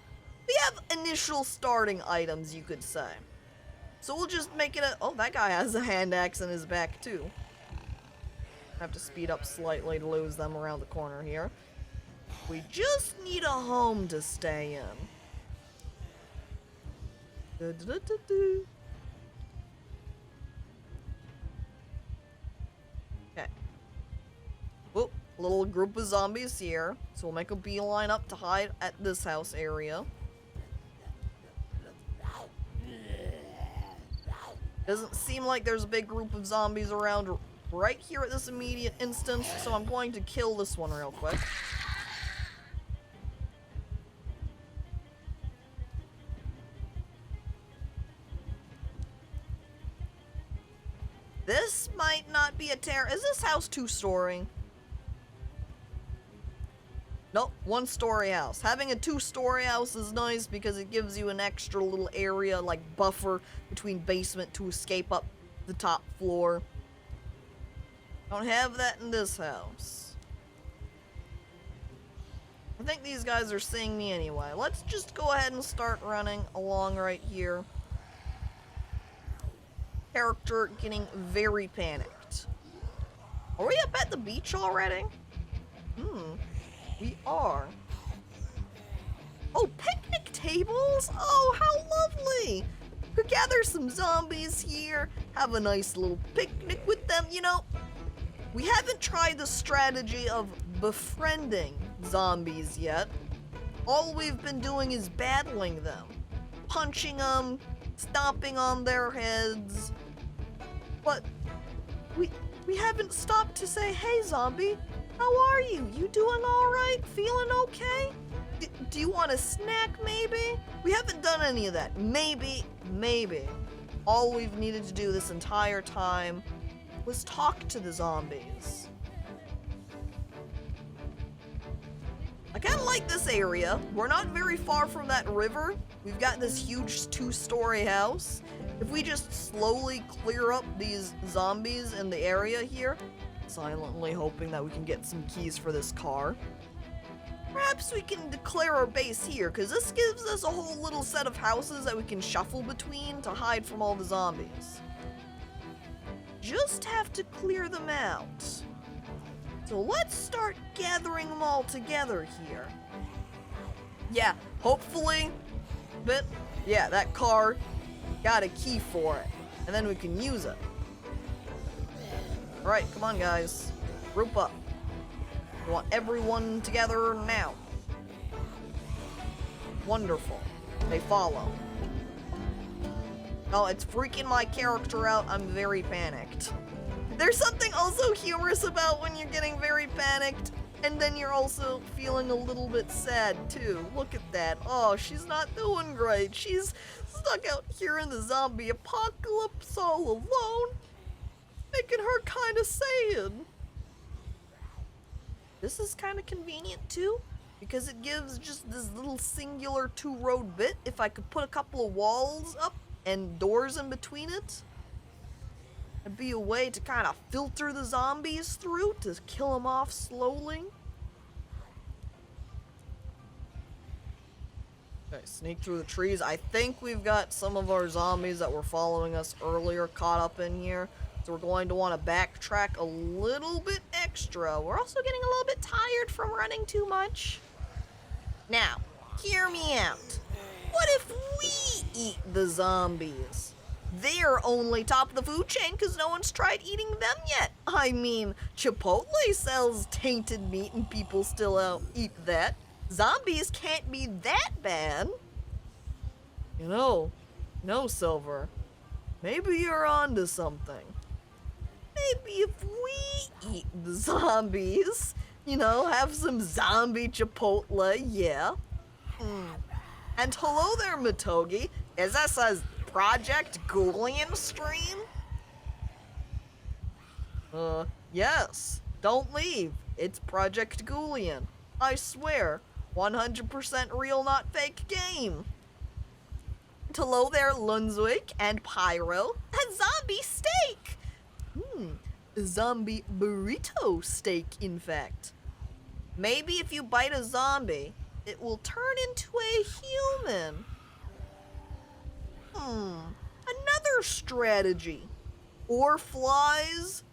we have initial starting items, you could say. So we'll just make it a, oh, that guy has a hand axe in his back, too. I have to speed up slightly to lose them around the corner here. We just need a home to stay in. Okay. Whoop, little group of zombies here. So we'll make a beeline up to hide at this house area. Doesn't seem like there's a big group of zombies around right here at this immediate instance, so I'm going to kill this one real quick. This might not be a is this house 2-story? Nope, 1-story house. Having a 2-story house is nice because it gives you an extra little area, like buffer between basement to escape up the top floor. Don't have that in this house. I think these guys are seeing me anyway. Let's just go ahead and start running along right here. Character getting very panicked. Are we up at the beach already? We are. Oh, picnic tables? Oh, how lovely! Could gather some zombies here, have a nice little picnic with them. You know, we haven't tried the strategy of befriending zombies yet. All we've been doing is battling them. Punching them, stomping on their heads. But we haven't stopped to say, hey zombie, how are you? You doing alright? Feeling okay? Do you want a snack maybe? We haven't done any of that. Maybe. All we've needed to do this entire time was talk to the zombies. I kind of like this area. We're not very far from that river. We've got this huge 2-story house. If we just slowly clear up these zombies in the area here, silently hoping that we can get some keys for this car, perhaps we can declare our base here, because this gives us a whole little set of houses that we can shuffle between to hide from all the zombies. Just have to clear them out. So let's start gathering them all together here. Yeah, hopefully, but yeah, that car got a key for it, and then we can use it. Alright, come on guys, group up. I want everyone together now. Wonderful. They follow. Oh, it's freaking my character out. I'm very panicked. There's something also humorous about when you're getting very panicked, and then you're also feeling a little bit sad, too. Look at that. Oh, she's not doing great. She's stuck out here in the zombie apocalypse all alone, making her kind of sad. This is kind of convenient, too, because it gives just this little singular two-road bit. If I could put a couple of walls up and doors in between it, it'd be a way to kind of filter the zombies through, to kill them off slowly. Okay, sneak through the trees. I think we've got some of our zombies that were following us earlier caught up in here. So we're going to want to backtrack a little bit extra. We're also getting a little bit tired from running too much. Now, hear me out. What if we eat the zombies? They're only top of the food chain because no one's tried eating them yet. I mean, Chipotle sells tainted meat and people still eat that. Zombies can't be that bad. You know, no, Silver. Maybe you're onto something. Maybe if we eat the zombies, you know, have some zombie Chipotle, yeah. And hello there, Matogi. Is this a Project Ghoulian stream? Yes. Don't leave. It's Project Ghoulian. I swear. 100% real, not fake game. And hello there, Lunswick and Pyro. A zombie steak! A zombie burrito steak, in fact. Maybe if you bite a zombie, it will turn into a human. Another strategy. Or flies,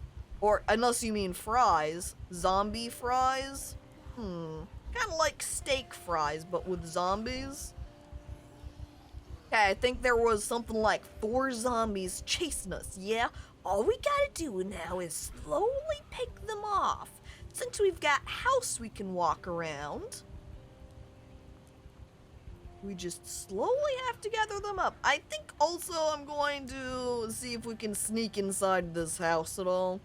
or unless you mean fries, zombie fries. Kind of like steak fries, but with zombies. Okay, I think there was something like 4 zombies chasing us, yeah? All we gotta do now is slowly pick them off. Since we've got house we can walk around, we just slowly have to gather them up. I think also I'm going to see if we can sneak inside this house at all.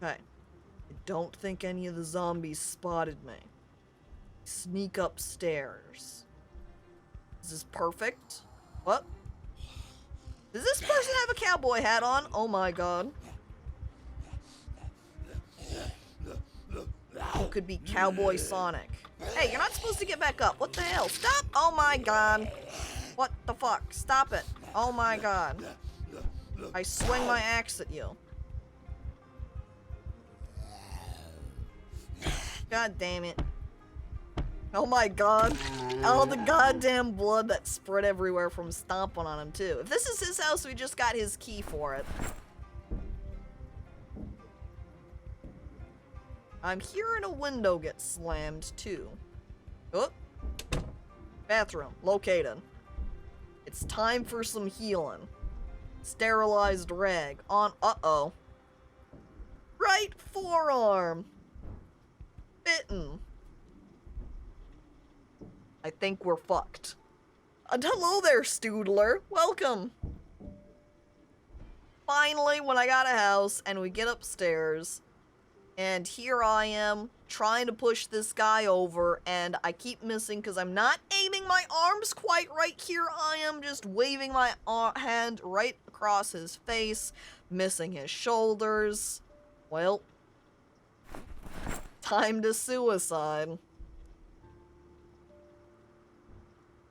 Okay. I don't think any of the zombies spotted me. Sneak upstairs. Is this perfect? What? Does this person have a cowboy hat on? Oh my god. It could be Cowboy Sonic. Hey, you're not supposed to get back up. What the hell? Stop! Oh my god. What the fuck? Stop it. Oh my god. I swing my axe at you. God damn it. Oh my god. All the goddamn blood that spread everywhere from stomping on him too. If this is his house, we just got his key for it. I'm hearing a window get slammed too. Oh. Bathroom. Located. It's time for some healing. Sterilized rag. On. Uh-oh. Right forearm. Bitten. I think we're fucked. Hello there, Stoodler. Welcome. Finally, when I got a house and we get upstairs, and here I am trying to push this guy over, and I keep missing because I'm not aiming my arms quite right. Here I am just waving my hand right across his face, missing his shoulders. Well, time to suicide.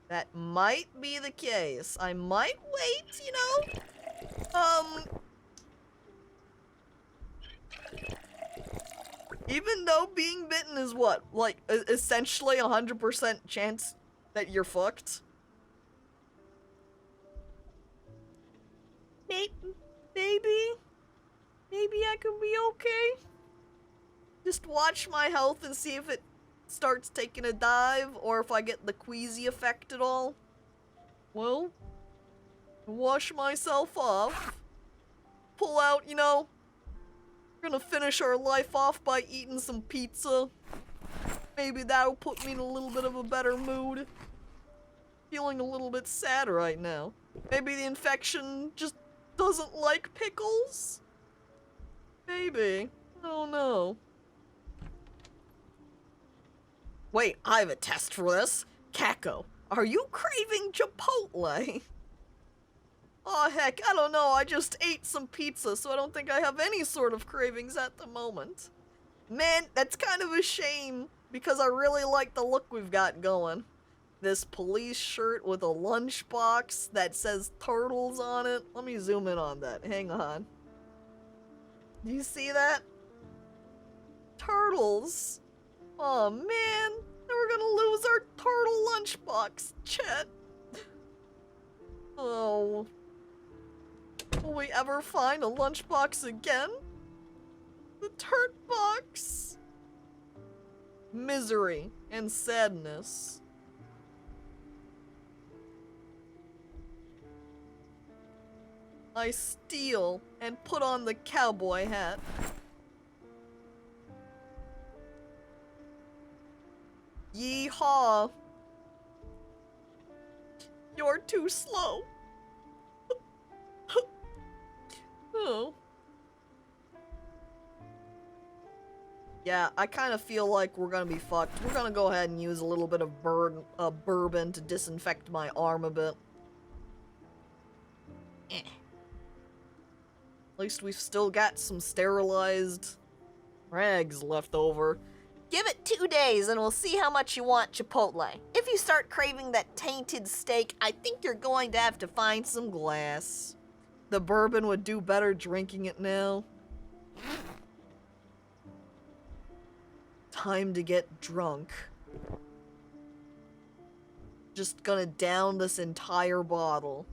That might be the case. I might wait, you know? Even though being bitten is what? Like, essentially 100% chance that you're fucked? Maybe I could be okay. Just watch my health and see if it starts taking a dive, or if I get the queasy effect at all. Well, Wash myself off. Pull out, you know, we're gonna finish our life off by eating some pizza. Maybe that'll put me in a little bit of a better mood. Feeling a little bit sad right now. Maybe the infection just doesn't like pickles? Maybe. I don't know. Wait, I have a test for this. Caco, are you craving Chipotle? Oh heck, I don't know, I just ate some pizza, so I don't think I have any sort of cravings at the moment. Man, that's kind of a shame, because I really like the look we've got going. This police shirt with a lunchbox that says turtles on it. Let me zoom in on that, hang on. Do you see that? Turtles. Oh man, we're gonna lose our turtle lunchbox, Chet. Oh. Will we ever find a lunchbox again? The Turt Box. Misery and sadness. I steal and put on the cowboy hat. Yeehaw. You're too slow. Oh. Yeah, I kind of feel like we're gonna be fucked. We're gonna go ahead and use a little bit of bourbon to disinfect my arm a bit. At least we've still got some sterilized rags left over. Give it 2 days and we'll see how much you want Chipotle. If you start craving that tainted steak, I think you're going to have to find some glass. The bourbon would do better drinking it now. Time to get drunk. Just gonna down this entire bottle.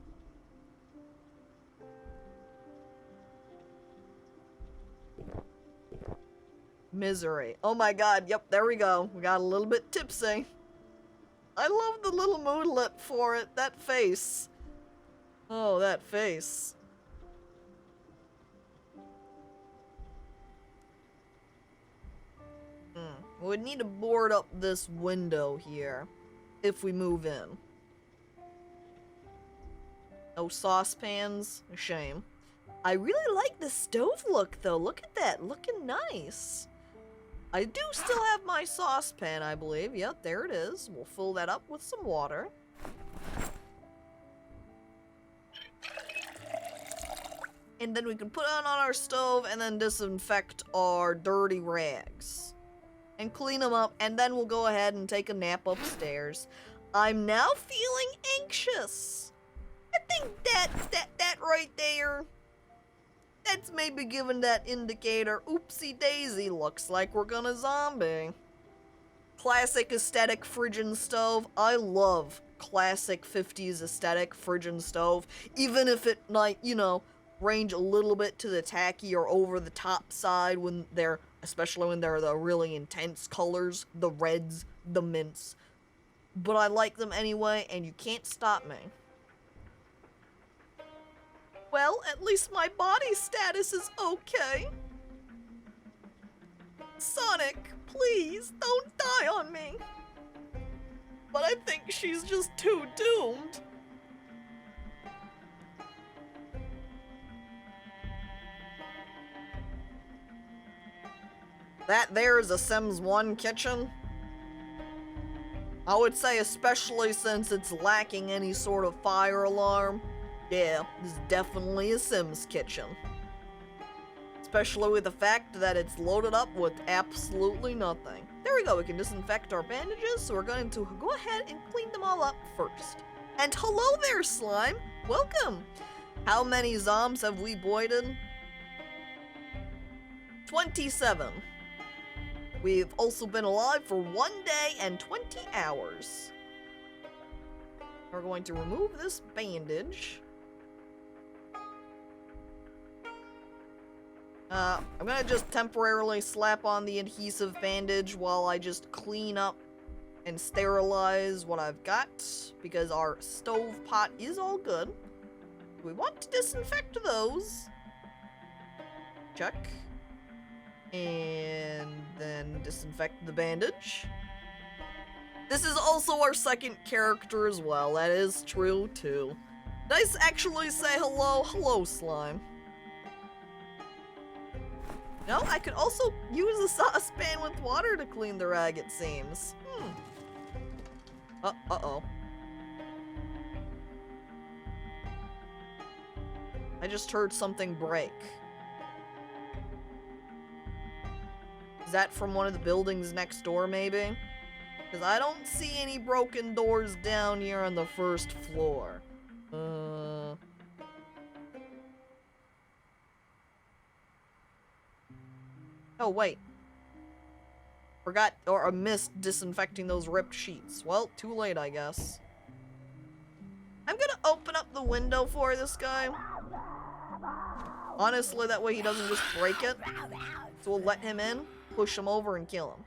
Misery. Oh my god, yep, there we go. We got a little bit tipsy. I love the little moodlet for it. That face. Oh, that face. We would need to board up this window here if we move in. No saucepans? A shame. I really like the stove look though. Look at that, looking nice. I do still have my saucepan, I believe. Yep, there it is. We'll fill that up with some water. And then we can put it on our stove and then disinfect our dirty rags. And clean them up, and then we'll go ahead and take a nap upstairs. I'm now feeling anxious. I think that right there, that's maybe giving that indicator, oopsie daisy, looks like we're gonna zombie. Classic aesthetic Phrygian stove. I love classic 50s aesthetic Phrygian stove, even if it might, you know, range a little bit to the tacky or over the top side when they're, especially when they're the really intense colors, the reds, the mints. But I like them anyway, and you can't stop me. Well, at least my body status is okay. Sonic, please, don't die on me. But I think she's just too doomed. That there is a Sims 1 kitchen. I would say, especially since it's lacking any sort of fire alarm. Yeah, this is definitely a Sims kitchen. Especially with the fact that it's loaded up with absolutely nothing. There we go, we can disinfect our bandages, so we're going to go ahead and clean them all up first. And hello there, slime! Welcome! How many zombs have we boided? 27. We've also been alive for 1 day and 20 hours. We're going to remove this bandage. I'm gonna just temporarily slap on the adhesive bandage while I just clean up and sterilize what I've got, because our stove pot is all good. We want to disinfect those. Check. And then disinfect the bandage. This is also our second character as well. That is true, too. Nice actually say hello. Hello, slime. No, I could also use a saucepan with water to clean the rag, it seems. Uh-oh. I just heard something break. Is that from one of the buildings next door, maybe? Because I don't see any broken doors down here on the first floor. Oh, wait. Forgot, or I missed disinfecting those ripped sheets. Well, too late, I guess. I'm gonna open up the window for this guy. Honestly, that way he doesn't just break it. So we'll let him in, push him over, and kill him.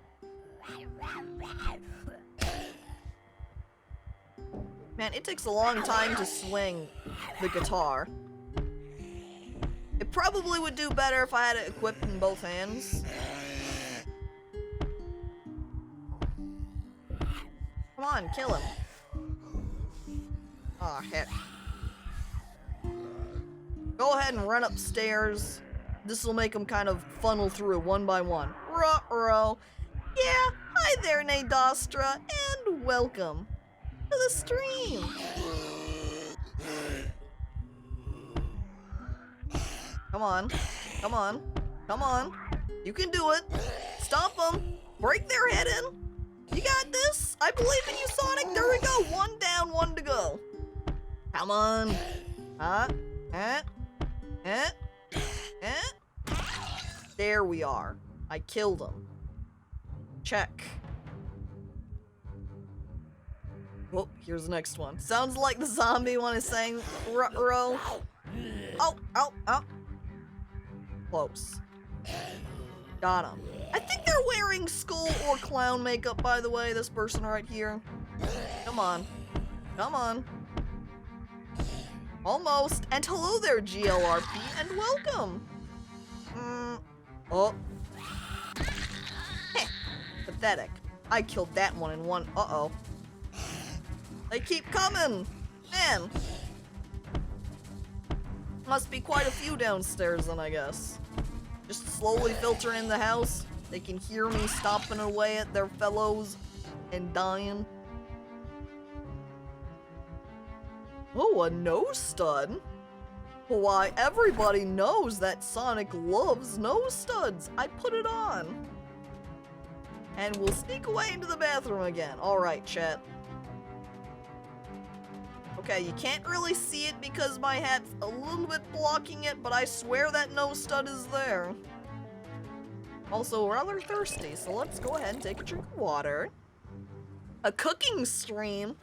Man, it takes a long time to swing the guitar. It probably would do better if I had it equipped in both hands. Come on, kill him. Aw, heck. Go ahead and run upstairs. This will make them kind of funnel through one by one. Ruh-roh. Yeah, hi there, Nadastra, and welcome to the stream. Come on. Come on. Come on. You can do it. Stomp them. Break their head in. You got this. I believe in you, Sonic. There we go. One down, one to go. Come on. There we are. I killed him. Check. Oh, here's the next one. Sounds like the zombie one is saying ruh-roh. Oh. Close. Got him. I think they're wearing skull or clown makeup, by the way, this person right here. Come on. Come on. Almost. And hello there, GLRP, and welcome. Oh. Heh. Pathetic. I killed that one in one. Uh-oh. They keep coming. Man. Must be quite a few downstairs then, I guess. Just slowly filtering in the house. They can hear me stomping away at their fellows and dying. Oh, a nose stud? Why, everybody knows that Sonic loves nose studs. I put it on. And we'll sneak away into the bathroom again. Alright, chat. Okay, you can't really see it because my hat's a little bit blocking it, but I swear that nose stud is there. Also, rather thirsty, so let's go ahead and take a drink of water. A cooking stream?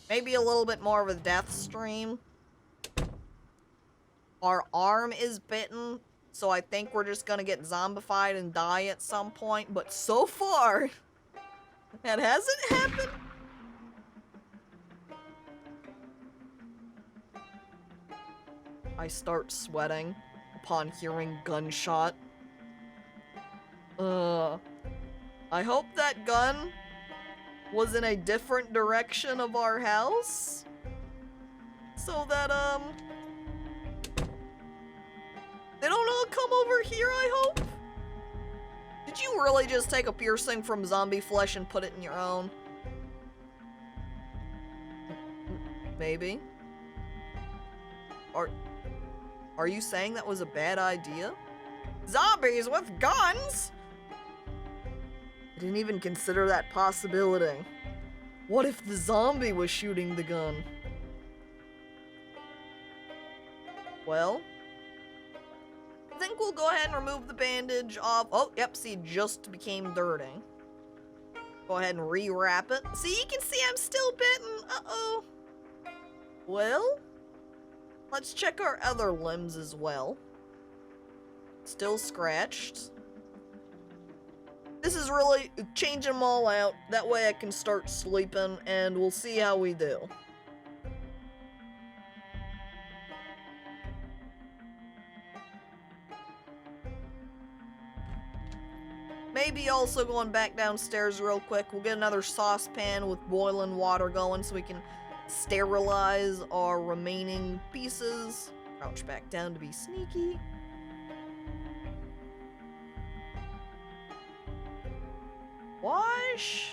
Maybe a little bit more of a death stream. Our arm is bitten, so I think we're just gonna get zombified and die at some point, but so far, that hasn't happened. I start sweating upon hearing gunshot. I hope that gun was in a different direction of our house, so that, they don't all come over here, I hope? Did you really just take a piercing from zombie flesh and put it in your own? Maybe. Are you saying that was a bad idea? Zombies with guns? I didn't even consider that possibility. What if the zombie was shooting the gun? Well, I think we'll go ahead and remove the bandage off. Oh, yep, see, it just became dirty. Go ahead and rewrap it. See, you can see I'm still bitten. Uh-oh. Well, let's check our other limbs as well. Still scratched. This is really changing them all out. That way I can start sleeping, and we'll see how we do. Maybe also going back downstairs real quick, we'll get another saucepan with boiling water going so we can sterilize our remaining pieces. Crouch back down to be sneaky. Wash?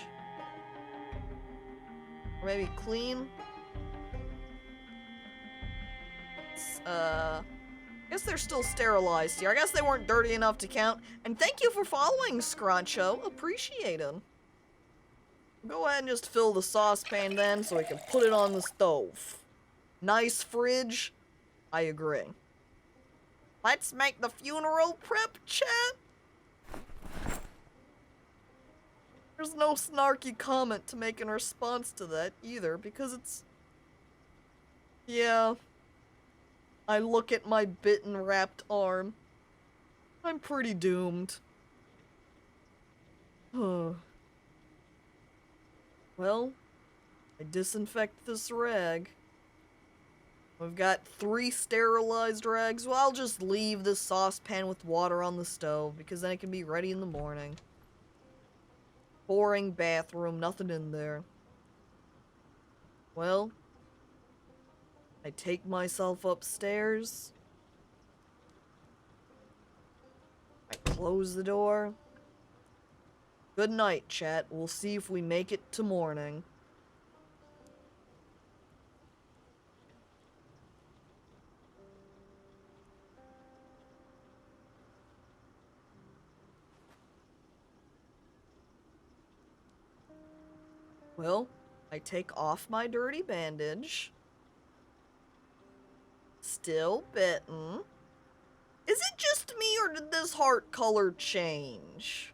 Or maybe clean? I guess they're still sterilized here. I guess they weren't dirty enough to count. And thank you for following, Scroncho. Appreciated. Go ahead and just fill the saucepan then so we can put it on the stove. Nice fridge. I agree. Let's make the funeral prep, chat. There's no snarky comment to make in response to that either, because it's... Yeah. I look at my bitten, wrapped arm. I'm pretty doomed. Well, I disinfect this rag. We've got 3 sterilized rags. Well, I'll just leave this saucepan with water on the stove, because then it can be ready in the morning. Boring bathroom, nothing in there. Well, I take myself upstairs. I close the door. Good night, chat. We'll see if we make it to morning. Well, I take off my dirty bandage. Still bitten. Is it just me, or did this heart color change?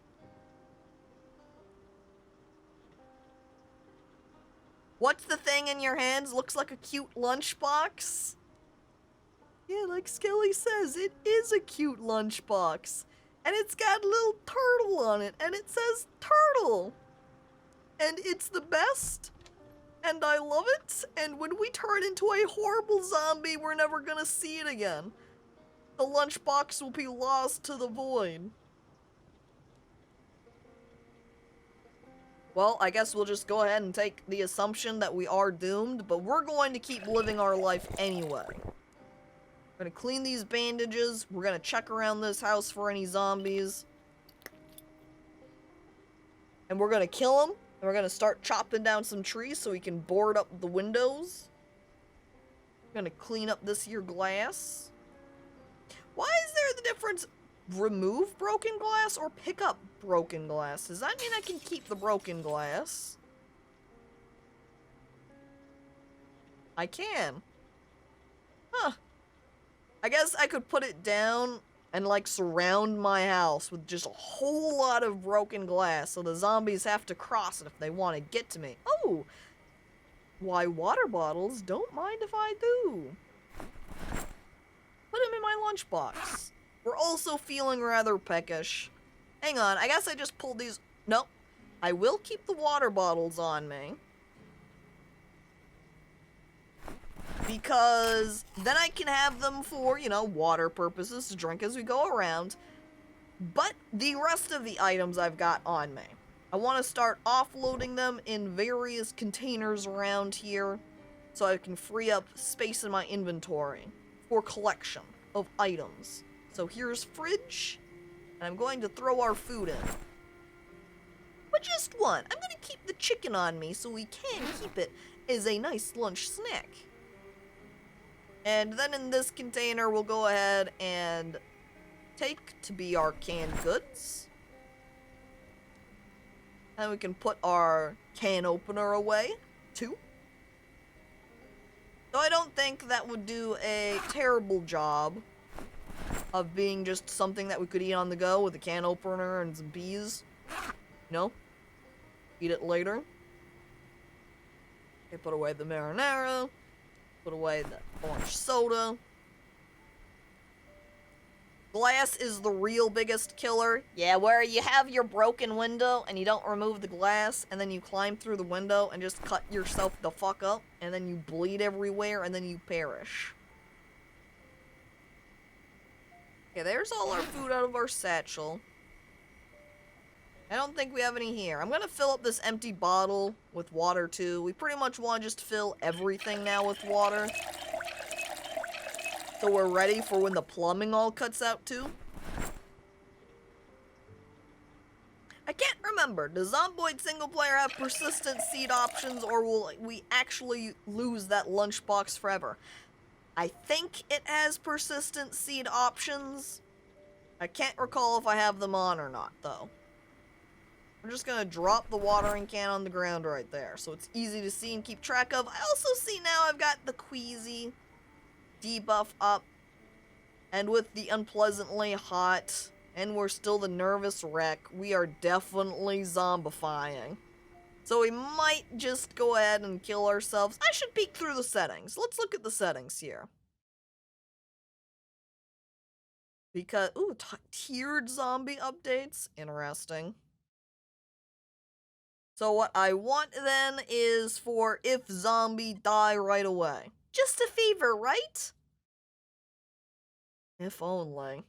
What's the thing in your hands? Looks like a cute lunchbox. Yeah, like Skelly says, it is a cute lunchbox. And it's got a little turtle on it, and it says turtle. And it's the best. And I love it. And when we turn into a horrible zombie, we're never gonna see it again. The lunchbox will be lost to the void. Well, I guess we'll just go ahead and take the assumption that we are doomed, but we're going to keep living our life anyway. We're gonna clean these bandages. We're gonna check around this house for any zombies. And we're gonna kill them. And we're gonna start chopping down some trees so we can board up the windows. We're gonna clean up this here glass. Why is there the difference? Remove broken glass or pick up broken glass? Does that mean I can keep the broken glass? I can. Huh. I guess I could put it down and like surround my house with just a whole lot of broken glass so the zombies have to cross it if they want to get to me. Oh! Why, water bottles, don't mind if I do. Put them in my lunchbox. We're also feeling rather peckish. Hang on, I guess I just pulled these... Nope. I will keep the water bottles on me. Because then I can have them for, you know, water purposes to drink as we go around. But the rest of the items I've got on me, I want to start offloading them in various containers around here so I can free up space in my inventory for collection of items. So here's fridge, and I'm going to throw our food in. But just one. I'm going to keep the chicken on me so we can keep it as a nice lunch snack. And then in this container, we'll go ahead and take to be our canned goods. And we can put our can opener away, too. So I don't think that would do a terrible job of being just something that we could eat on the go with a can opener and some peas. You know? Eat it later. Okay, put away the marinara. Put away the orange soda. Glass is the real biggest killer. Yeah, where you have your broken window and you don't remove the glass, and then you climb through the window and just cut yourself the fuck up, and then you bleed everywhere, and then you perish. Okay, there's all our food out of our satchel. I don't think we have any here. I'm gonna fill up this empty bottle with water too. We pretty much want to just fill everything now with water. So we're ready for when the plumbing all cuts out too. I can't remember. Does Zomboid single player have persistent seed options, or will we actually lose that lunchbox forever? I think it has persistent seed options. I can't recall if I have them on or not though. I'm just gonna drop the watering can on the ground right there so it's easy to see and keep track of. I also see now I've got the Queasy debuff up, and with the unpleasantly hot, and we're still the nervous wreck, we are definitely zombifying. So we might just go ahead and kill ourselves. I should peek through the settings. Let's look at the settings here. Because, ooh, tiered zombie updates, interesting. So what I want then is for if zombie die right away. Just a fever, right? If only.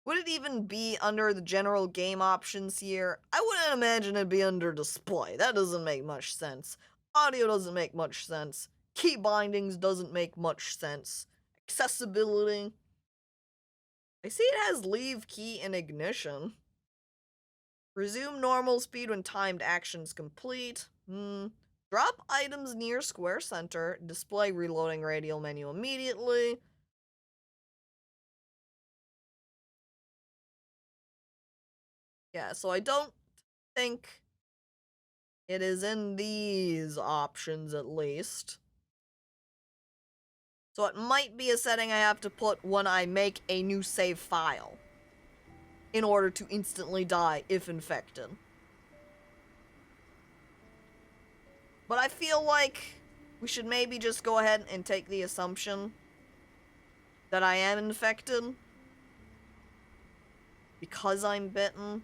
Would it even be under the general game options here? I wouldn't imagine it'd be under display. That doesn't make much sense. Audio doesn't make much sense. Key bindings doesn't make much sense. Accessibility. I see it has leave key and ignition. Resume normal speed when timed actions complete. Drop items near square center. Display reloading radial menu immediately. Yeah, so I don't think it is in these options at least. So it might be a setting I have to put when I make a new save file in order to instantly die if infected. But I feel like we should maybe just go ahead and take the assumption that I am infected because I'm bitten.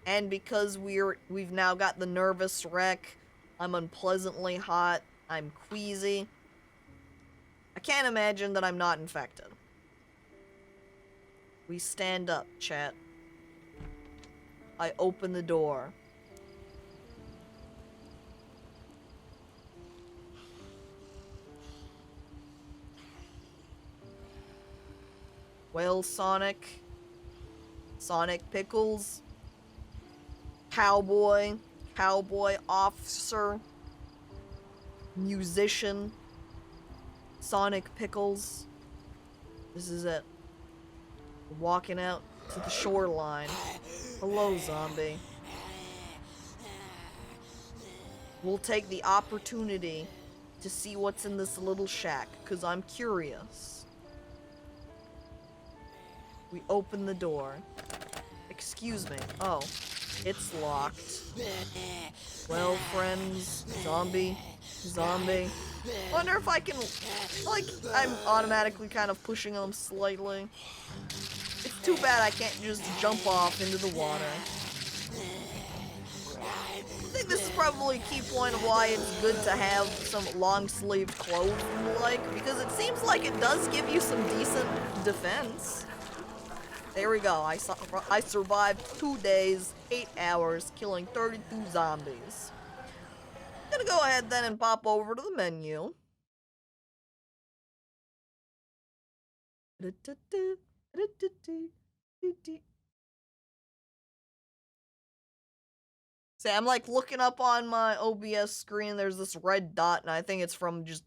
And because we've now got the nervous wreck, I'm unpleasantly hot, I'm queasy. I can't imagine that I'm not infected. We stand up, chat. I open the door. Well, Sonic Pickles, Cowboy Officer, Musician, Sonic Pickles. This is it. We're walking out to the shoreline. Hello, zombie. We'll take the opportunity to see what's in this little shack, 'cause I'm curious. We open the door. Excuse me. Oh, it's locked. Well, friends, zombie. Wonder if I can, like, I'm automatically kind of pushing them slightly. It's too bad I can't just jump off into the water. I think this is probably a key point of why it's good to have some long-sleeved clothes and the like, because it seems like it does give you some decent defense. There we go. I survived 2 days, 8 hours, killing 32 zombies. I'm gonna go ahead then and pop over to the menu. See, I'm like looking up on my OBS screen, there's this red dot, and I think it's from just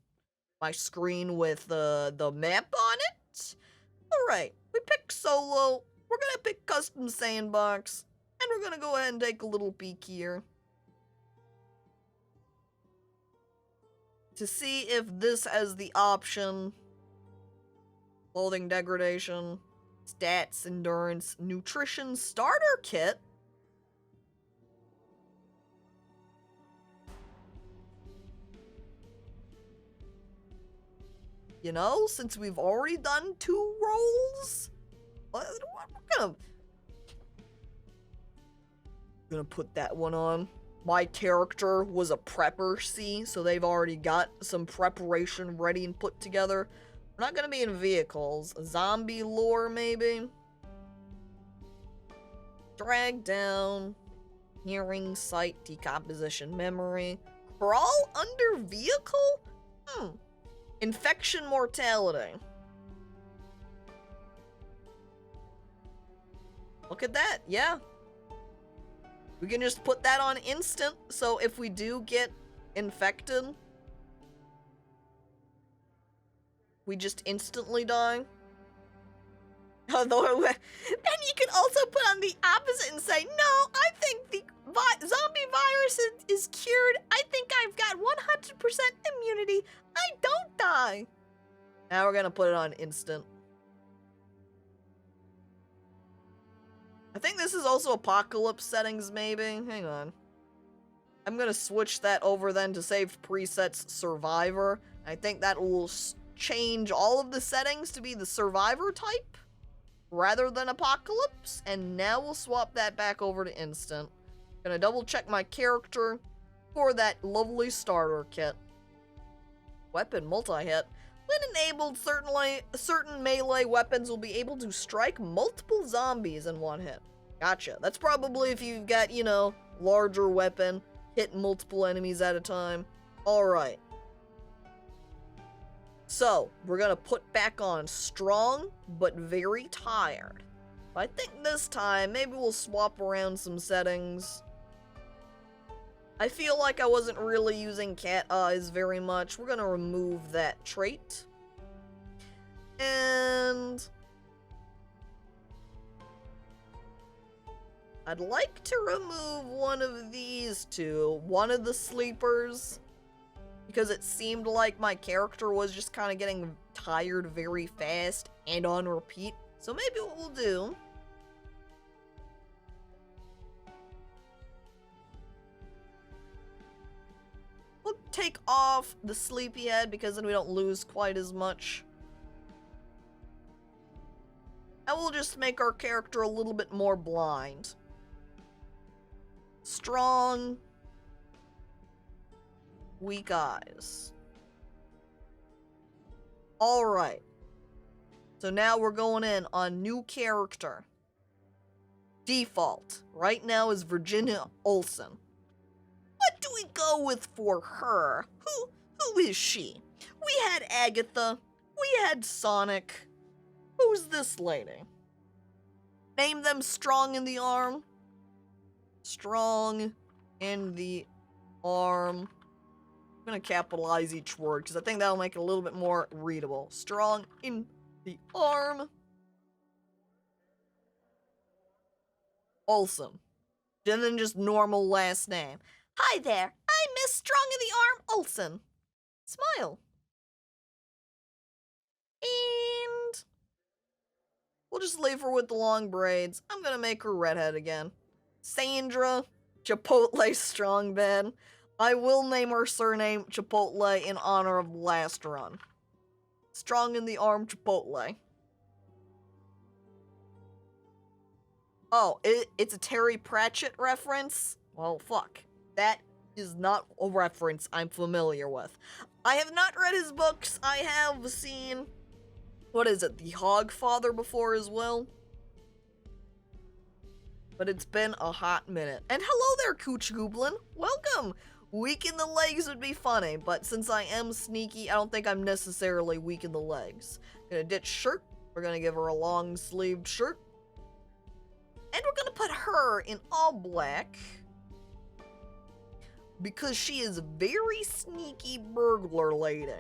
my screen with the map on it. Alright, we picked solo, we're gonna pick custom sandbox, and we're gonna go ahead and take a little peek here to see if this has the option. Clothing degradation, stats, endurance, nutrition, starter kit. You know, since we've already done 2 rolls, we're gonna put that one on. My character was a prepper, see? So they've already got some preparation ready and put together. We're not gonna be in vehicles. Zombie lore, maybe? Drag down. Hearing, sight, decomposition, memory. Crawl under vehicle? Infection mortality. Look at that, yeah. We can just put that on instant, so if we do get infected, we just instantly die. Although, then you can also put on the opposite and say, no, I think the zombie virus is cured. I think I've got 100% immunity. I don't die. Now we're gonna put it on instant. I think this is also apocalypse settings, maybe. Hang on. I'm gonna switch that over then to saved presets survivor. I think that will change all of the settings to be the survivor type rather than apocalypse. And now we'll swap that back over to instant. Gonna double check my character for that lovely starter kit. Weapon multi-hit. When enabled, certain melee weapons will be able to strike multiple zombies in one hit. Gotcha. That's probably if you've got, you know, larger weapon, hit multiple enemies at a time. Alright. So, we're gonna put back on strong, but very tired. I think this time, maybe we'll swap around some settings. I feel like I wasn't really using cat eyes very much. We're gonna remove that trait. And I'd like to remove one of these two. One of the sleepers. Because it seemed like my character was just kind of getting tired very fast and on repeat. So maybe what we'll do... we'll take off the sleepyhead because then we don't lose quite as much. And we'll just make our character a little bit more blind. Strong. Weak eyes. Alright. So now we're going in on new character. Default. Right now is Virginia Olsen. What do we go with for her? Who is she? We had Agatha. We had Sonic. Who's this lady? Name them strong in the arm. Strong in the arm. I'm gonna capitalize each word because I think that'll make it a little bit more readable. Strong in the arm. Olsen. And then just normal last name. Hi there, I'm Miss Strong in the Arm Olsen. Smile. And we'll just leave her with the long braids. I'm gonna make her redhead again. Sandra Chipotle Strongbad. I will name her surname Chipotle in honor of last run. Strong in the arm Chipotle. Oh, it's a Terry Pratchett reference? Well, fuck. That is not a reference I'm familiar with. I have not read his books. I have seen, what is it, The Hogfather before as well. But it's been a hot minute. And hello there, Cooch Goblin. Welcome. Weak in the legs would be funny, but since I am sneaky, I don't think I'm necessarily weak in the legs. Gonna ditch shirt. We're gonna give her a long-sleeved shirt. And we're gonna put her in all black. Because she is a very sneaky burglar lady.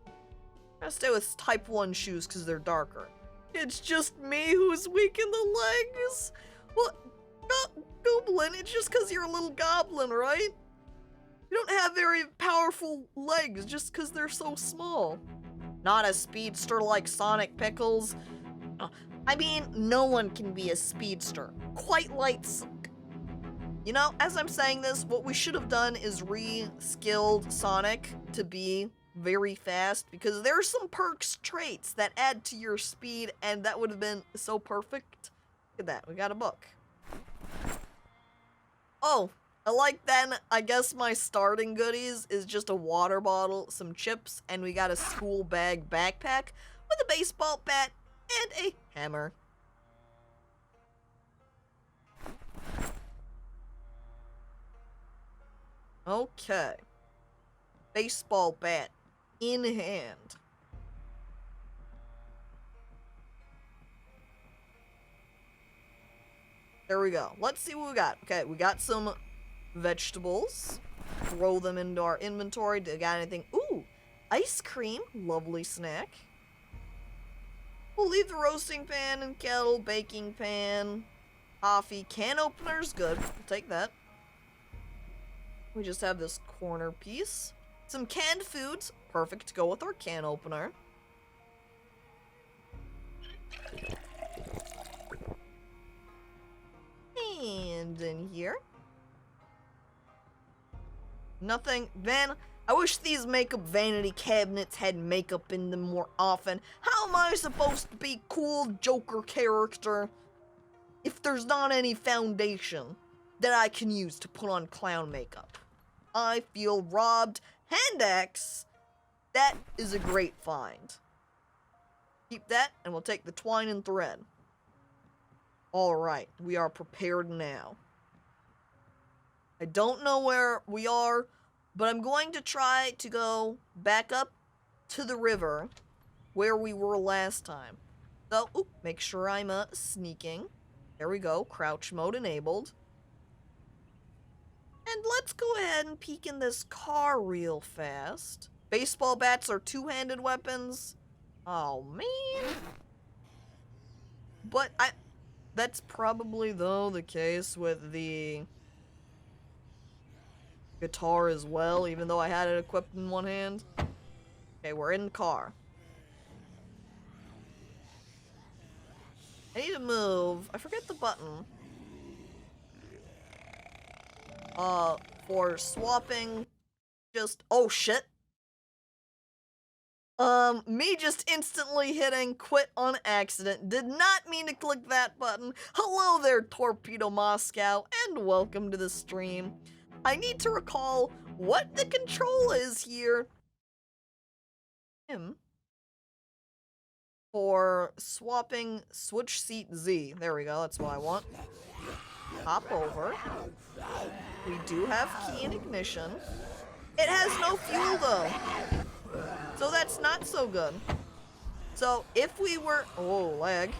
I'm gonna stay with type 1 shoes because they're darker. It's just me who's weak in the legs? What? Goblin, it's just because you're a little goblin, right? You don't have very powerful legs just because they're so small. Not a speedster like Sonic Pickles. I mean, no one can be a speedster. Quite like... You know, as I'm saying this, what we should have done is re-skilled Sonic to be very fast, because there are some perks traits that add to your speed, and that would have been so perfect. Look at that, we got a book. Oh, then I guess my starting goodies is just a water bottle, some chips, and we got a school bag backpack with a baseball bat and a hammer. Okay. Baseball bat in hand. There we go. Let's see what we got. Okay, we got some vegetables. Throw them into our inventory. Do we got anything? Ooh, ice cream. Lovely snack. We'll leave the roasting pan and kettle, baking pan, coffee, can openers. Good. We'll take that. We just have this corner piece. Some canned foods. Perfect to go with our can opener. And in here. Nothing. Man, I wish these makeup vanity cabinets had makeup in them more often. How am I supposed to be cool Joker character if there's not any foundation that I can use to put on clown makeup? I feel robbed. Hand axe. That is a great find. Keep that, and we'll take the twine and thread. Alright, we are prepared now. I don't know where we are, but I'm going to try to go back up to the river where we were last time. So, make sure I'm sneaking. There we go, crouch mode enabled. And let's go ahead and peek in this car real fast. Baseball bats are two-handed weapons. Oh, man. But that's probably, though, the case with the guitar as well, even though I had it equipped in one hand. Okay, we're in the car. I need to move. I forget the button. For swapping just... Oh, shit. Me just instantly hitting quit on accident. Did not mean to click that button. Hello there, Torpedo Moscow, and welcome to the stream. I need to recall what the control is here. For swapping switch seat Z. There we go, that's what I want. Hop over. We do have key and ignition. It has no fuel though. So that's not so good. So if we were... Oh, lag.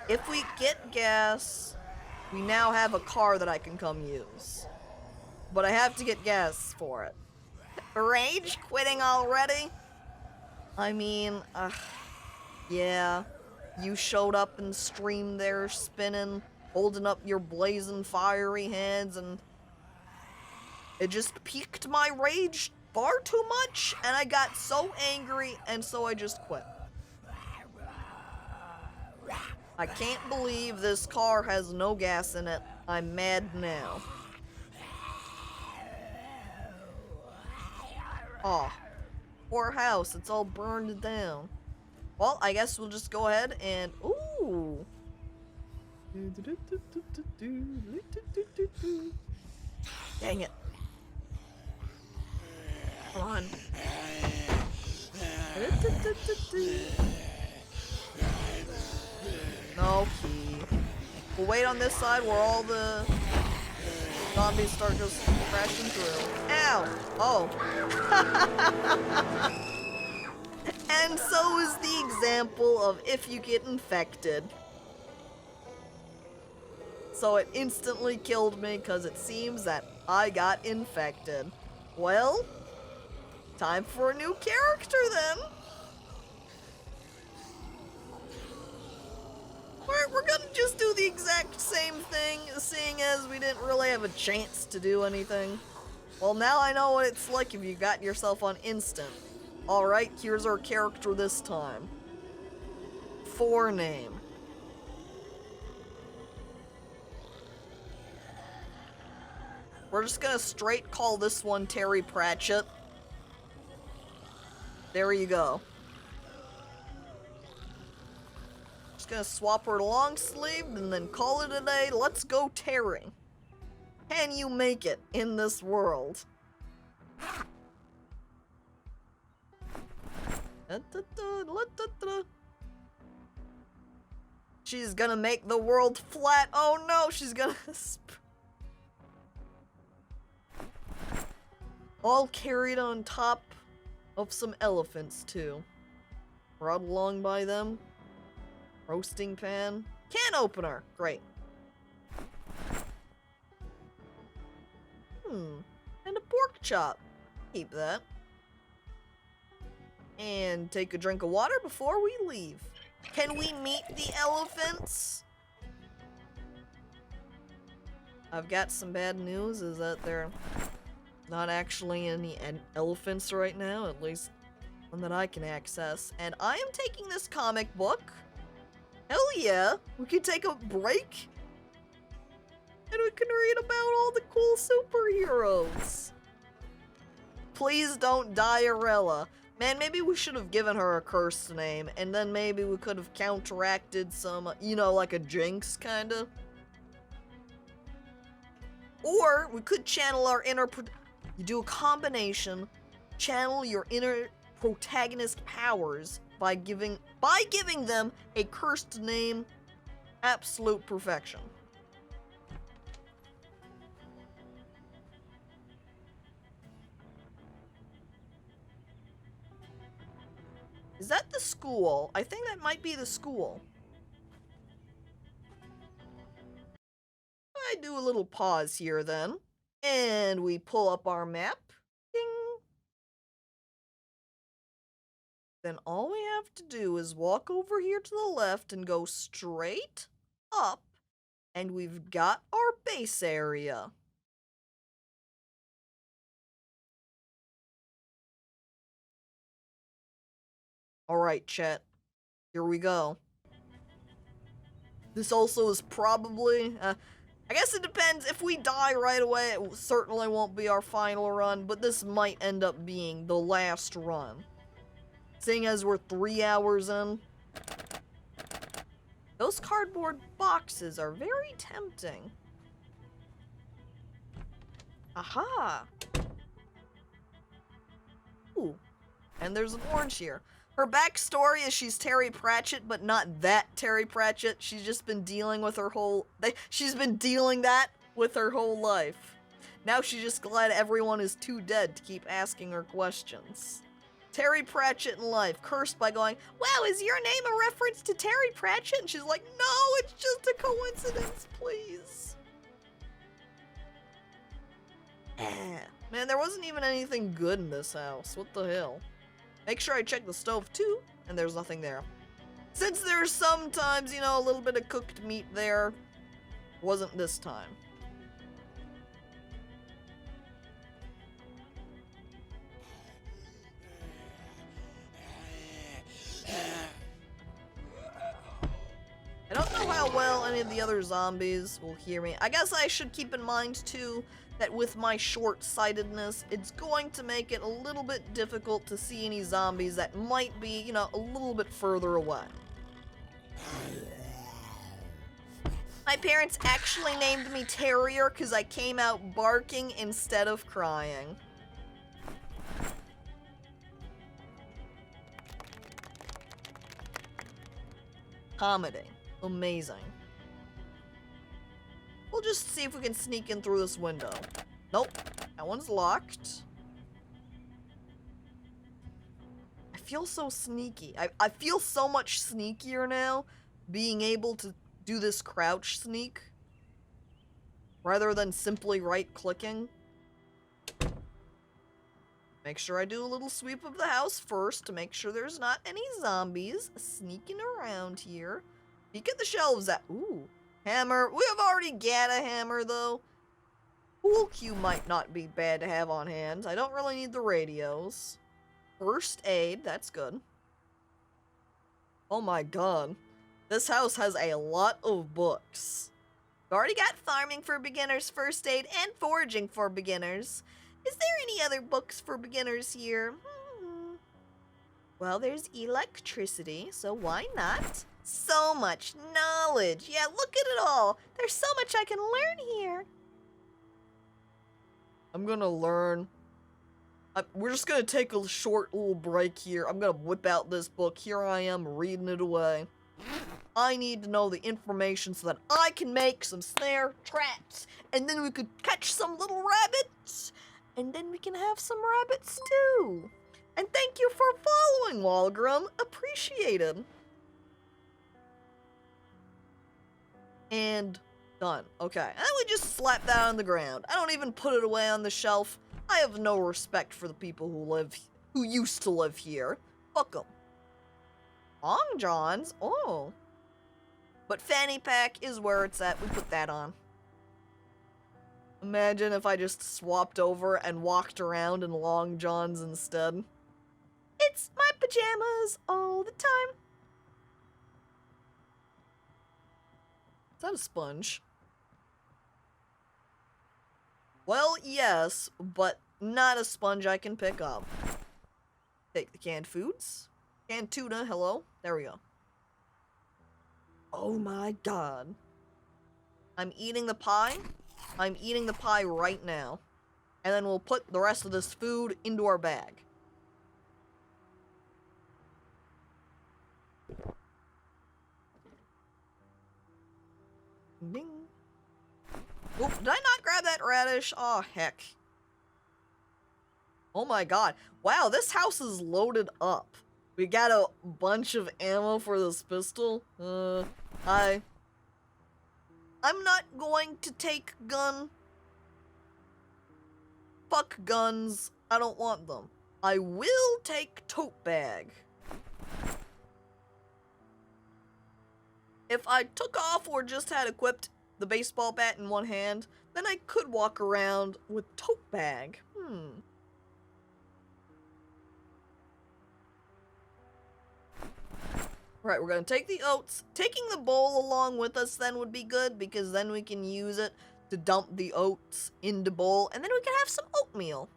If we get gas, we now have a car that I can come use. But I have to get gas for it. Rage quitting already? I mean, yeah. You showed up in stream there spinning, holding up your blazing fiery hands, and it just piqued my rage far too much, and I got so angry, and so I just quit. I can't believe this car has no gas in it. I'm mad now. Aw. Poor house, it's all burned down. Well, I guess we'll just go ahead and... Ooh! Dang it. Come on. No key. We'll wait on this side where all the zombies start just crashing through. Ow! Oh. And so is the example of if you get infected. So it instantly killed me because it seems that I got infected. Well, time for a new character then. We're gonna just do the exact same thing, seeing as we didn't really have a chance to do anything. Well, now I know what it's like if you got yourself on instant. Alright, here's our character this time. Forename. We're just gonna straight call this one Terry Pratchett. There you go. Just gonna swap her long sleeve and then call it a day. Let's go Terry. Can you make it in this world? She's gonna make the world flat. Oh no, she's gonna... all carried on top of some elephants, too. Brought along by them. Roasting pan. Can opener. Great. And a pork chop. Keep that. And take a drink of water before we leave. Can we meet the elephants? I've got some bad news, is that there not actually any elephants right now, at least one that I can access. And I am taking this comic book. Hell yeah, we could take a break and we can read about all the cool superheroes. Please don't Diarella. Man, maybe we should have given her a cursed name, and then maybe we could have counteracted some, you know, like a jinx, kinda. Or we could channel our inner... You do a combination, channel your inner protagonist powers by giving them a cursed name. Absolute perfection. Is that the school? I think that might be the school. I do a little pause here then. And we pull up our map. Ding. Then all we have to do is walk over here to the left and go straight up. And we've got our base area. Alright, chat. Here we go. This also is probably... I guess it depends. If we die right away, it certainly won't be our final run, but this might end up being the last run. Seeing as we're 3 hours in. Those cardboard boxes are very tempting. Aha! Ooh. And there's an orange here. Her backstory is she's Terry Pratchett, but not that Terry Pratchett. She's just been dealing with her whole... She's been dealing that with her whole life. Now she's just glad everyone is too dead to keep asking her questions. Terry Pratchett in life, cursed by going, wow, is your name a reference to Terry Pratchett? And she's like, no, it's just a coincidence, please. Man, there wasn't even anything good in this house. What the hell? Make sure I check the stove too, and there's nothing there. Since there's sometimes, you know, a little bit of cooked meat there, wasn't this time. I don't know how well any of the other zombies will hear me. I guess I should keep in mind too that with my short-sightedness, it's going to make it a little bit difficult to see any zombies that might be, you know, a little bit further away. My parents actually named me Terrier because I came out barking instead of crying. Comedy. Amazing. We'll just see if we can sneak in through this window. Nope. That one's locked. I feel so sneaky. I feel so much sneakier now being able to do this crouch sneak rather than simply right-clicking. Make sure I do a little sweep of the house first to make sure there's not any zombies sneaking around here. Peek at the shelves. Ooh. Hammer. We have already got a hammer, though. Pool cue might not be bad to have on hand. I don't really need the radios. First aid. That's good. Oh my god. This house has a lot of books. We already got farming for beginners, first aid, and foraging for beginners. Is there any other books for beginners here? Well, there's electricity, so why not? So much knowledge. Yeah, look at it all. There's so much I can learn here. I'm gonna learn. We're just gonna take a short little break here. I'm gonna whip out this book. Here I am reading it away. I need to know the information so that I can make some snare traps. And then we could catch some little rabbits. And then we can have some rabbit stew. And thank you for following, Walgrim. Appreciated. And done. Okay, and then we just slap that on the ground. I don't even put it away on the shelf. I have no respect for the people who used to live here. Fuck them. Long Johns? Oh. But fanny pack is where it's at. We put that on. Imagine if I just swapped over and walked around in long johns instead. It's my pajamas all the time. Is that a sponge? Well, yes, but not a sponge I can pick up. Take the canned foods. Canned tuna, hello. There we go. Oh my god. I'm eating the pie. I'm eating the pie right now. And then we'll put the rest of this food into our bag. Ding. Oh, did I not grab that radish? Oh, heck. Oh my god. Wow, this house is loaded up. We got a bunch of ammo for this pistol. I'm not going to take gun. Fuck guns. I don't want them. I will take tote bag. If I took off or just had equipped the baseball bat in one hand, then I could walk around with tote bag. Right, we're gonna take the oats. Taking the bowl along with us then would be good, because then we can use it to dump the oats into bowl, and then we can have some oatmeal.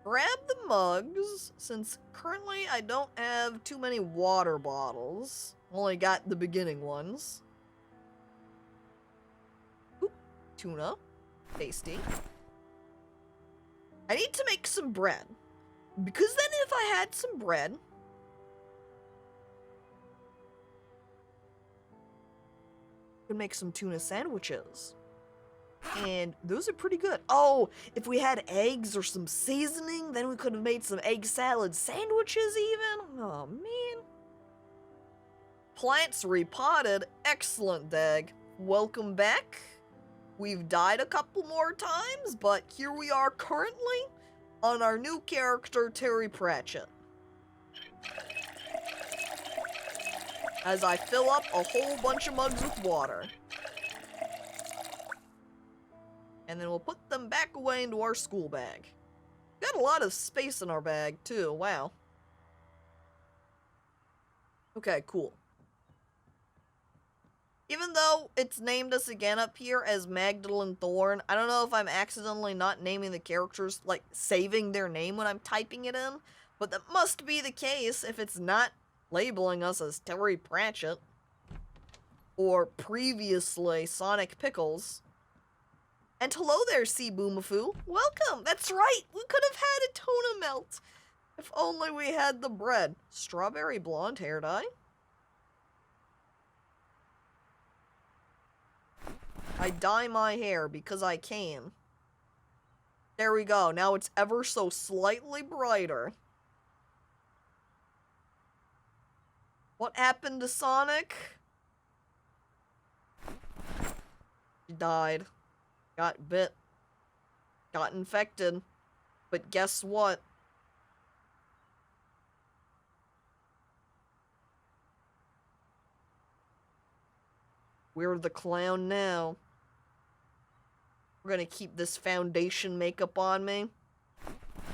Grab the mugs, since currently I don't have too many water bottles. Only got the beginning ones. Oop, tuna. Tasty. I need to make some bread. Because then if I had some bread, I could make some tuna sandwiches. And those are pretty good. Oh, if we had eggs or some seasoning, then we could have made some egg salad sandwiches even. Oh, man. Plants repotted. Excellent, Dag. Welcome back. We've died a couple more times, but here we are currently on our new character, Terry Pratchett. As I fill up a whole bunch of mugs with water. And then we'll put them back away into our school bag. Got a lot of space in our bag, too. Wow. Okay, cool. Even though it's named us again up here as Magdalene Thorne, I don't know if I'm accidentally not naming the characters, like, saving their name when I'm typing it in, but that must be the case if it's not labeling us as Terry Pratchett. Or previously Sonic Pickles. And hello there, Sea Boomafoo. Welcome! That's right! We could have had a tuna melt! If only we had the bread. Strawberry blonde hair dye. I dye my hair because I can. There we go. Now it's ever so slightly brighter. What happened to Sonic? He died. Got bit. Got infected. But guess what? We're the clown now. We're gonna keep this foundation makeup on me.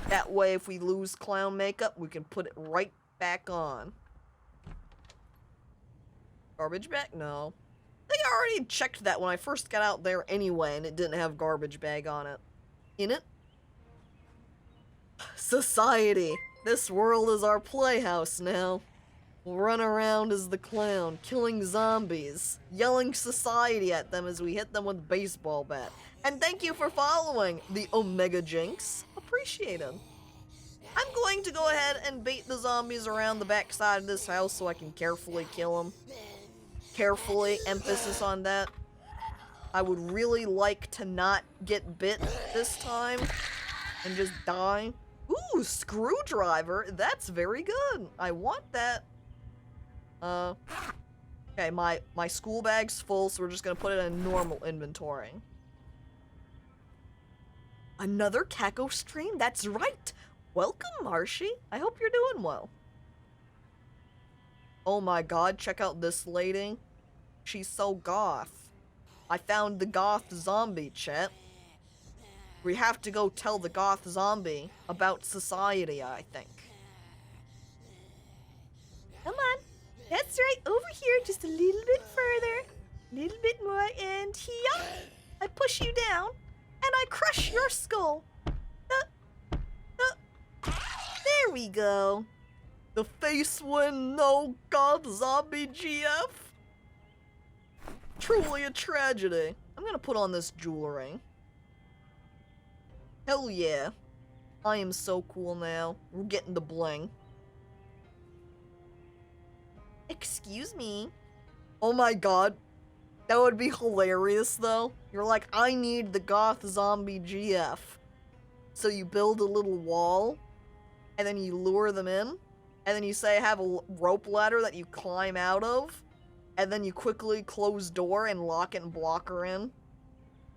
That way, if we lose clown makeup, we can put it right back on. Garbage bag? No. think I already checked that when I first got out there anyway, and it didn't have garbage bag on it. In it? Society. This world is our playhouse now. We'll run around as the clown, killing zombies, yelling society at them as we hit them with a baseball bat. And thank you for following the Omega Jinx. Appreciated. I'm going to go ahead and bait the zombies around the backside of this house so I can carefully kill them. Carefully, emphasis on that. I would really like to not get bit this time and just die. Ooh, screwdriver. That's very good. I want that. Okay, my school bag's full, so we're just gonna put it in normal inventory. Another Caco stream? That's right! Welcome, Marshy. I hope you're doing well. Oh my god, check out this lady. She's so goth. I found the goth zombie, chat. We have to go tell the goth zombie about society, I think. Come on. That's right, over here, just a little bit further. A little bit more, and here. I push you down, and I crush your skull. There we go. The face win, no god zombie GF. Truly a tragedy. I'm gonna put on this jewelry. Hell yeah. I am so cool now. We're getting the bling. Excuse me. Oh my god. That would be hilarious though. You're like, I need the goth zombie GF. So you build a little wall, and then you lure them in, and then you say have a rope ladder that you climb out of, and then you quickly close door and lock it and block her in.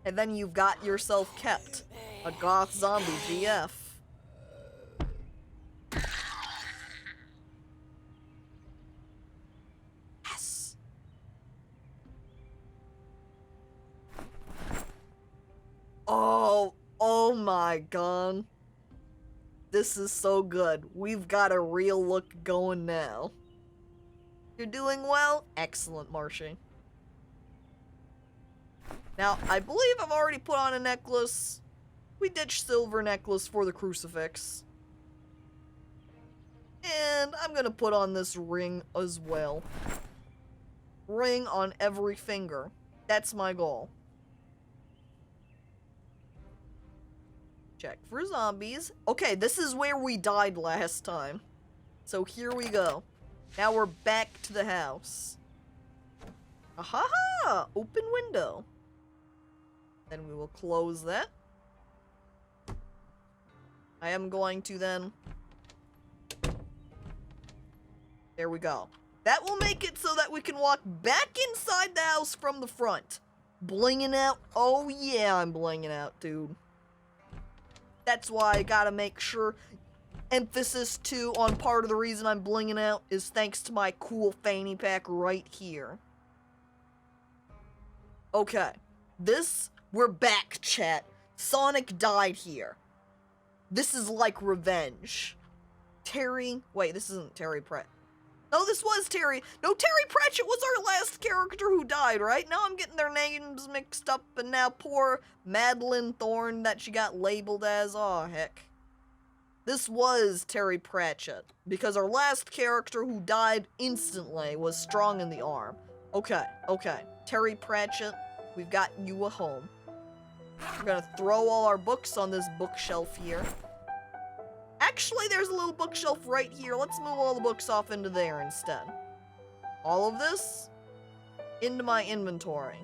And then you've got yourself kept. A goth zombie GF. Yes. Oh my god. This is so good. We've got a real look going now. You're doing well? Excellent, Marshy. Now, I believe I've already put on a necklace. We ditched silver necklace for the crucifix. And I'm gonna put on this ring as well. Ring on every finger. That's my goal. Check for zombies. Okay, this is where we died last time. So here we go. Now we're back to the house. Aha! Open window. Then we will close that. I am going to then... There we go. That will make it so that we can walk back inside the house from the front. Blinging out. Oh yeah, I'm blinging out, dude. That's why I gotta make sure, emphasis too on part of the reason I'm blinging out is thanks to my cool fanny pack right here. Okay, we're back, chat. Sonic died here. This is like revenge. Wait, this isn't Terry Pratt. No, this was Terry. No, Terry Pratchett was our last character who died, right? Now I'm getting their names mixed up, and now poor Madeline Thorne that she got labeled as. Aw, heck. This was Terry Pratchett, because our last character who died instantly was strong in the arm. Okay. Terry Pratchett, we've got you a home. We're gonna throw all our books on this bookshelf here. Actually, there's a little bookshelf right here. Let's move all the books off into there instead. All of this into my inventory.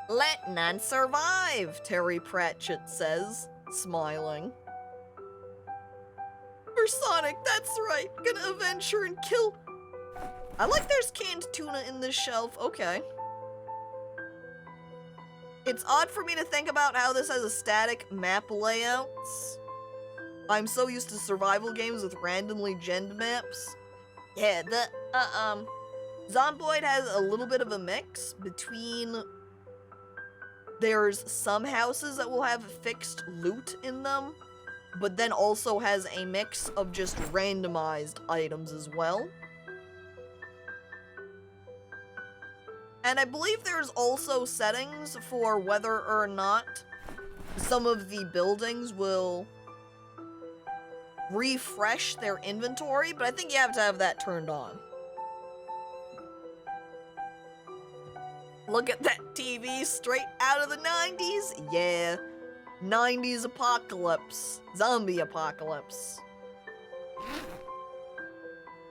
Let none survive, Terry Pratchett says, smiling. For Sonic, that's right. Gonna avenge her and kill... I like there's canned tuna in this shelf. Okay. It's odd for me to think about how this has a static map layouts. I'm so used to survival games with randomly gened maps. Yeah, the, Zomboid has a little bit of a mix between... There's some houses that will have fixed loot in them, but then also has a mix of just randomized items as well. And I believe there's also settings for whether or not some of the buildings will refresh their inventory, but I think you have to have that turned on. Look at that TV straight out of the 90s. Yeah, 90s apocalypse, zombie apocalypse.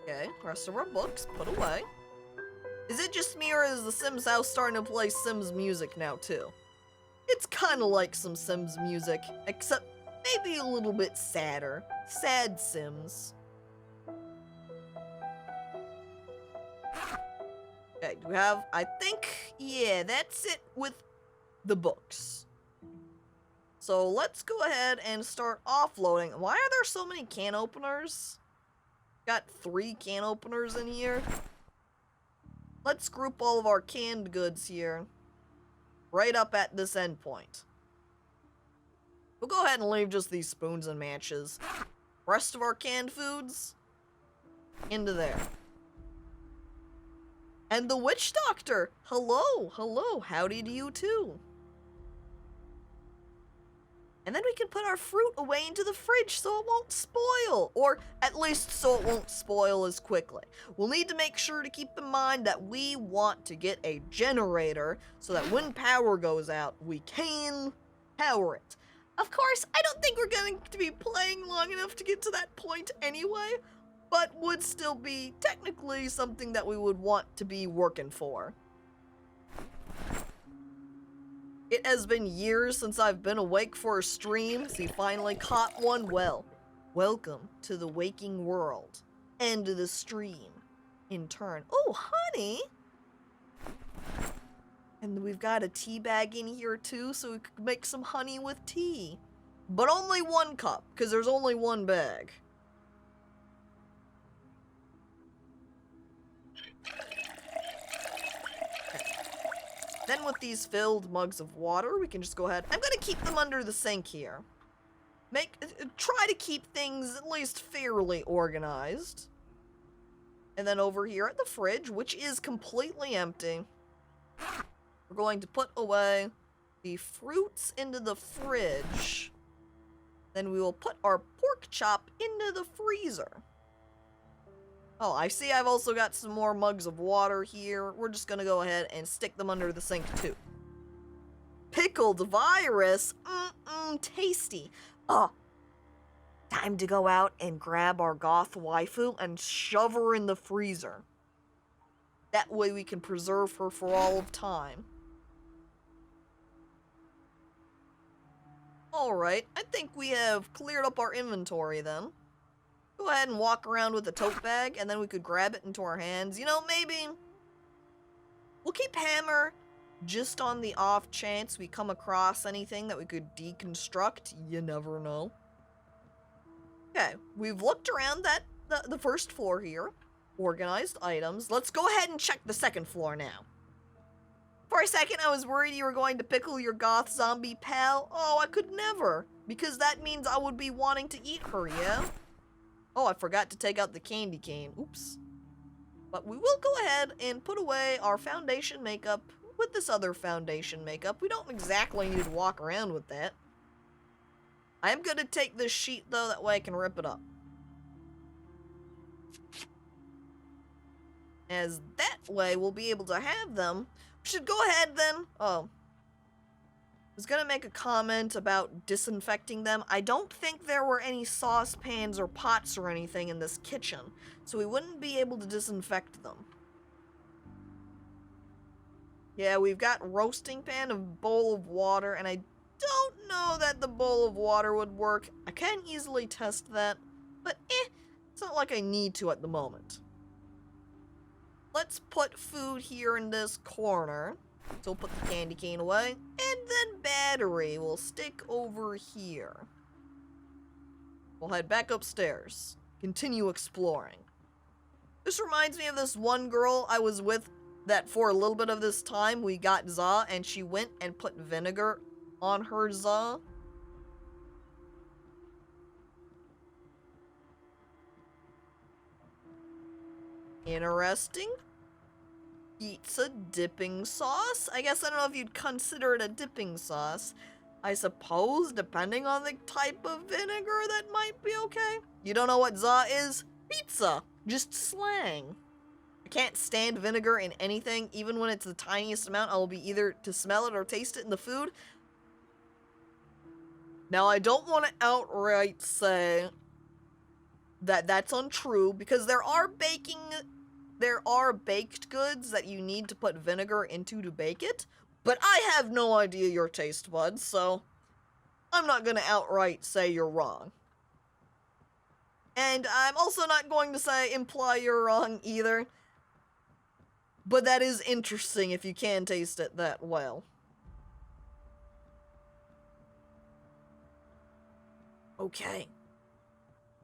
Okay, rest of our books put away. Is it just me, or is the Sims house starting to play Sims music now too? It's kind of like some Sims music, except maybe a little bit sadder. Sad Sims. Okay, do we have, I think, yeah, that's it with the books. So let's go ahead and start offloading. Why are there so many can openers? Got 3 can openers in here. Let's group all of our canned goods here right up at this endpoint. We'll go ahead and leave just these spoons and matches. Rest of our canned foods into there. And the witch doctor, hello, howdy to you too. And then we can put our fruit away into the fridge so it won't spoil, or at least so it won't spoil as quickly. We'll need to make sure to keep in mind that we want to get a generator so that when power goes out, we can power it. Of course, I don't think we're going to be playing long enough to get to that point anyway, but would still be technically something that we would want to be working for. It has been years since I've been awake for a stream, so you finally caught one. Well, welcome to the waking world. End of the stream. In turn. Oh, honey! And we've got a tea bag in here too, so we could make some honey with tea. But only 1 cup, because there's only 1 bag. Then with these filled mugs of water, we can just go ahead. I'm gonna keep them under the sink here. Try to keep things at least fairly organized. And then over here at the fridge, which is completely empty, we're going to put away the fruits into the fridge. Then we will put our pork chop into the freezer. Oh, I see I've also got some more mugs of water here. We're just gonna go ahead and stick them under the sink too. Pickled virus? Tasty. Oh, time to go out and grab our goth waifu and shove her in the freezer. That way we can preserve her for all of time. Alright, I think we have cleared up our inventory then. Go ahead and walk around with a tote bag, and then we could grab it into our hands. You know, maybe we'll keep Hammer just on the off chance we come across anything that we could deconstruct. You never know. Okay, we've looked around the first floor here. Organized items. Let's go ahead and check the second floor now. For a second, I was worried you were going to pickle your goth zombie pal. Oh, I could never, because that means I would be wanting to eat her, yeah? Oh, I forgot to take out the candy cane. Oops. But we will go ahead and put away our foundation makeup with this other foundation makeup. We don't exactly need to walk around with that. I am going to take this sheet, though, that way I can rip it up. As that way, we'll be able to have them. We should go ahead, then. Oh. I was gonna make a comment about disinfecting them. I don't think there were any saucepans or pots or anything in this kitchen, so we wouldn't be able to disinfect them. Yeah, we've got roasting pan, a bowl of water, and I don't know that the bowl of water would work. I can easily test that, but it's not like I need to at the moment. Let's put food here in this corner. So we'll put the candy cane away, and then battery will stick over here. We'll head back upstairs. Continue exploring. This reminds me of this one girl I was with that for a little bit of this time we got za, and she went and put vinegar on her za. Interesting. pizza dipping sauce? I guess I don't know if you'd consider it a dipping sauce. I suppose, depending on the type of vinegar, that might be okay. You don't know what za is? Pizza. Just slang. I can't stand vinegar in anything, even when it's the tiniest amount. I'll be either to smell it or taste it in the food. Now, I don't want to outright say that that's untrue, because there are baked goods that you need to put vinegar into to bake it, but I have no idea your taste buds, so I'm not gonna outright say you're wrong. And I'm also not going to imply you're wrong either, but that is interesting if you can taste it that well. Okay.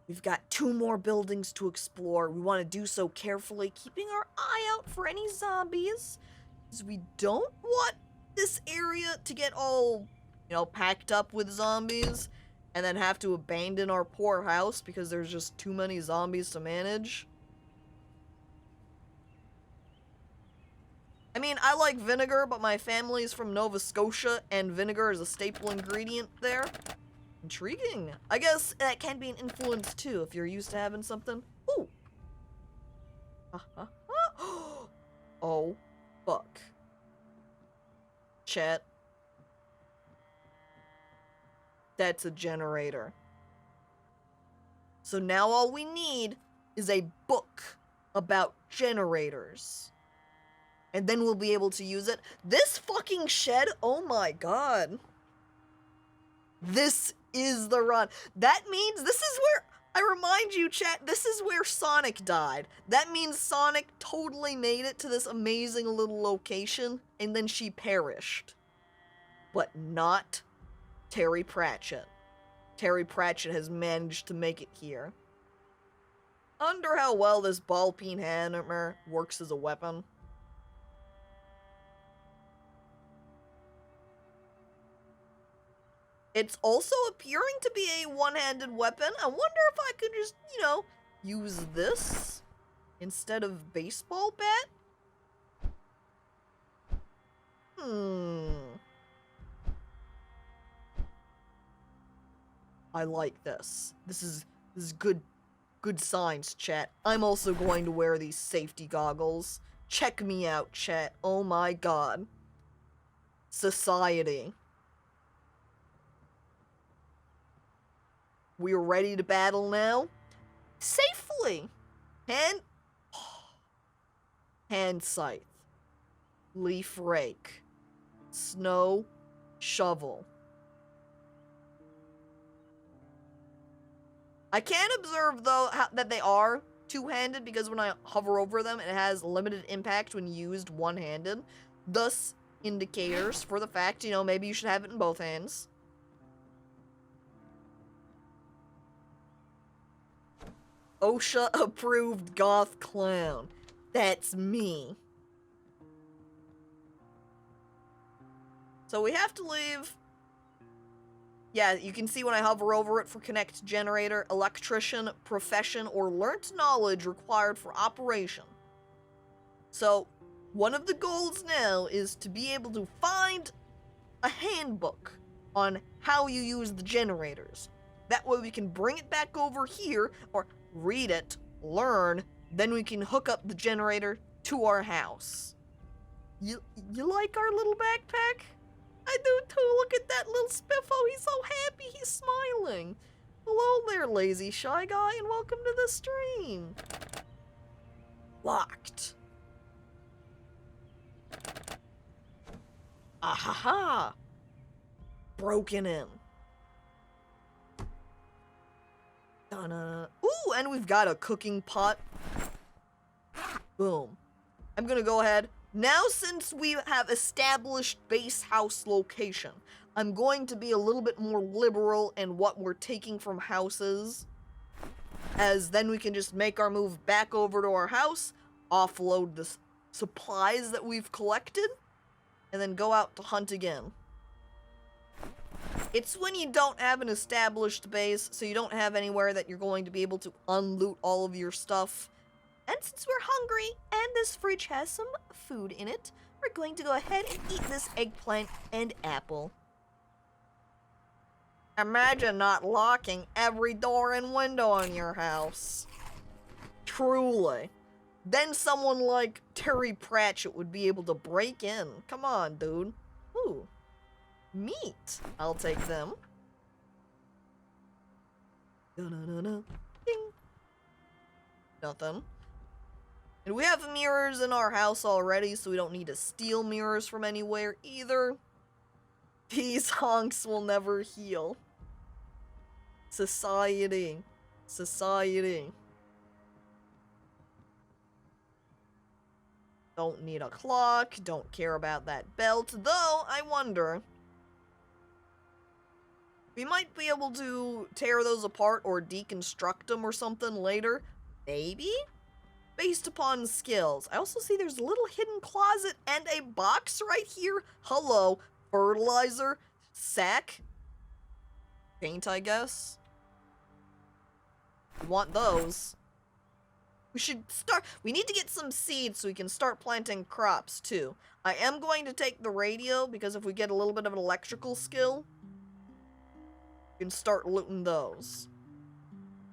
We've got 2 more buildings to explore. We want to do so carefully, keeping our eye out for any zombies, because we don't want this area to get all, packed up with zombies, and then have to abandon our poor house because there's just too many zombies to manage. I mean, I like vinegar, but my family's from Nova Scotia, and vinegar is a staple ingredient there. Intriguing. I guess that can be an influence, too, if you're used to having something. Ooh. Oh, fuck. Chat. That's a generator. So now all we need is a book about generators. And then we'll be able to use it. This fucking shed, oh my god. This is the run. That means this is where, I remind you, chat, this is where Sonic died. That means Sonic totally made it to this amazing little location, and then she perished. But not Terry Pratchett. Terry Pratchett has managed to make it here. I wonder how well this ball-peen hammer works as a weapon. It's also appearing to be a one-handed weapon. I wonder if I could just, use this instead of baseball bat? I like this. This is good signs, chat. I'm also going to wear these safety goggles. Check me out, chat. Oh my god. Society. We're ready to battle now. Safely. Hand scythe. Leaf rake. Snow shovel. I can observe, though, that they are two-handed, because when I hover over them, it has limited impact when used one-handed. Thus, indicators for the fact, maybe you should have it in both hands. OSHA-approved goth clown. That's me. So we have to leave. Yeah, you can see when I hover over it for connect generator, electrician, profession, or learnt knowledge required for operation. So, one of the goals now is to be able to find a handbook on how you use the generators. That way we can bring it back over here, or read it, learn, then we can hook up the generator to our house. You like our little backpack? I do too. Look at that little spiffo. He's so happy. He's smiling. Hello there, lazy shy guy, and welcome to the stream. Locked. Ahaha. Broken in. Donna. Ooh, and we've got a cooking pot. Boom. I'm gonna go ahead. Now, since we have established base house location, I'm going to be a little bit more liberal in what we're taking from houses, as then we can just make our move back over to our house, offload the supplies that we've collected, and then go out to hunt again. It's when you don't have an established base, so you don't have anywhere that you're going to be able to unloot all of your stuff, And since we're hungry and this fridge has some food in it, we're going to go ahead and eat this eggplant and apple. Imagine not locking every door and window in your house. Truly. Then someone like Terry Pratchett would be able to break in. Come on, dude. Ooh. Meat. I'll take them. Da-na-na-na. Ding. Nothing. And we have mirrors in our house already, so we don't need to steal mirrors from anywhere either. These honks will never heal. Society. Society. Don't need a clock, don't care about that belt, though I wonder. We might be able to tear those apart or deconstruct them or something later. Maybe? Based upon skills. I also see there's a little hidden closet and a box right here. Hello. Fertilizer. Sack. Paint, I guess. We want those. We should start. We need to get some seeds so we can start planting crops too. I am going to take the radio because if we get a little bit of an electrical skill, we can start looting those.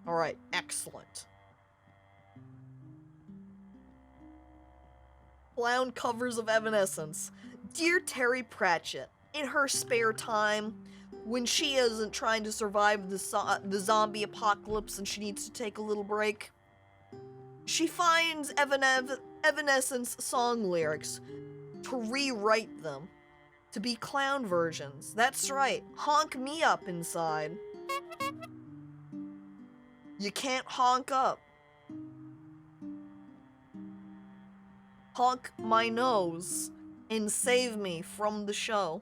Alright, excellent. Clown covers of Evanescence. Dear Terry Pratchett, in her spare time, when she isn't trying to survive the zombie apocalypse and she needs to take a little break, she finds Evanescence song lyrics to rewrite them to be clown versions. That's right, honk me up inside. You can't honk up. Honk my nose and save me from the show.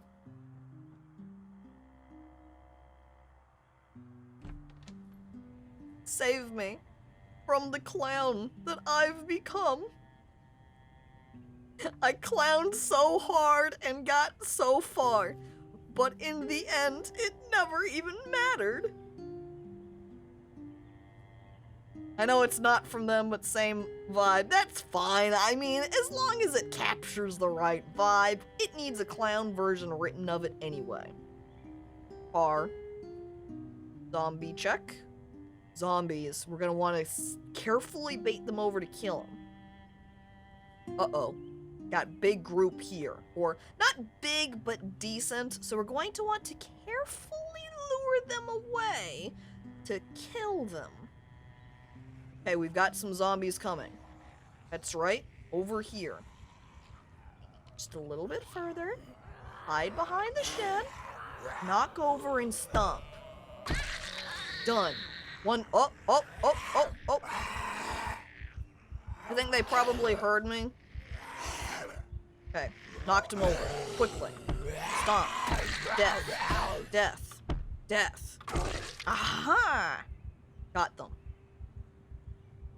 Save me from the clown that I've become. I clowned so hard and got so far, but in the end, it never even mattered. I know it's not from them, but same vibe. That's fine. I mean, as long as it captures the right vibe, it needs a clown version written of it anyway. R. Zombie check. Zombies. We're gonna want to carefully bait them over to kill them. Uh-oh. Got big group here. Or, not big, but decent. So we're going to want to carefully lure them away to kill them. Okay, we've got some zombies coming. That's right, over here. Just a little bit further. Hide behind the shed. Knock over and stomp. Done. One, oh. I think they probably heard me. Okay, knocked him over, quickly. Stomp. Death. Aha! Got them.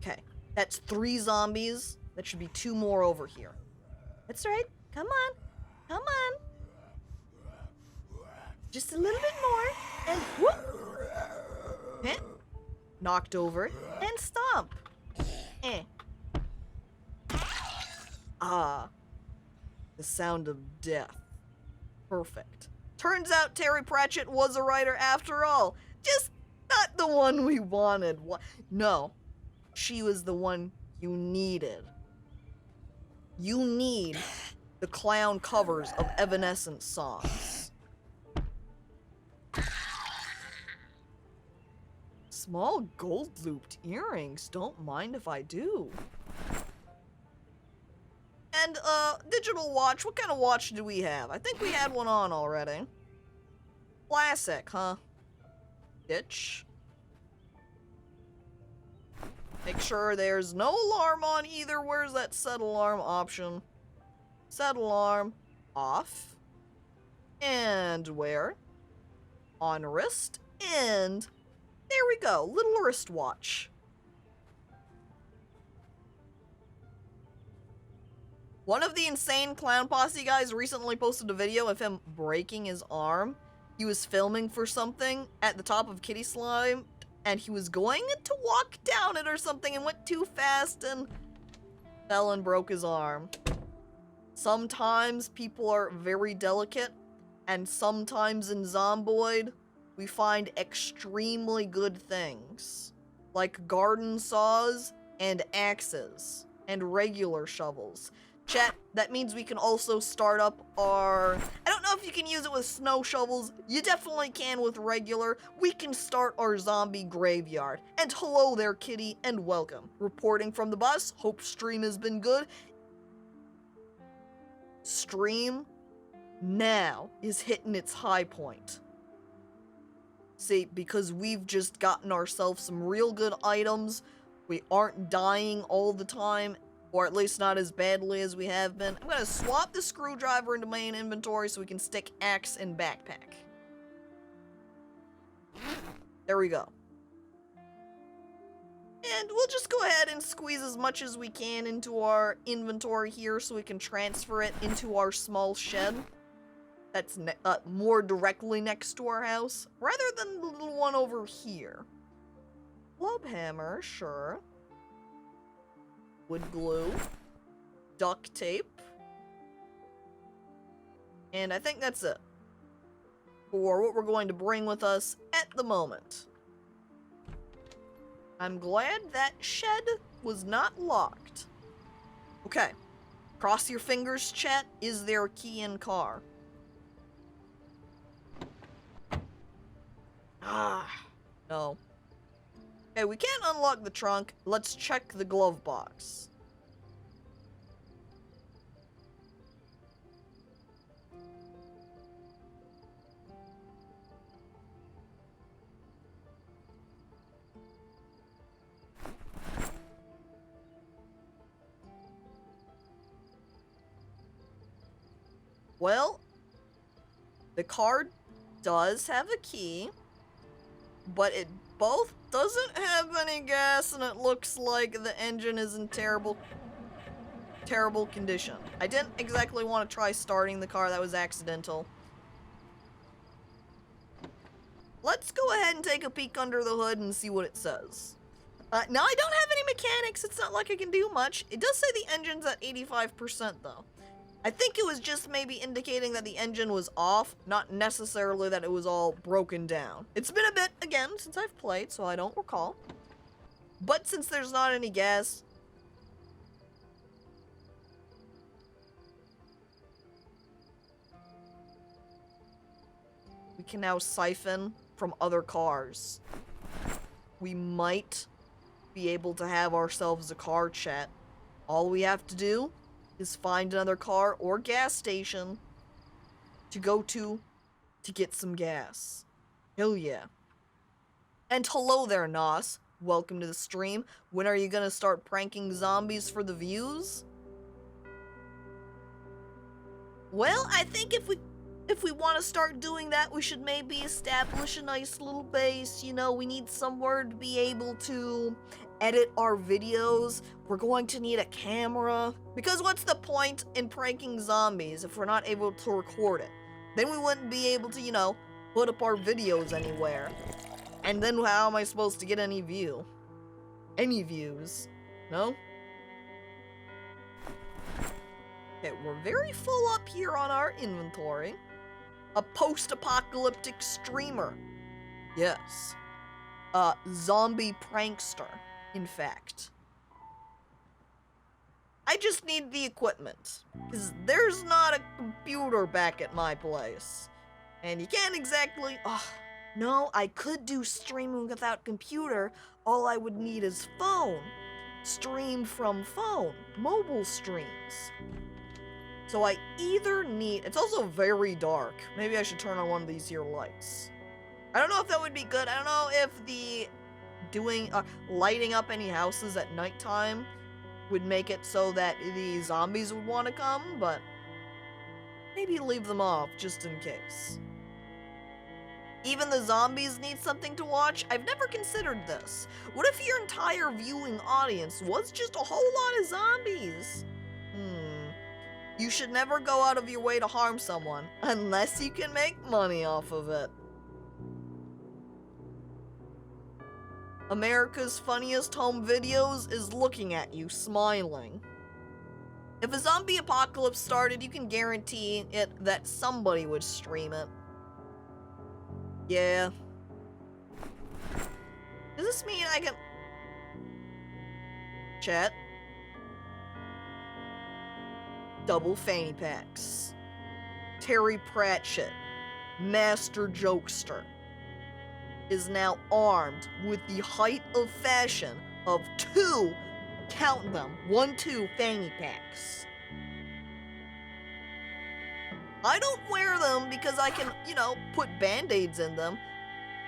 Okay, that's 3 zombies. That should be 2 more over here. That's right, come on. Just a little bit more, and whoop! Hit. Knocked over, and stomp. Ah. The sound of death. Perfect. Turns out Terry Pratchett was a writer after all. Just not the one we wanted. No. She was the one you needed. You need the clown covers of Evanescence songs. Small gold-looped earrings. Don't mind if I do. And, digital watch. What kind of watch do we have? I think we had one on already. Classic, huh? Ditch. Make sure there's no alarm on either. Where's that set alarm option? Set alarm. Off. And where? On wrist. And there we go. Little wristwatch. One of the insane clown posse guys recently posted a video of him breaking his arm. He was filming for something at the top of Kitty Slime and he was going to walk down it or something and went too fast and fell and broke his arm. Sometimes people are very delicate, and sometimes in Zomboid, we find extremely good things, like garden saws and axes and regular shovels. Chat, that means we can also start up our... I don't know if you can use it with snow shovels. You definitely can with regular. We can start our zombie graveyard. And hello there, kitty, and welcome. Reporting from the bus. Hope stream has been good. Stream now is hitting its high point. See, because we've just gotten ourselves some real good items. We aren't dying all the time, or at least not as badly as we have been. I'm gonna swap the screwdriver into main inventory so we can stick axe in backpack. There we go. And we'll just go ahead and squeeze as much as we can into our inventory here so we can transfer it into our small shed that's more directly next to our house, rather than the little one over here. Club hammer, sure. Wood glue. Duct tape. And I think that's it for what we're going to bring with us at the moment. I'm glad that shed was not locked. Okay. Cross your fingers, chat. Is there a key in car? No. Okay, we can't unlock the trunk. Let's check the glove box. Well, the car does have a key, but it both doesn't have any gas, and it looks like the engine is in terrible condition. I didn't exactly want to try starting the car. That was accidental. Let's go ahead and take a peek under the hood and see what it says. Now, I don't have any mechanics. It's not like I can do much. It does say the engine's at 85%, though. I think it was just maybe indicating that the engine was off, not necessarily that it was all broken down. It's been a bit, again, since I've played, so I don't recall. But since there's not any gas... we can now siphon from other cars. We might be able to have ourselves a car, chat. All we have to do is find another car or gas station to go to get some gas. Hell yeah. And hello there, Nos. Welcome to the stream. When are you gonna start pranking zombies for the views? Well, I think if we want to start doing that, we should maybe establish a nice little base. You know, we need somewhere to be able to edit our videos. We're going to need a camera. Because what's the point in pranking zombies if we're not able to record it? Then we wouldn't be able to, you know, put up our videos anywhere. And then how am I supposed to get any views? No? Okay, we're very full up here on our inventory. A post-apocalyptic streamer. Yes. Zombie prankster, in fact. I just need the equipment, because there's not a computer back at my place. And you can't exactly... no, I could do streaming without computer. All I would need is phone. Stream from phone. Mobile streams. So I either need... it's also very dark. Maybe I should turn on one of these here lights. I don't know if that would be good. I don't know if the lighting up any houses at nighttime would make it so that the zombies would want to come, but maybe leave them off just in case. Even the zombies need something to watch? I've never considered this. What if your entire viewing audience was just a whole lot of zombies? You should never go out of your way to harm someone, unless you can make money off of it. America's Funniest Home Videos is looking at you, smiling. If a zombie apocalypse started, you can guarantee it that somebody would stream it. Yeah. Does this mean I can... Chat. Double fanny packs. Terry Pratchett, master jokester, is now armed with the height of fashion of 2, count them, 1-2 fanny packs. I don't wear them because I can, you know, put band-aids in them.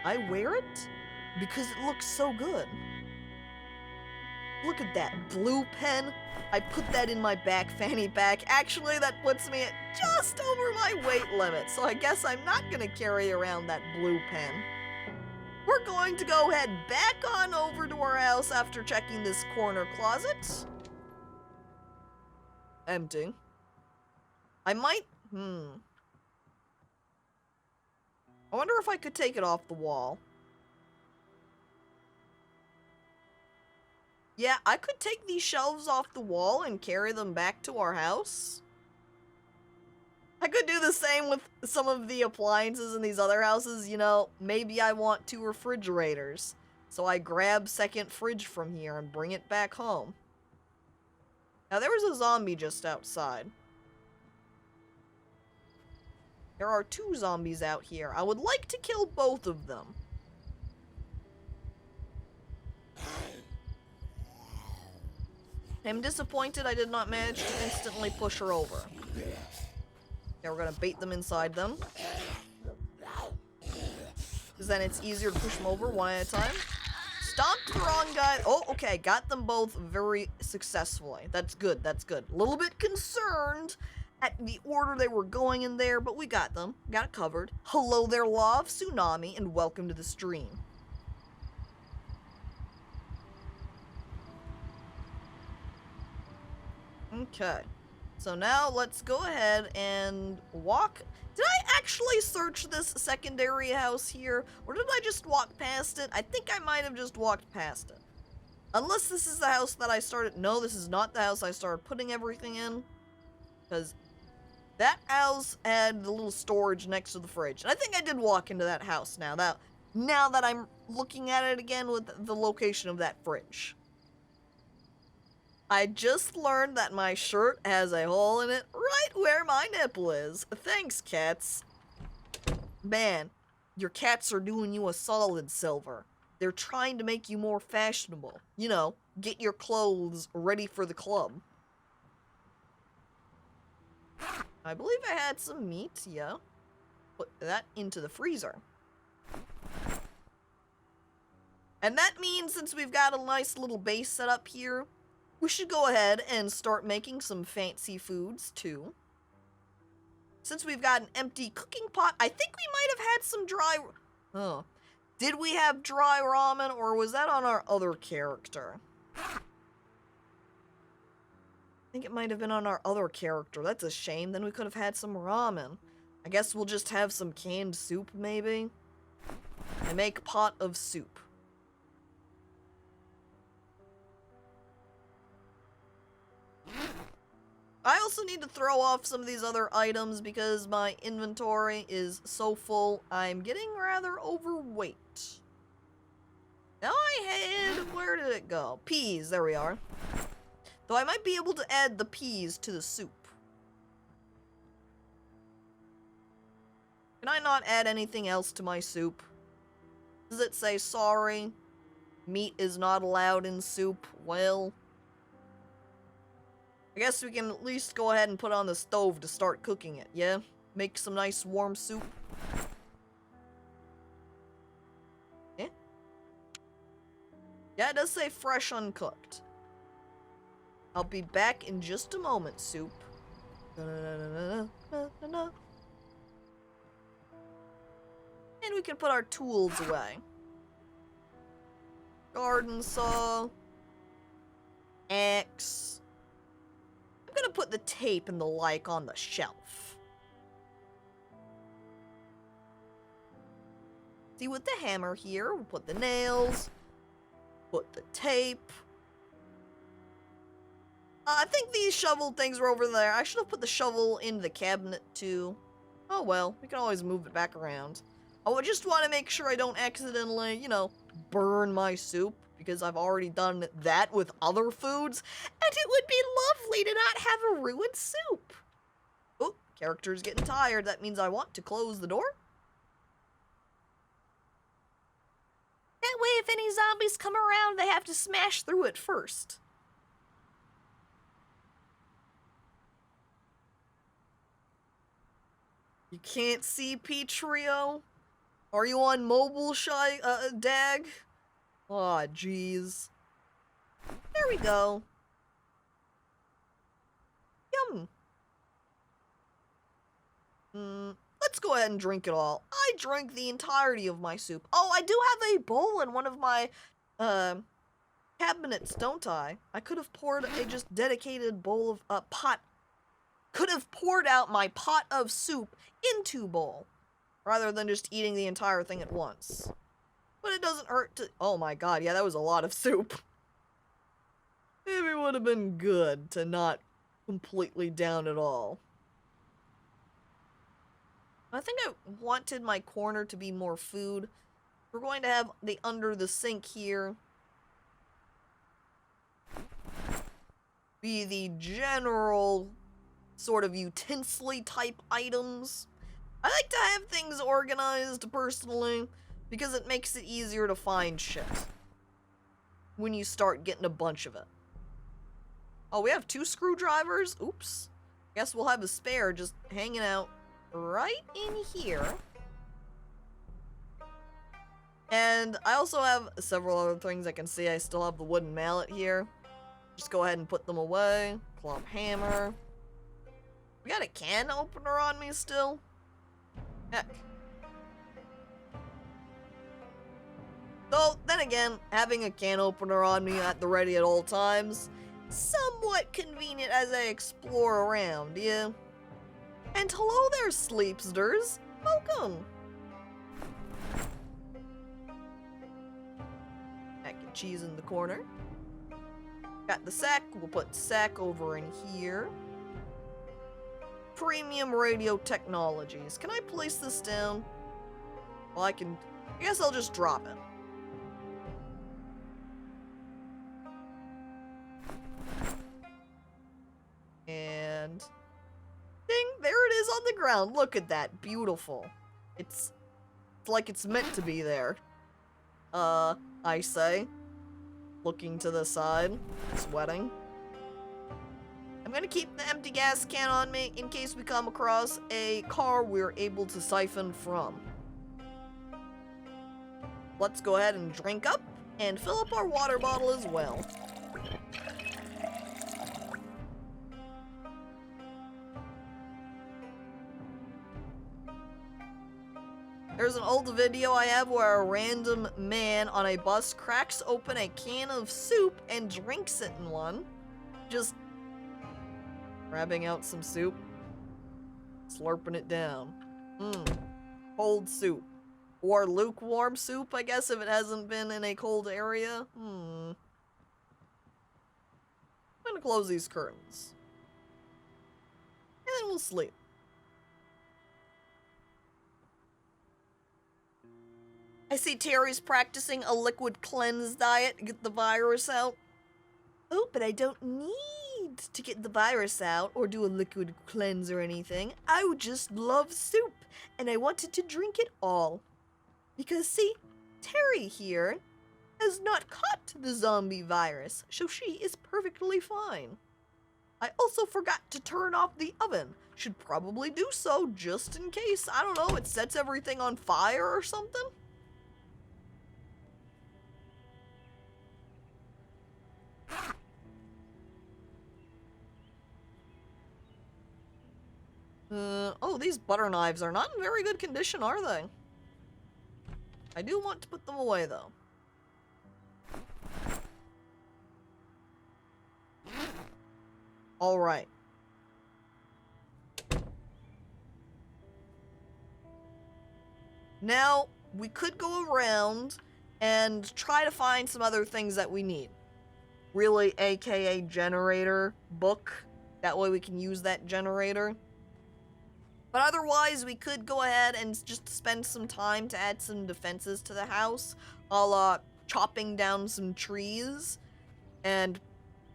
I wear it because it looks so good. Look at that blue pen. I put that in my back fanny pack. Actually, that puts me at just over my weight limit, so I guess I'm not gonna carry around that blue pen. We're going to go head back on over to our house after checking this corner closet. Empty. I might, I wonder if I could take it off the wall. Yeah, I could take these shelves off the wall and carry them back to our house. I could do the same with some of the appliances in these other houses, you know, maybe I want 2 refrigerators. So I grab second fridge from here and bring it back home. Now there was a zombie just outside. There are 2 zombies out here. I would like to kill both of them. I'm disappointed I did not manage to instantly push her over. Yeah, we're gonna bait them inside them. Because then it's easier to push them over one at a time. Stomped the wrong guy. Oh, okay, got them both very successfully. That's good, that's good. A little bit concerned at the order they were going in there, but we got them. Got it covered. Hello there, Law of Tsunami, and welcome to the stream. Okay, so now let's go ahead and walk. Did I actually search this secondary house here, or did I just walk past it? I think I might have just walked past it. Unless this is the house that I started. No, this is not the house I started putting everything in. Because that house had the little storage next to the fridge. And I think I did walk into that house now that I'm looking at it again with the location of that fridge. I just learned that my shirt has a hole in it right where my nipple is. Thanks, cats. Man, your cats are doing you a solid, Silver. They're trying to make you more fashionable. You know, get your clothes ready for the club. I believe I had some meat, yeah. Put that into the freezer. And that means since we've got a nice little base set up here, we should go ahead and start making some fancy foods, too. Since we've got an empty cooking pot, I think we might have had some dry... Oh. Did we have dry ramen, or was that on our other character? I think it might have been on our other character. That's a shame. Then we could have had some ramen. I guess we'll just have some canned soup, maybe? I make pot of soup. I also need to throw off some of these other items because my inventory is so full, I'm getting rather overweight. Now I had... where did it go? Peas, there we are. Though I might be able to add the peas to the soup. Can I not add anything else to my soup? Does it say, sorry, meat is not allowed in soup? Well... I guess we can at least go ahead and put on the stove to start cooking it, yeah? Make some nice warm soup. Yeah? Yeah, it does say fresh uncooked. I'll be back in just a moment, soup. And we can put our tools away. Garden saw. Axe. I'm gonna put the tape and the like on the shelf. See, with the hammer here, we'll put the nails. Put the tape. I think these shovel things were over there. I should have put the shovel in the cabinet too. Oh well, we can always move it back around. I would just want to make sure I don't accidentally, you know, burn my soup, because I've already done that with other foods, and it would be lovely to not have a ruined soup. Oh, character's getting tired. That means I want to close the door. That way, if any zombies come around, they have to smash through it first. You can't see Petrio? Are you on mobile, Dag? Aw, jeez. There we go. Yum. Let's go ahead and drink it all. I drank the entirety of my soup. Oh, I do have a bowl in one of my, cabinets, don't I? I could have poured a just dedicated bowl of, pot. Could have poured out my pot of soup into bowl, rather than just eating the entire thing at once. But it doesn't hurt to— oh my god, yeah, that was a lot of soup. Maybe it would have been good to not completely down it all. I think I wanted my corner to be more food. We're going to have the under the sink here be the general sort of utensil type items. I like to have things organized personally, because it makes it easier to find shit when you start getting a bunch of it. Oh, we have 2 screwdrivers? Oops. Guess we'll have a spare just hanging out right in here. And I also have several other things I can see. I still have the wooden mallet here. Just go ahead and put them away. Clump hammer. We got a can opener on me still? Heck. Though, then again, having a can opener on me at the ready at all times, somewhat convenient as I explore around, yeah? And hello there, sleepsters. Welcome. Mac and cheese in the corner. Got the sack. We'll put the sack over in here. Premium radio technologies. Can I place this down? Well, I guess I'll just drop it. And ding, there it is on the ground. Look at that, beautiful. It's like it's meant to be there. I say, looking to the side, sweating. I'm gonna keep the empty gas can on me in case we come across a car we're able to siphon from. Let's go ahead and drink up and fill up our water bottle as well. There's an old video I have where a random man on a bus cracks open a can of soup and drinks it in one. Just grabbing out some soup, slurping it down. Cold soup. Or lukewarm soup, I guess, if it hasn't been in a cold area. I'm gonna close these curtains. And then we'll sleep. I see Terry's practicing a liquid cleanse diet to get the virus out. Oh, but I don't need to get the virus out or do a liquid cleanse or anything. I would just love soup, and I wanted to drink it all. Because, see, Terry here has not caught the zombie virus, so she is perfectly fine. I also forgot to turn off the oven. Should probably do so just in case, I don't know, it sets everything on fire or something. Oh, these butter knives are not in very good condition, are they? I do want to put them away, though. Alright. Now, we could go around and try to find some other things that we need. Really, aka generator book. That way we can use that generator. But otherwise, we could go ahead and just spend some time to add some defenses to the house, a la chopping down some trees and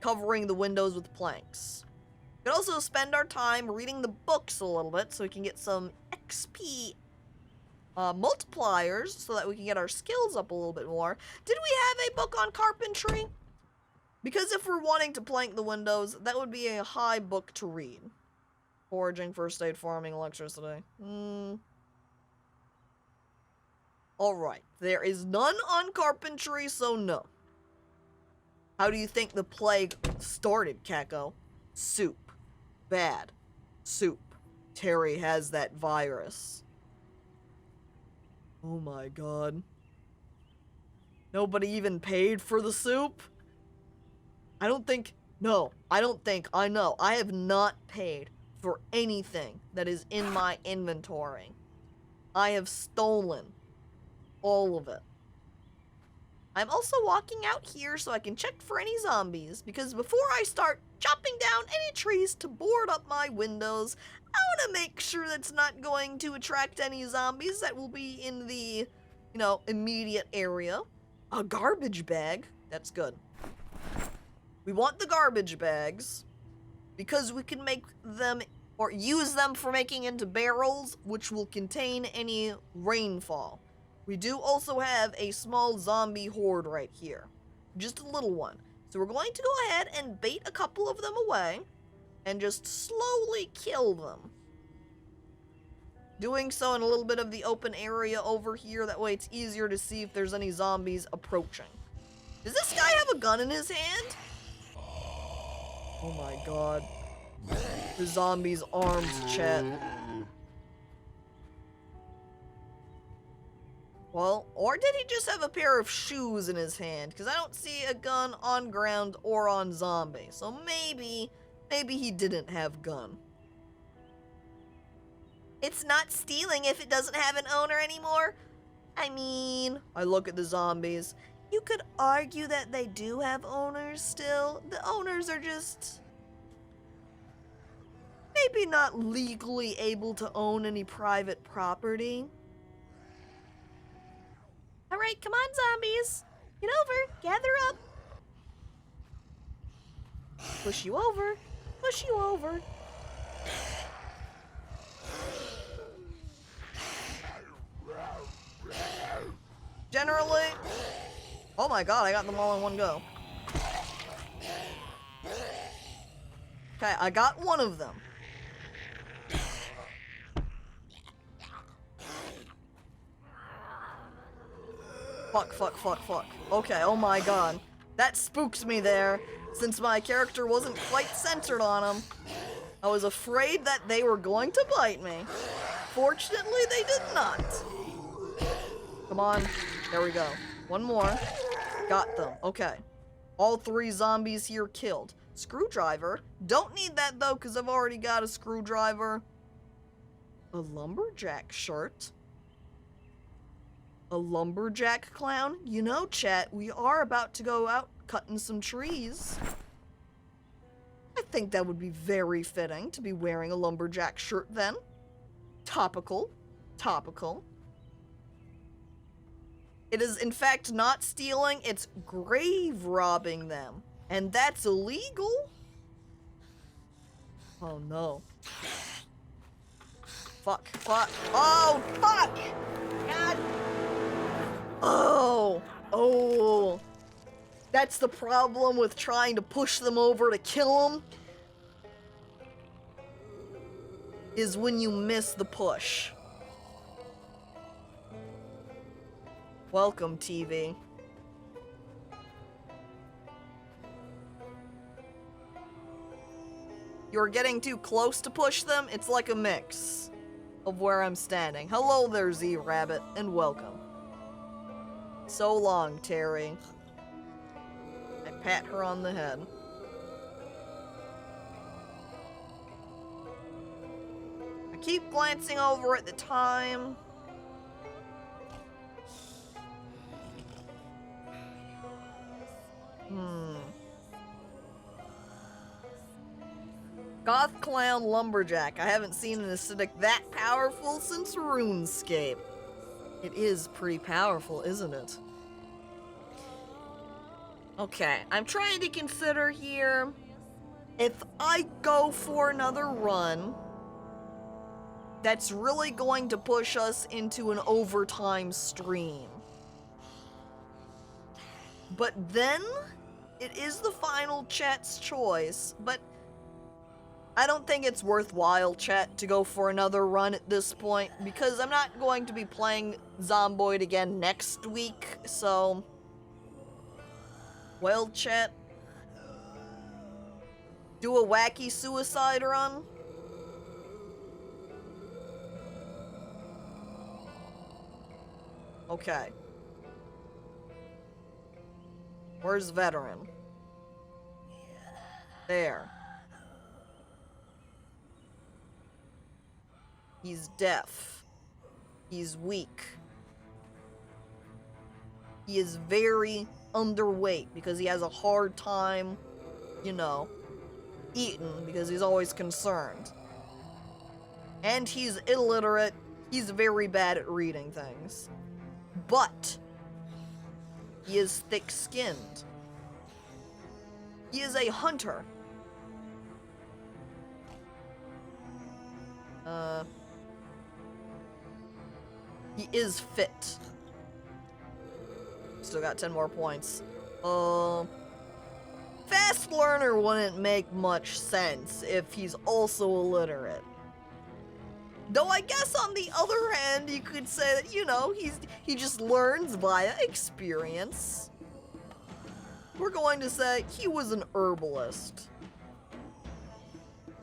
covering the windows with planks. We could also spend our time reading the books a little bit so we can get some XP multipliers so that we can get our skills up a little bit more. Did we have a book on carpentry? Because if we're wanting to plank the windows, that would be a high book to read. Foraging, first aid, farming, electricity. Alright, there is none on carpentry, so no. How do you think the plague started, Caco? Soup. Bad. Soup. Terry has that virus. Oh my god. Nobody even paid for the soup? I know. I have not paid for anything that is in my inventory. I have stolen all of it. I'm also walking out here so I can check for any zombies, because before I start chopping down any trees to board up my windows, I want to make sure that's not going to attract any zombies that will be in the, immediate area. A garbage bag. That's good. We want the garbage bags because we can make them or use them for making into barrels, which will contain any rainfall. We do also have a small zombie horde right here. Just a little one. So we're going to go ahead and bait a couple of them away and just slowly kill them. Doing so in a little bit of the open area over here. That way it's easier to see if there's any zombies approaching. Does this guy have a gun in his hand? Oh my god. The zombie's armed, chat. Well, or did he just have a pair of shoes in his hand? Because I don't see a gun on ground or on zombie. So maybe he didn't have gun. It's not stealing if it doesn't have an owner anymore. I mean, I look at the zombies. You could argue that they do have owners still. The owners are just maybe not legally able to own any private property. All right, come on, zombies. Get over, gather up. Push you over, push you over. Generally, oh my god, I got them all in one go. Okay, I got one of them. Fuck. Okay, oh my god. That spooked me there, since my character wasn't quite centered on him. I was afraid that they were going to bite me. Fortunately, they did not. Come on. There we go. One more. Got them. Okay. All 3 zombies here killed. Screwdriver. Don't need that, though, because I've already got a screwdriver. A lumberjack shirt. A lumberjack clown? You know, chat, we are about to go out cutting some trees. I think that would be very fitting to be wearing a lumberjack shirt then. Topical. It is, in fact, not stealing, it's grave robbing them. And that's illegal? Oh, no. Fuck. Oh, fuck! God. Oh. That's the problem with trying to push them over to kill them. Is when you miss the push. Welcome, TV. You're getting too close to push them. It's like a mix of where I'm standing. Hello there, Z-Rabbit, and welcome. So long, Terry. I pat her on the head. I keep glancing over at the time. Goth Clown Lumberjack. I haven't seen an aesthetic that powerful since RuneScape. It is pretty powerful, isn't it? Okay, I'm trying to consider here if I go for another run, that's really going to push us into an overtime stream. But then, it is the final chat's choice, but I don't think it's worthwhile, chat, to go for another run at this point, because I'm not going to be playing Zomboid again next week, so... Well, chat, do a wacky suicide run? Okay. Where's Veteran? There. He's deaf. He's weak. He is very underweight because he has a hard time, you know, eating because he's always concerned. And he's illiterate. He's very bad at reading things. But he is thick-skinned. He is a hunter. He is fit. Still got 10 more points. Fast learner wouldn't make much sense if he's also illiterate. Though I guess on the other hand, you could say that, you know, he just learns via experience. We're going to say he was an herbalist.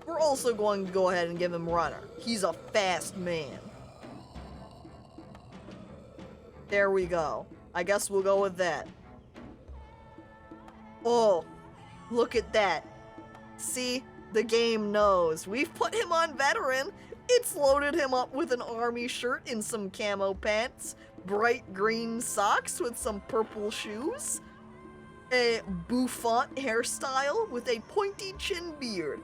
We're also going to go ahead and give him runner. He's a fast man. There we go. I guess we'll go with that. Oh, look at that. See, the game knows. We've put him on veteran. It's loaded him up with an army shirt and some camo pants, bright green socks with some purple shoes, a bouffant hairstyle with a pointy chin beard.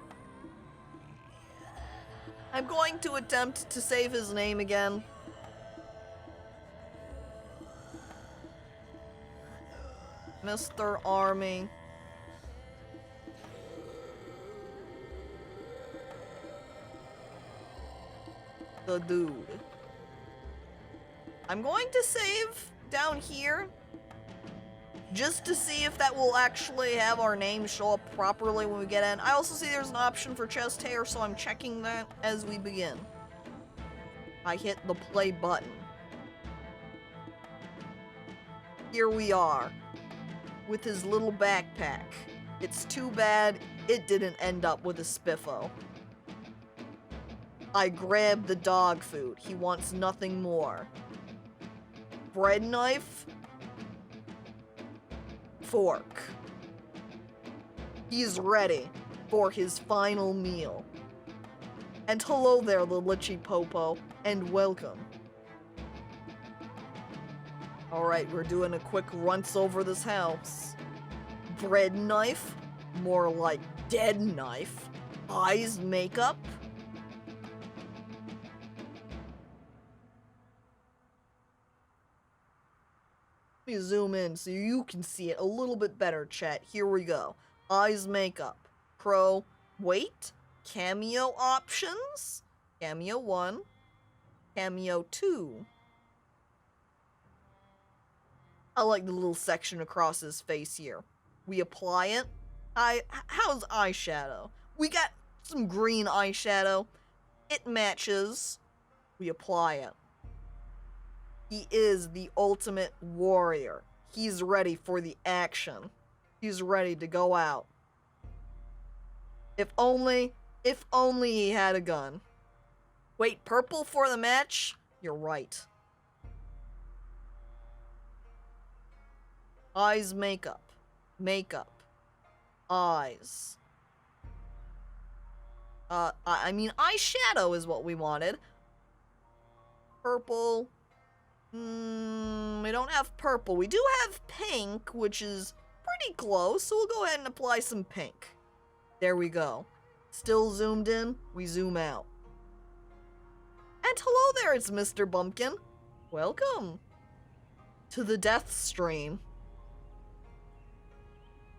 I'm going to attempt to save his name again. Mr. Army. The dude. I'm going to save down here just to see if that will actually have our name show up properly when we get in. I also see there's an option for chest hair, so I'm checking that as we begin. I hit the play button. Here we are, with his little backpack. It's too bad it didn't end up with a spiffo. I grabbed the dog food. He wants nothing more. Bread knife. Fork. He's ready for his final meal. And hello there, the Litchi Popo, and welcome. Alright, we're doing a quick once over this house. Bread knife, more like dead knife. Eyes makeup. Let me zoom in so you can see it a little bit better, chat. Here we go. Eyes makeup. Pro. Wait. Cameo options. Cameo 1. Cameo 2. I like the little section across his face here. We apply it. How's eyeshadow? We got some green eyeshadow. It matches. We apply it. He is the ultimate warrior. He's ready for the action. He's ready to go out. If only he had a gun. Wait, purple for the match? You're right. Eyes makeup. Makeup. Eyes. I mean, eyeshadow is what we wanted. Purple. We don't have purple. We do have pink, which is pretty close, so we'll go ahead and apply some pink. There we go. Still zoomed in, we zoom out. And hello there, it's Mr. Bumpkin. Welcome to the death stream.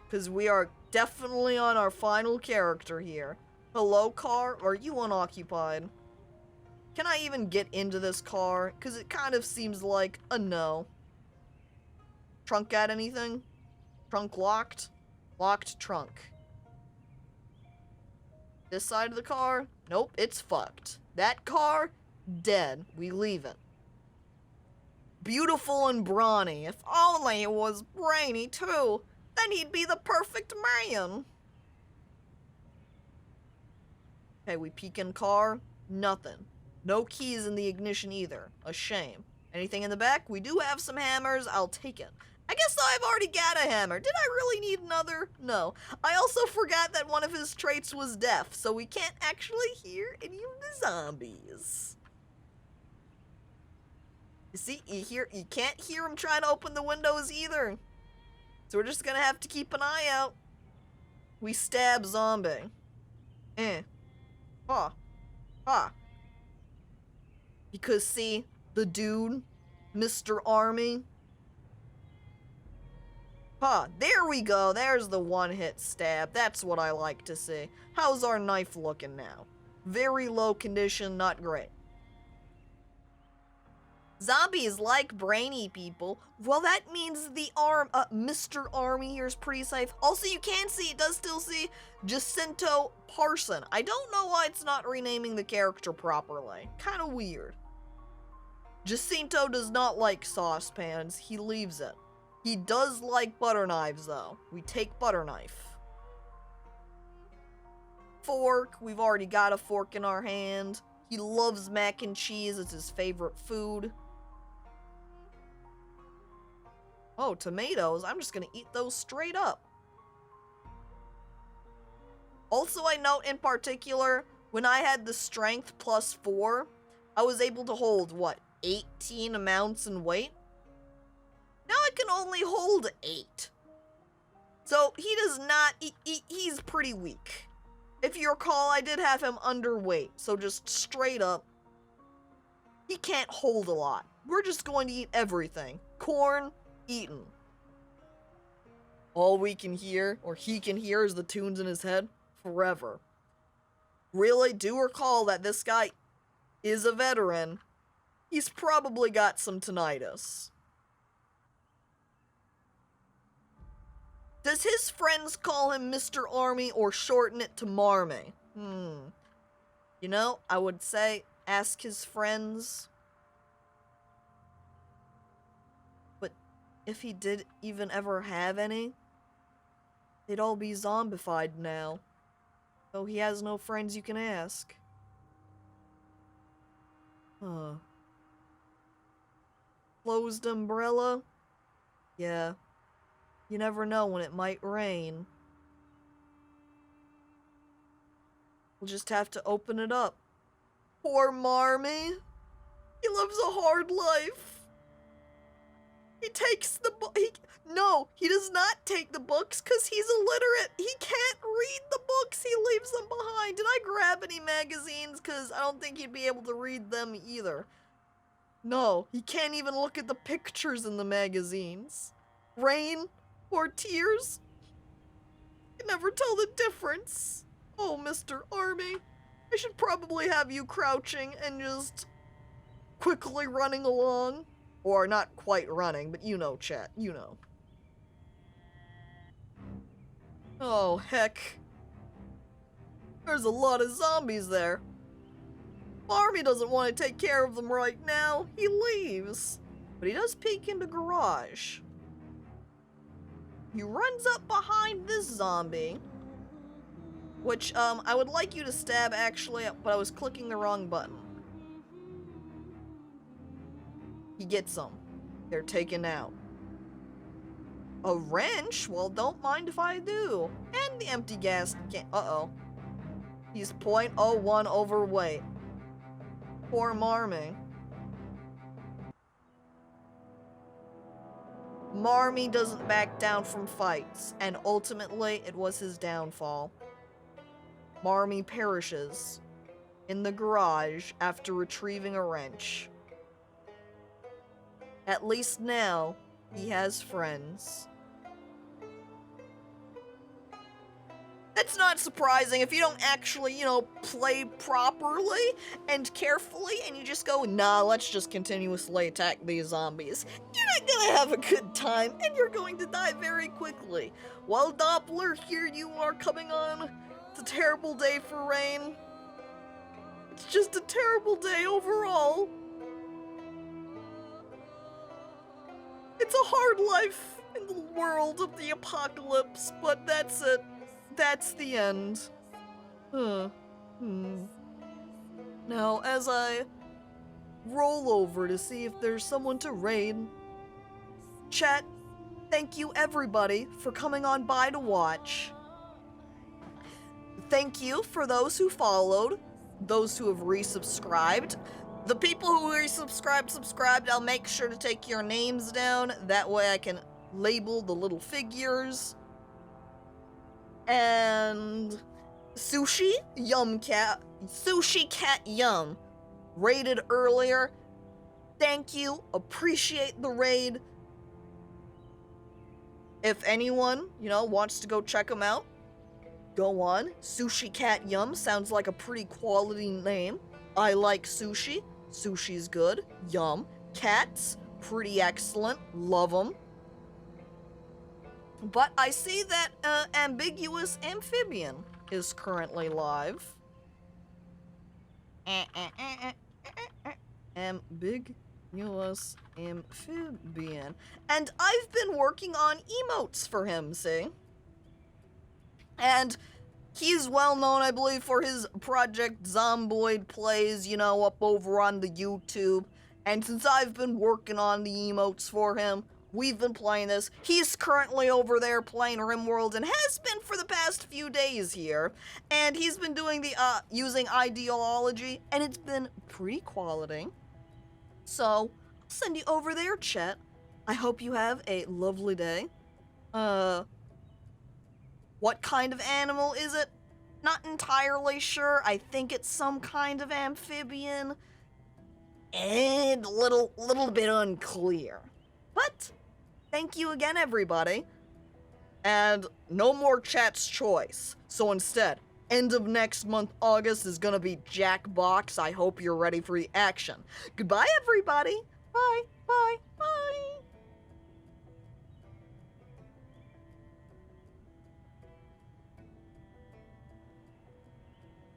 Because we are definitely on our final character here. Hello, car? Are you unoccupied? Can I even get into this car? Because it kind of seems like a no. Trunk got anything? Trunk locked? Locked trunk. This side of the car? Nope, it's fucked. That car? Dead. We leave it. Beautiful and brawny. If only it was brainy too. Then he'd be the perfect man. Okay, we peek in car. Nothing. No keys in the ignition either. A shame. Anything in the back? We do have some hammers. I'll take it. I guess I've already got a hammer. Did I really need another? No. I also forgot that one of his traits was deaf, so we can't actually hear any of the zombies. You see, you can't hear him trying to open the windows either. So we're just gonna have to keep an eye out. We stab zombie. Ha. Ha. Because see, the dude, Mr. Army. Ha, there we go. There's the one-hit stab. That's what I like to see. How's our knife looking now? Very low condition, not great. Zombies like brainy people. Well, that means the Mr. Army here is pretty safe. Also, you can see, it does still see Jacinto Parson. I don't know why it's not renaming the character properly. Kind of weird. Jacinto does not like saucepans. He leaves it. He does like butter knives, though. We take butter knife. Fork. We've already got a fork in our hand. He loves mac and cheese. It's his favorite food. Oh, tomatoes. I'm just gonna eat those straight up. Also, I note in particular, when I had the strength +4, I was able to hold, what, 18 amounts in weight? Now I can only hold 8. So he does not, he's pretty weak. If you recall, I did have him underweight, so just straight up, he can't hold a lot. We're just going to eat everything. Corn, eaten. All we can hear, or he can hear, is the tunes in his head forever. Really do recall that this guy is a veteran. He's probably got some tinnitus. Does his friends call him Mr. Army or shorten it to Marmy? You know, I would say ask his friends. But if he did even ever have any, they'd all be zombified now. So he has no friends you can ask. Huh. Closed umbrella? Yeah. You never know when it might rain. We'll just have to open it up. Poor Marmy. He lives a hard life. He takes the book. No, he does not take the books because he's illiterate. He can't read the books. He leaves them behind. Did I grab any magazines? Because I don't think he'd be able to read them either. No, he can't even look at the pictures in the magazines. Rain or tears? You can never tell the difference. Oh, Mr. Army. I should probably have you crouching and just quickly running along. Or not quite running, but you know, chat. You know. Oh, heck. There's a lot of zombies there. Army doesn't want to take care of them right now. He leaves. But he does peek into garage. He runs up behind this zombie. Which, I would like you to stab, actually, but I was clicking the wrong button. He gets them. They're taken out. A wrench? Well, don't mind if I do. And the empty gas can. Uh-oh. He's 0.01 overweight. Poor Marmy. Marmy doesn't back down from fights, and ultimately it was his downfall. Marmy perishes in the garage after retrieving a wrench. At least now, he has friends. That's not surprising if you don't actually, play properly and carefully, and you just go, nah, let's just continuously attack these zombies. You're not gonna have a good time, and you're going to die very quickly. Well, Doppler, here you are coming on. It's a terrible day for Rain. It's just a terrible day overall. It's a hard life in the world of the apocalypse, but that's it. That's the end. Now, as I roll over to see if there's someone to raid, chat, thank you everybody for coming on by to watch. Thank you for those who followed, those who have resubscribed. The people who subscribed, I'll make sure to take your names down. That way I can label the little figures. And Sushi Cat Yum, raided earlier. Thank you, appreciate the raid. If anyone, wants to go check him out, go on. Sushi Cat Yum sounds like a pretty quality name. I like sushi. Sushi's good. Yum. Cats, pretty excellent. Love them. But I see that Ambiguous Amphibian is currently live. Ambiguous Amphibian. And I've been working on emotes for him, see? And he's well known, I believe, for his Project Zomboid plays, up over on the YouTube. And since I've been working on the emotes for him, we've been playing this. He's currently over there playing RimWorld and has been for the past few days here. And he's been doing the, using ideology, and it's been pretty quality. So, I'll send you over there, chat. I hope you have a lovely day. What kind of animal is it? Not entirely sure. I think it's some kind of amphibian. And a little bit unclear. But thank you again, everybody. And no more Chat's Choice. So instead, end of next month, August, is gonna be Jackbox. I hope you're ready for the action. Goodbye, everybody. Bye.